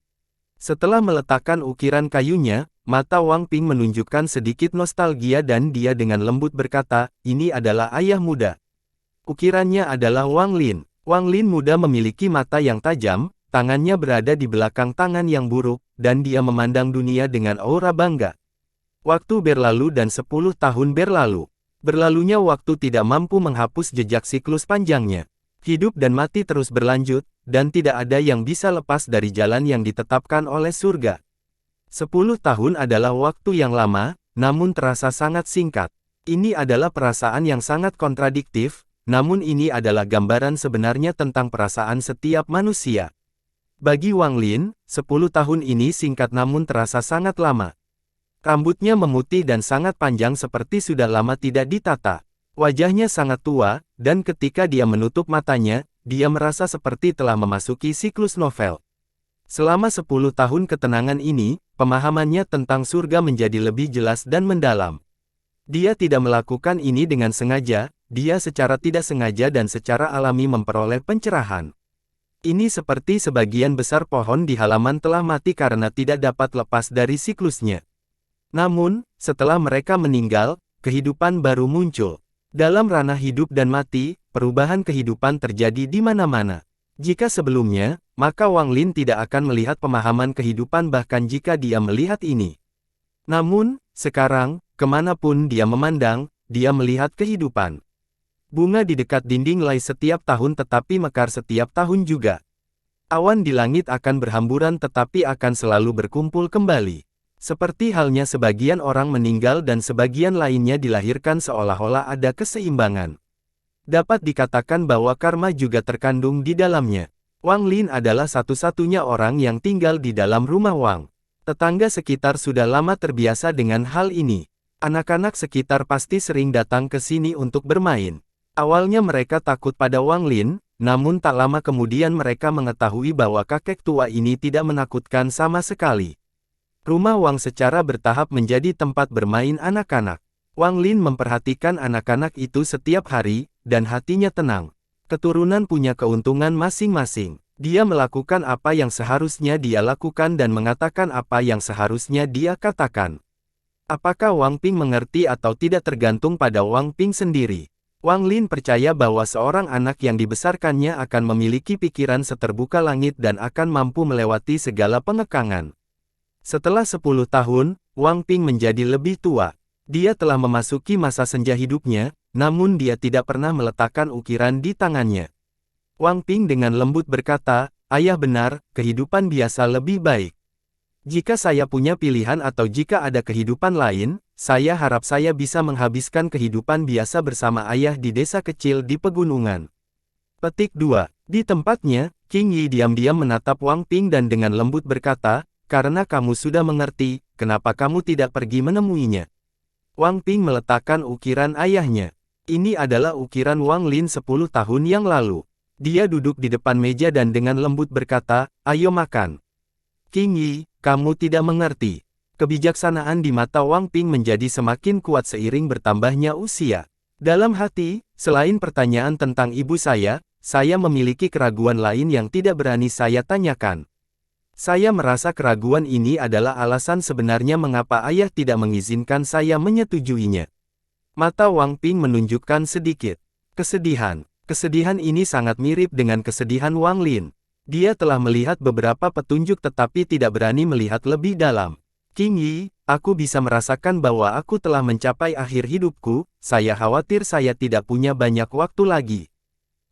Setelah meletakkan ukiran kayunya, mata Wang Ping menunjukkan sedikit nostalgia dan dia dengan lembut berkata, ini adalah ayah muda. Ukirannya adalah Wang Lin. Wang Lin muda memiliki mata yang tajam, tangannya berada di belakang tangan yang buruk, dan dia memandang dunia dengan aura bangga. Waktu berlalu dan 10 tahun berlalu. Berlalunya waktu tidak mampu menghapus jejak siklus panjangnya. Hidup dan mati terus berlanjut, dan tidak ada yang bisa lepas dari jalan yang ditetapkan oleh surga. 10 tahun adalah waktu yang lama, namun terasa sangat singkat. Ini adalah perasaan yang sangat kontradiktif, namun ini adalah gambaran sebenarnya tentang perasaan setiap manusia. Bagi Wang Lin, 10 tahun ini singkat namun terasa sangat lama. Rambutnya memutih dan sangat panjang seperti sudah lama tidak ditata. Wajahnya sangat tua, dan ketika dia menutup matanya, dia merasa seperti telah memasuki siklus novel. Selama 10 tahun ketenangan ini, pemahamannya tentang surga menjadi lebih jelas dan mendalam. Dia tidak melakukan ini dengan sengaja, dia secara tidak sengaja dan secara alami memperoleh pencerahan. Ini seperti sebagian besar pohon di halaman telah mati karena tidak dapat lepas dari siklusnya. Namun, setelah mereka meninggal, kehidupan baru muncul. Dalam ranah hidup dan mati, perubahan kehidupan terjadi di mana-mana. Jika sebelumnya, maka Wang Lin tidak akan melihat pemahaman kehidupan bahkan jika dia melihat ini. Namun, sekarang, kemanapun dia memandang, dia melihat kehidupan. Bunga di dekat dinding Lai setiap tahun tetapi mekar setiap tahun juga. Awan di langit akan berhamburan tetapi akan selalu berkumpul kembali. Seperti halnya sebagian orang meninggal dan sebagian lainnya dilahirkan seolah-olah ada keseimbangan. Dapat dikatakan bahwa karma juga terkandung di dalamnya. Wang Lin adalah satu-satunya orang yang tinggal di dalam rumah Wang. Tetangga sekitar sudah lama terbiasa dengan hal ini. Anak-anak sekitar pasti sering datang ke sini untuk bermain. Awalnya mereka takut pada Wang Lin, namun tak lama kemudian mereka mengetahui bahwa kakek tua ini tidak menakutkan sama sekali. Rumah Wang secara bertahap menjadi tempat bermain anak-anak. Wang Lin memperhatikan anak-anak itu setiap hari, dan hatinya tenang. Keturunan punya keuntungan masing-masing. Dia melakukan apa yang seharusnya dia lakukan dan mengatakan apa yang seharusnya dia katakan. Apakah Wang Ping mengerti atau tidak tergantung pada Wang Ping sendiri. Wang Lin percaya bahwa seorang anak yang dibesarkannya akan memiliki pikiran seterbuka langit dan akan mampu melewati segala pengekangan. Setelah 10 tahun, Wang Ping menjadi lebih tua. Dia telah memasuki masa senja hidupnya, namun dia tidak pernah meletakkan ukiran di tangannya. Wang Ping dengan lembut berkata, "Ayah benar, kehidupan biasa lebih baik. Jika saya punya pilihan atau jika ada kehidupan lain, saya harap saya bisa menghabiskan kehidupan biasa bersama ayah di desa kecil di pegunungan." Petik 2. Di tempatnya, King Yi diam-diam menatap Wang Ping dan dengan lembut berkata, "Karena kamu sudah mengerti, kenapa kamu tidak pergi menemuinya?" Wang Ping meletakkan ukiran ayahnya. Ini adalah ukiran Wang Lin 10 tahun yang lalu. Dia duduk di depan meja dan dengan lembut berkata, "Ayo makan." "King Yi, kamu tidak mengerti." Kebijaksanaan di mata Wang Ping menjadi semakin kuat seiring bertambahnya usia. Dalam hati, selain pertanyaan tentang ibu saya memiliki keraguan lain yang tidak berani saya tanyakan. Saya merasa keraguan ini adalah alasan sebenarnya mengapa ayah tidak mengizinkan saya menyetujuinya. Mata Wang Ping menunjukkan sedikit kesedihan. Kesedihan ini sangat mirip dengan kesedihan Wang Lin. Dia telah melihat beberapa petunjuk tetapi tidak berani melihat lebih dalam. "King Yi, aku bisa merasakan bahwa aku telah mencapai akhir hidupku, saya khawatir saya tidak punya banyak waktu lagi.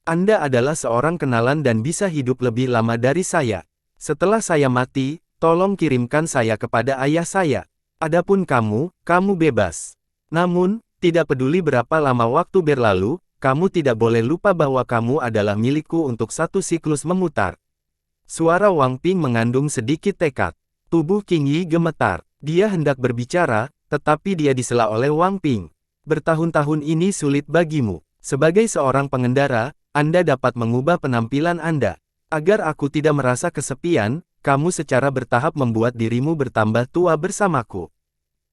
Anda adalah seorang kenalan dan bisa hidup lebih lama dari saya. Setelah saya mati, tolong kirimkan saya kepada ayah saya. Adapun kamu bebas. Namun, tidak peduli berapa lama waktu berlalu, kamu tidak boleh lupa bahwa kamu adalah milikku untuk satu siklus memutar." Suara Wang Ping mengandung sedikit tekad. Tubuh King Yi gemetar. Dia hendak berbicara, tetapi dia disela oleh Wang Ping. "Bertahun-tahun ini sulit bagimu. Sebagai seorang pengendara, Anda dapat mengubah penampilan Anda. Agar aku tidak merasa kesepian, kamu secara bertahap membuat dirimu bertambah tua bersamaku.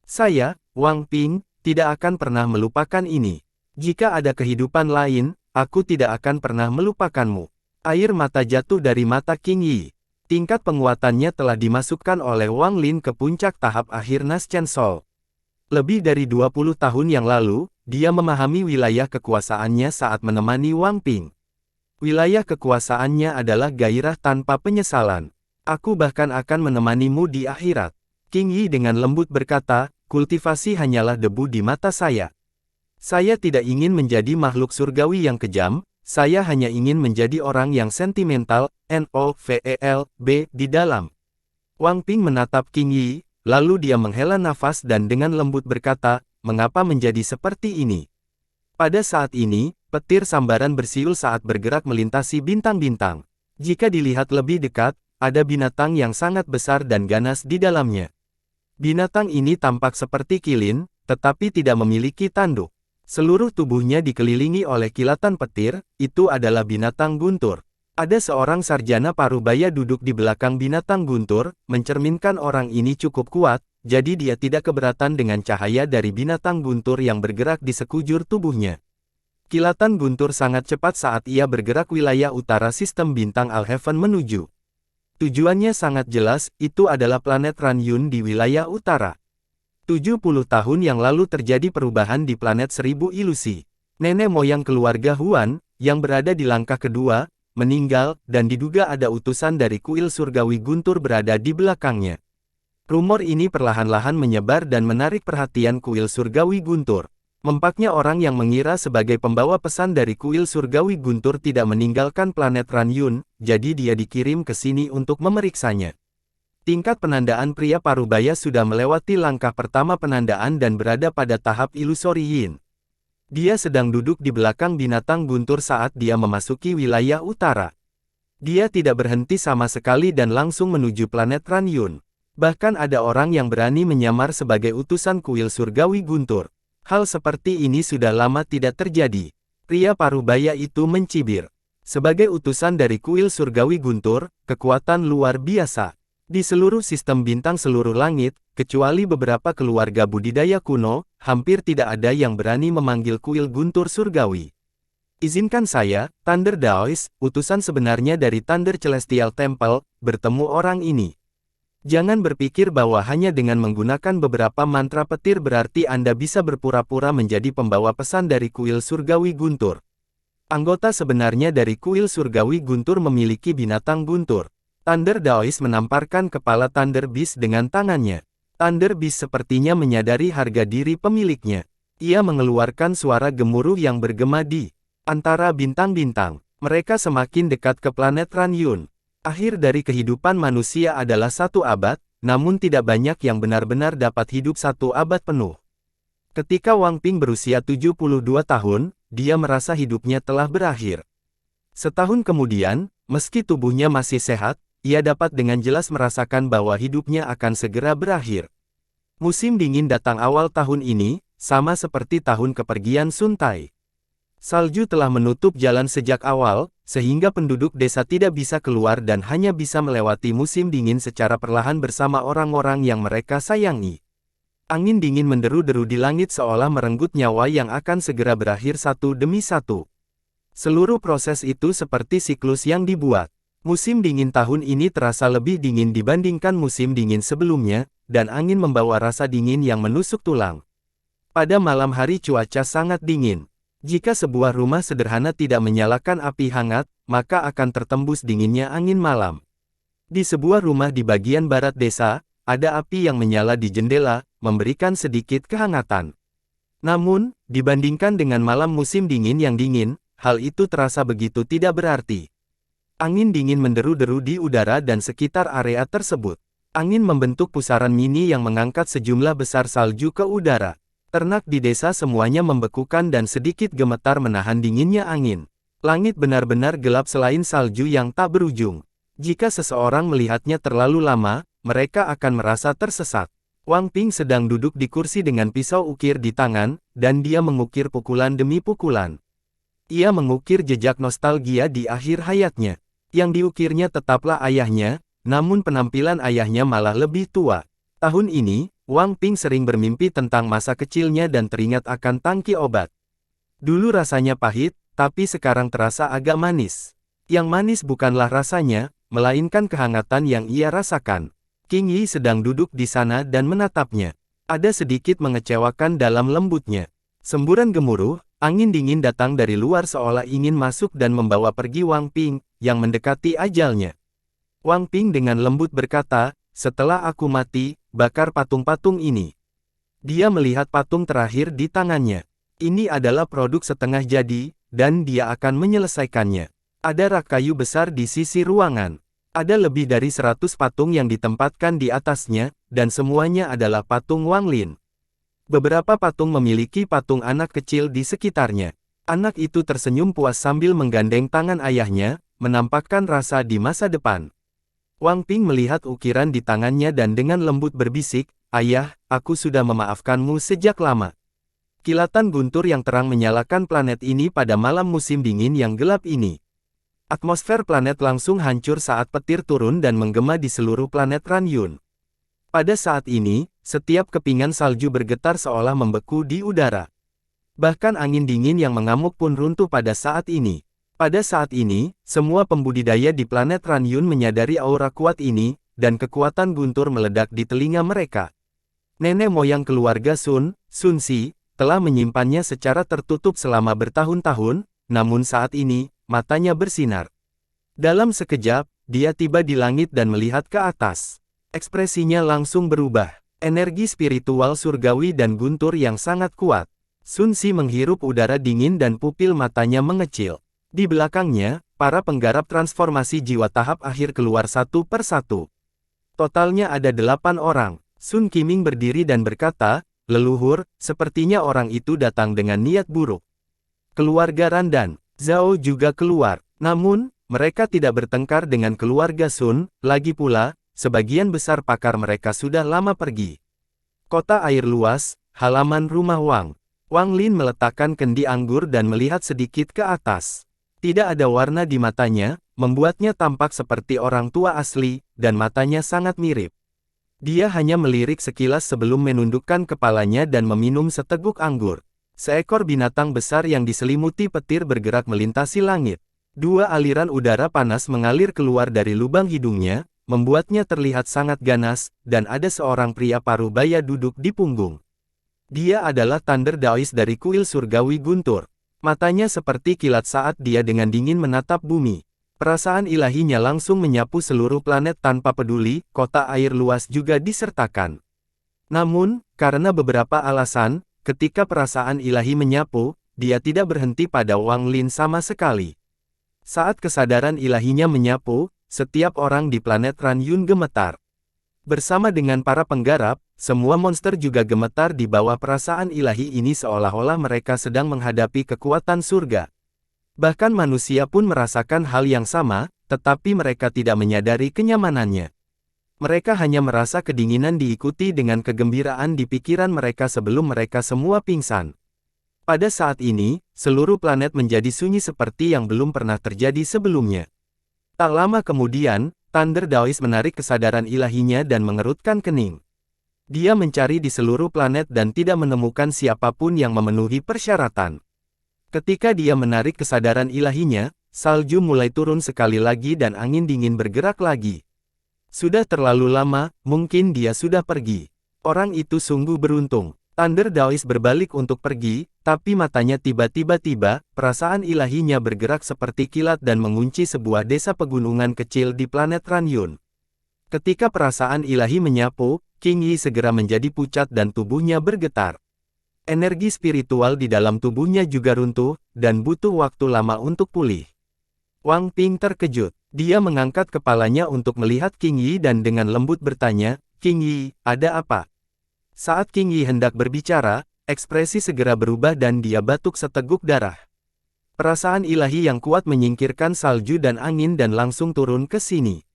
Saya, Wang Ping, tidak akan pernah melupakan ini. Jika ada kehidupan lain, aku tidak akan pernah melupakanmu." Air mata jatuh dari mata King Yi. Tingkat penguatannya telah dimasukkan oleh Wang Lin ke puncak tahap akhir Naschen Soul. Lebih dari 20 tahun yang lalu, dia memahami wilayah kekuasaannya saat menemani Wang Ping. Wilayah kekuasaannya adalah gairah tanpa penyesalan. Aku bahkan akan menemanimu di akhirat. Qing Yi dengan lembut berkata, kultivasi hanyalah debu di mata saya. Saya tidak ingin menjadi makhluk surgawi yang kejam, saya hanya ingin menjadi orang yang sentimental, NOVELB, di dalam. Wang Ping menatap Qing Yi, lalu dia menghela nafas dan dengan lembut berkata, mengapa menjadi seperti ini? Pada saat ini, petir sambaran bersiul saat bergerak melintasi bintang-bintang. Jika dilihat lebih dekat, ada binatang yang sangat besar dan ganas di dalamnya. Binatang ini tampak seperti kilin, tetapi tidak memiliki tanduk. Seluruh tubuhnya dikelilingi oleh kilatan petir, itu adalah binatang guntur. Ada seorang sarjana parubaya duduk di belakang binatang guntur, mencerminkan orang ini cukup kuat, jadi dia tidak keberatan dengan cahaya dari binatang guntur yang bergerak di sekujur tubuhnya. Kilatan guntur sangat cepat saat ia bergerak wilayah utara sistem bintang Alheaven menuju. Tujuannya sangat jelas, itu adalah planet Ranyun di wilayah utara. 70 tahun yang lalu terjadi perubahan di planet 1000 ilusi. Nenek moyang keluarga Huan, yang berada di langkah kedua, meninggal, dan diduga ada utusan dari kuil surgawi guntur berada di belakangnya. Rumor ini perlahan-lahan menyebar dan menarik perhatian kuil surgawi guntur. Mempaknya orang yang mengira sebagai pembawa pesan dari kuil surgawi guntur tidak meninggalkan planet Ranyun, jadi dia dikirim ke sini untuk memeriksanya. Tingkat penandaan pria parubaya sudah melewati langkah pertama penandaan dan berada pada tahap ilusori yin. Dia sedang duduk di belakang binatang guntur saat dia memasuki wilayah utara. Dia tidak berhenti sama sekali dan langsung menuju planet Ranyun. Bahkan ada orang yang berani menyamar sebagai utusan kuil surgawi guntur. Hal seperti ini sudah lama tidak terjadi. Pria parubaya itu mencibir. Sebagai utusan dari kuil surgawi guntur, kekuatan luar biasa. Di seluruh sistem bintang seluruh langit, kecuali beberapa keluarga budidaya kuno, hampir tidak ada yang berani memanggil kuil guntur surgawi. Izinkan saya, Thunder Daoist, utusan sebenarnya dari Thunder Celestial Temple, bertemu orang ini. Jangan berpikir bahwa hanya dengan menggunakan beberapa mantra petir berarti Anda bisa berpura-pura menjadi pembawa pesan dari kuil surgawi guntur. Anggota sebenarnya dari kuil surgawi guntur memiliki binatang guntur. Thunder Daoist menamparkan kepala Thunder Beast dengan tangannya. Thunder Beast sepertinya menyadari harga diri pemiliknya. Ia mengeluarkan suara gemuruh yang bergema di antara bintang-bintang. Mereka semakin dekat ke planet Ranyun. Akhir dari kehidupan manusia adalah 1 abad, namun tidak banyak yang benar-benar dapat hidup 1 abad penuh. Ketika Wang Ping berusia 72 tahun, dia merasa hidupnya telah berakhir. Setahun kemudian, meski tubuhnya masih sehat, ia dapat dengan jelas merasakan bahwa hidupnya akan segera berakhir. Musim dingin datang awal tahun ini, sama seperti tahun kepergian Sun Tai. Salju telah menutup jalan sejak awal, sehingga penduduk desa tidak bisa keluar dan hanya bisa melewati musim dingin secara perlahan bersama orang-orang yang mereka sayangi. Angin dingin menderu-deru di langit seolah merenggut nyawa yang akan segera berakhir satu demi satu. Seluruh proses itu seperti siklus yang dibuat. Musim dingin tahun ini terasa lebih dingin dibandingkan musim dingin sebelumnya, dan angin membawa rasa dingin yang menusuk tulang. Pada malam hari cuaca sangat dingin. Jika sebuah rumah sederhana tidak menyalakan api hangat, maka akan tertembus dinginnya angin malam. Di sebuah rumah di bagian barat desa, ada api yang menyala di jendela, memberikan sedikit kehangatan. Namun, dibandingkan dengan malam musim dingin yang dingin, hal itu terasa begitu tidak berarti. Angin dingin menderu-deru di udara dan sekitar area tersebut. Angin membentuk pusaran mini yang mengangkat sejumlah besar salju ke udara. Ternak di desa semuanya membekukan dan sedikit gemetar menahan dinginnya angin. Langit benar-benar gelap selain salju yang tak berujung. Jika seseorang melihatnya terlalu lama, mereka akan merasa tersesat. Wang Ping sedang duduk di kursi dengan pisau ukir di tangan, dan dia mengukir pukulan demi pukulan. Ia mengukir jejak nostalgia di akhir hayatnya. Yang diukirnya tetaplah ayahnya, namun penampilan ayahnya malah lebih tua. Tahun ini, Wang Ping sering bermimpi tentang masa kecilnya dan teringat akan tangki obat. Dulu rasanya pahit, tapi sekarang terasa agak manis. Yang manis bukanlah rasanya, melainkan kehangatan yang ia rasakan. Qing Yi sedang duduk di sana dan menatapnya. Ada sedikit mengecewakan dalam lembutnya. Semburan gemuruh, angin dingin datang dari luar seolah ingin masuk dan membawa pergi Wang Ping, yang mendekati ajalnya. Wang Ping dengan lembut berkata, "Setelah aku mati, bakar patung-patung ini." Dia melihat patung terakhir di tangannya. Ini adalah produk setengah jadi, dan dia akan menyelesaikannya. Ada rak kayu besar di sisi ruangan. Ada lebih dari 100 patung yang ditempatkan di atasnya, dan semuanya adalah patung Wang Lin. Beberapa patung memiliki patung anak kecil di sekitarnya. Anak itu tersenyum puas sambil menggandeng tangan ayahnya, menampakkan rasa di masa depan. Wang Ping melihat ukiran di tangannya dan dengan lembut berbisik, "Ayah, aku sudah memaafkanmu sejak lama." Kilatan guntur yang terang menyalakan planet ini pada malam musim dingin yang gelap ini. Atmosfer planet langsung hancur saat petir turun dan menggema di seluruh planet Ranyun. Pada saat ini, setiap kepingan salju bergetar seolah membeku di udara. Bahkan angin dingin yang mengamuk pun runtuh pada saat ini. Pada saat ini, semua pembudidaya di planet Ranyun menyadari aura kuat ini, dan kekuatan guntur meledak di telinga mereka. Nenek moyang keluarga Sun, Sun Si, telah menyimpannya secara tertutup selama bertahun-tahun, namun saat ini, matanya bersinar. Dalam sekejap, dia tiba di langit dan melihat ke atas. Ekspresinya langsung berubah. Energi spiritual surgawi dan guntur yang sangat kuat. Sun Si menghirup udara dingin dan pupil matanya mengecil. Di belakangnya, para penggarap transformasi jiwa tahap akhir keluar satu per satu. Totalnya ada 8 orang. Sun Qiming berdiri dan berkata, "Leluhur, sepertinya orang itu datang dengan niat buruk." Keluarga Randan, Zhao juga keluar. Namun, mereka tidak bertengkar dengan keluarga Sun, lagi pula, sebagian besar pakar mereka sudah lama pergi. Kota air luas, halaman rumah Wang. Wang Lin meletakkan kendi anggur dan melihat sedikit ke atas. Tidak ada warna di matanya, membuatnya tampak seperti orang tua asli, dan matanya sangat mirip. Dia hanya melirik sekilas sebelum menundukkan kepalanya dan meminum seteguk anggur. Seekor binatang besar yang diselimuti petir bergerak melintasi langit. 2 aliran udara panas mengalir keluar dari lubang hidungnya, membuatnya terlihat sangat ganas, dan ada seorang pria paruh baya duduk di punggung. Dia adalah Thunder Daoist dari kuil surgawi guntur. Matanya seperti kilat saat dia dengan dingin menatap bumi. Perasaan ilahinya langsung menyapu seluruh planet tanpa peduli, kota air luas juga disertakan. Namun, karena beberapa alasan, ketika perasaan ilahi menyapu, dia tidak berhenti pada Wang Lin sama sekali. Saat kesadaran ilahinya menyapu, setiap orang di planet Ranyun gemetar. Bersama dengan para penggarap, semua monster juga gemetar di bawah perasaan ilahi ini seolah-olah mereka sedang menghadapi kekuatan surga. Bahkan manusia pun merasakan hal yang sama, tetapi mereka tidak menyadari kenyamanannya. Mereka hanya merasa kedinginan diikuti dengan kegembiraan di pikiran mereka sebelum mereka semua pingsan. Pada saat ini, seluruh planet menjadi sunyi seperti yang belum pernah terjadi sebelumnya. Tak lama kemudian, Thunder Daoist menarik kesadaran ilahinya dan mengerutkan kening. Dia mencari di seluruh planet dan tidak menemukan siapapun yang memenuhi persyaratan. Ketika dia menarik kesadaran ilahinya, salju mulai turun sekali lagi dan angin dingin bergerak lagi. Sudah terlalu lama, mungkin dia sudah pergi. Orang itu sungguh beruntung. Thunder Daoist berbalik untuk pergi, tapi matanya tiba-tiba, perasaan ilahinya bergerak seperti kilat dan mengunci sebuah desa pegunungan kecil di planet Ranyun. Ketika perasaan ilahi menyapu, King Yi segera menjadi pucat dan tubuhnya bergetar. Energi spiritual di dalam tubuhnya juga runtuh, dan butuh waktu lama untuk pulih. Wang Ping terkejut. Dia mengangkat kepalanya untuk melihat King Yi dan dengan lembut bertanya, "King Yi, ada apa?" Saat King Yi hendak berbicara, ekspresi segera berubah dan dia batuk seteguk darah. Perasaan ilahi yang kuat menyingkirkan salju dan angin dan langsung turun ke sini.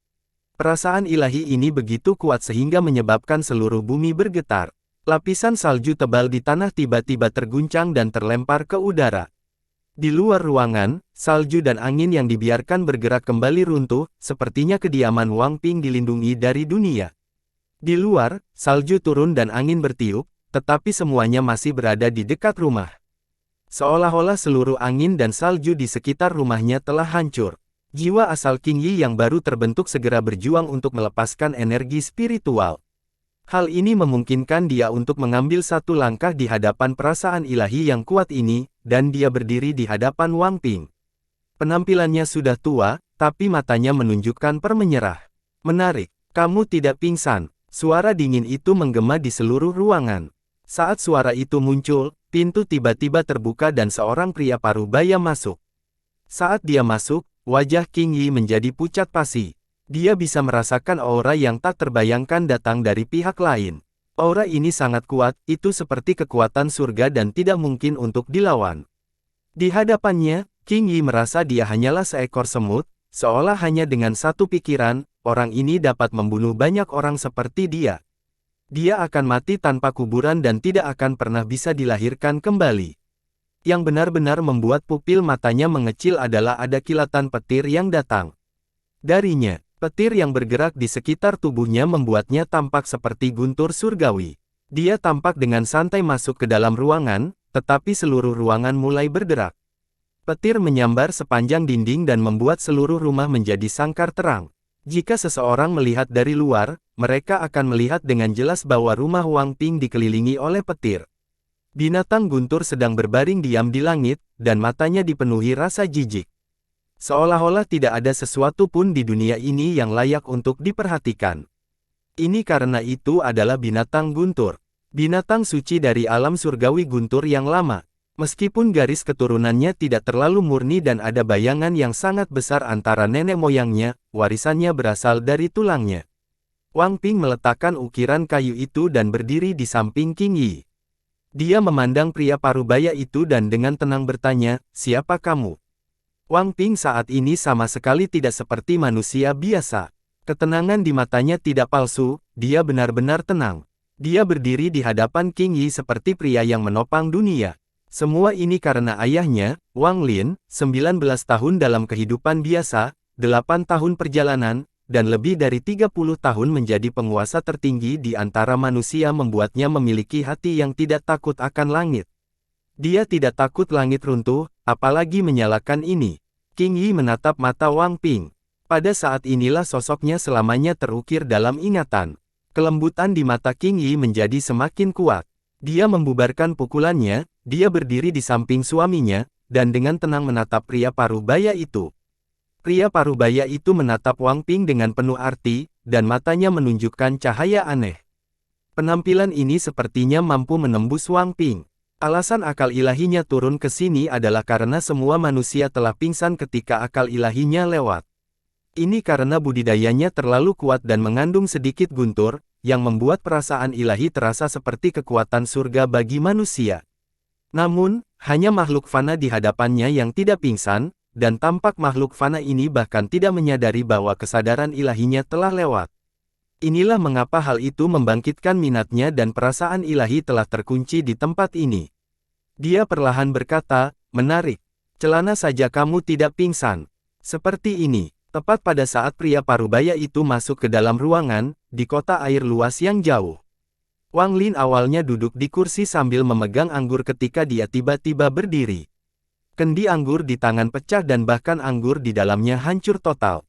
Perasaan ilahi ini begitu kuat sehingga menyebabkan seluruh bumi bergetar. Lapisan salju tebal di tanah tiba-tiba terguncang dan terlempar ke udara. Di luar ruangan, salju dan angin yang dibiarkan bergerak kembali runtuh, sepertinya kediaman Wang Ping dilindungi dari dunia. Di luar, salju turun dan angin bertiup, tetapi semuanya masih berada di dekat rumah. Seolah-olah seluruh angin dan salju di sekitar rumahnya telah hancur. Jiwa asal King Yi yang baru terbentuk segera berjuang untuk melepaskan energi spiritual. Hal ini memungkinkan dia untuk mengambil satu langkah di hadapan perasaan ilahi yang kuat ini, dan dia berdiri di hadapan Wang Ping. Penampilannya sudah tua, tapi matanya menunjukkan permenyerah. Menarik, kamu tidak pingsan. Suara dingin itu menggema di seluruh ruangan. Saat suara itu muncul, pintu tiba-tiba terbuka dan seorang pria parubaya masuk. Saat dia masuk, wajah Qing Yi menjadi pucat pasi. Dia bisa merasakan aura yang tak terbayangkan datang dari pihak lain. Aura ini sangat kuat, itu seperti kekuatan surga dan tidak mungkin untuk dilawan. Di hadapannya, Qing Yi merasa dia hanyalah seekor semut, seolah hanya dengan satu pikiran, orang ini dapat membunuh banyak orang seperti dia. Dia akan mati tanpa kuburan dan tidak akan pernah bisa dilahirkan kembali. Yang benar-benar membuat pupil matanya mengecil adalah ada kilatan petir yang datang darinya. Petir yang bergerak di sekitar tubuhnya membuatnya tampak seperti guntur surgawi. Dia tampak dengan santai masuk ke dalam ruangan, tetapi seluruh ruangan mulai berderak. Petir menyambar sepanjang dinding dan membuat seluruh rumah menjadi sangkar terang. Jika seseorang melihat dari luar, mereka akan melihat dengan jelas bahwa rumah Wang Ping dikelilingi oleh petir. Binatang guntur sedang berbaring diam di langit, dan matanya dipenuhi rasa jijik. Seolah-olah tidak ada sesuatu pun di dunia ini yang layak untuk diperhatikan. Ini karena itu adalah binatang guntur. Binatang suci dari alam surgawi guntur yang lama. Meskipun garis keturunannya tidak terlalu murni dan ada bayangan yang sangat besar antara nenek moyangnya, warisannya berasal dari tulangnya. Wang Ping meletakkan ukiran kayu itu dan berdiri di samping Qing Yi. Dia memandang pria parubaya itu dan dengan tenang bertanya, "Siapa kamu?" Wang Ping saat ini sama sekali tidak seperti manusia biasa. Ketenangan di matanya tidak palsu, dia benar-benar tenang. Dia berdiri di hadapan Qing Yi seperti pria yang menopang dunia. Semua ini karena ayahnya, Wang Lin, 19 tahun dalam kehidupan biasa, 8 tahun perjalanan, dan lebih dari 30 tahun menjadi penguasa tertinggi di antara manusia membuatnya memiliki hati yang tidak takut akan langit. Dia tidak takut langit runtuh, apalagi menyalakan ini. Qing Yi menatap mata Wang Ping. Pada saat inilah sosoknya selamanya terukir dalam ingatan. Kelembutan di mata Qing Yi menjadi semakin kuat. Dia membubarkan pukulannya, dia berdiri di samping suaminya, dan dengan tenang menatap pria parubaya itu. Pria parubaya itu menatap Wang Ping dengan penuh arti, dan matanya menunjukkan cahaya aneh. Penampilan ini sepertinya mampu menembus Wang Ping. Alasan akal ilahinya turun ke sini adalah karena semua manusia telah pingsan ketika akal ilahinya lewat. Ini karena budidayanya terlalu kuat dan mengandung sedikit guntur, yang membuat perasaan ilahi terasa seperti kekuatan surga bagi manusia. Namun, hanya makhluk fana di hadapannya yang tidak pingsan, dan tampak makhluk fana ini bahkan tidak menyadari bahwa kesadaran ilahinya telah lewat. Inilah mengapa hal itu membangkitkan minatnya dan perasaan ilahi telah terkunci di tempat ini. Dia perlahan berkata, "Menarik. Celana saja kamu tidak pingsan." Seperti ini, tepat pada saat pria parubaya itu masuk ke dalam ruangan, di kota air luas yang jauh. Wang Lin awalnya duduk di kursi sambil memegang anggur ketika dia tiba-tiba berdiri. Kendi anggur di tangan pecah dan bahkan anggur di dalamnya hancur total.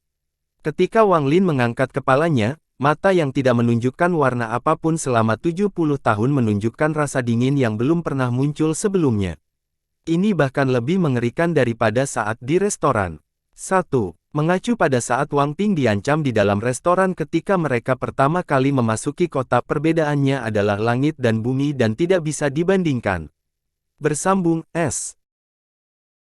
Ketika Wang Lin mengangkat kepalanya, mata yang tidak menunjukkan warna apapun selama 70 tahun menunjukkan rasa dingin yang belum pernah muncul sebelumnya. Ini bahkan lebih mengerikan daripada saat di restoran. 1. Mengacu pada saat Wang Ping diancam di dalam restoran ketika mereka pertama kali memasuki kota, perbedaannya adalah langit dan bumi dan tidak bisa dibandingkan. Bersambung, S.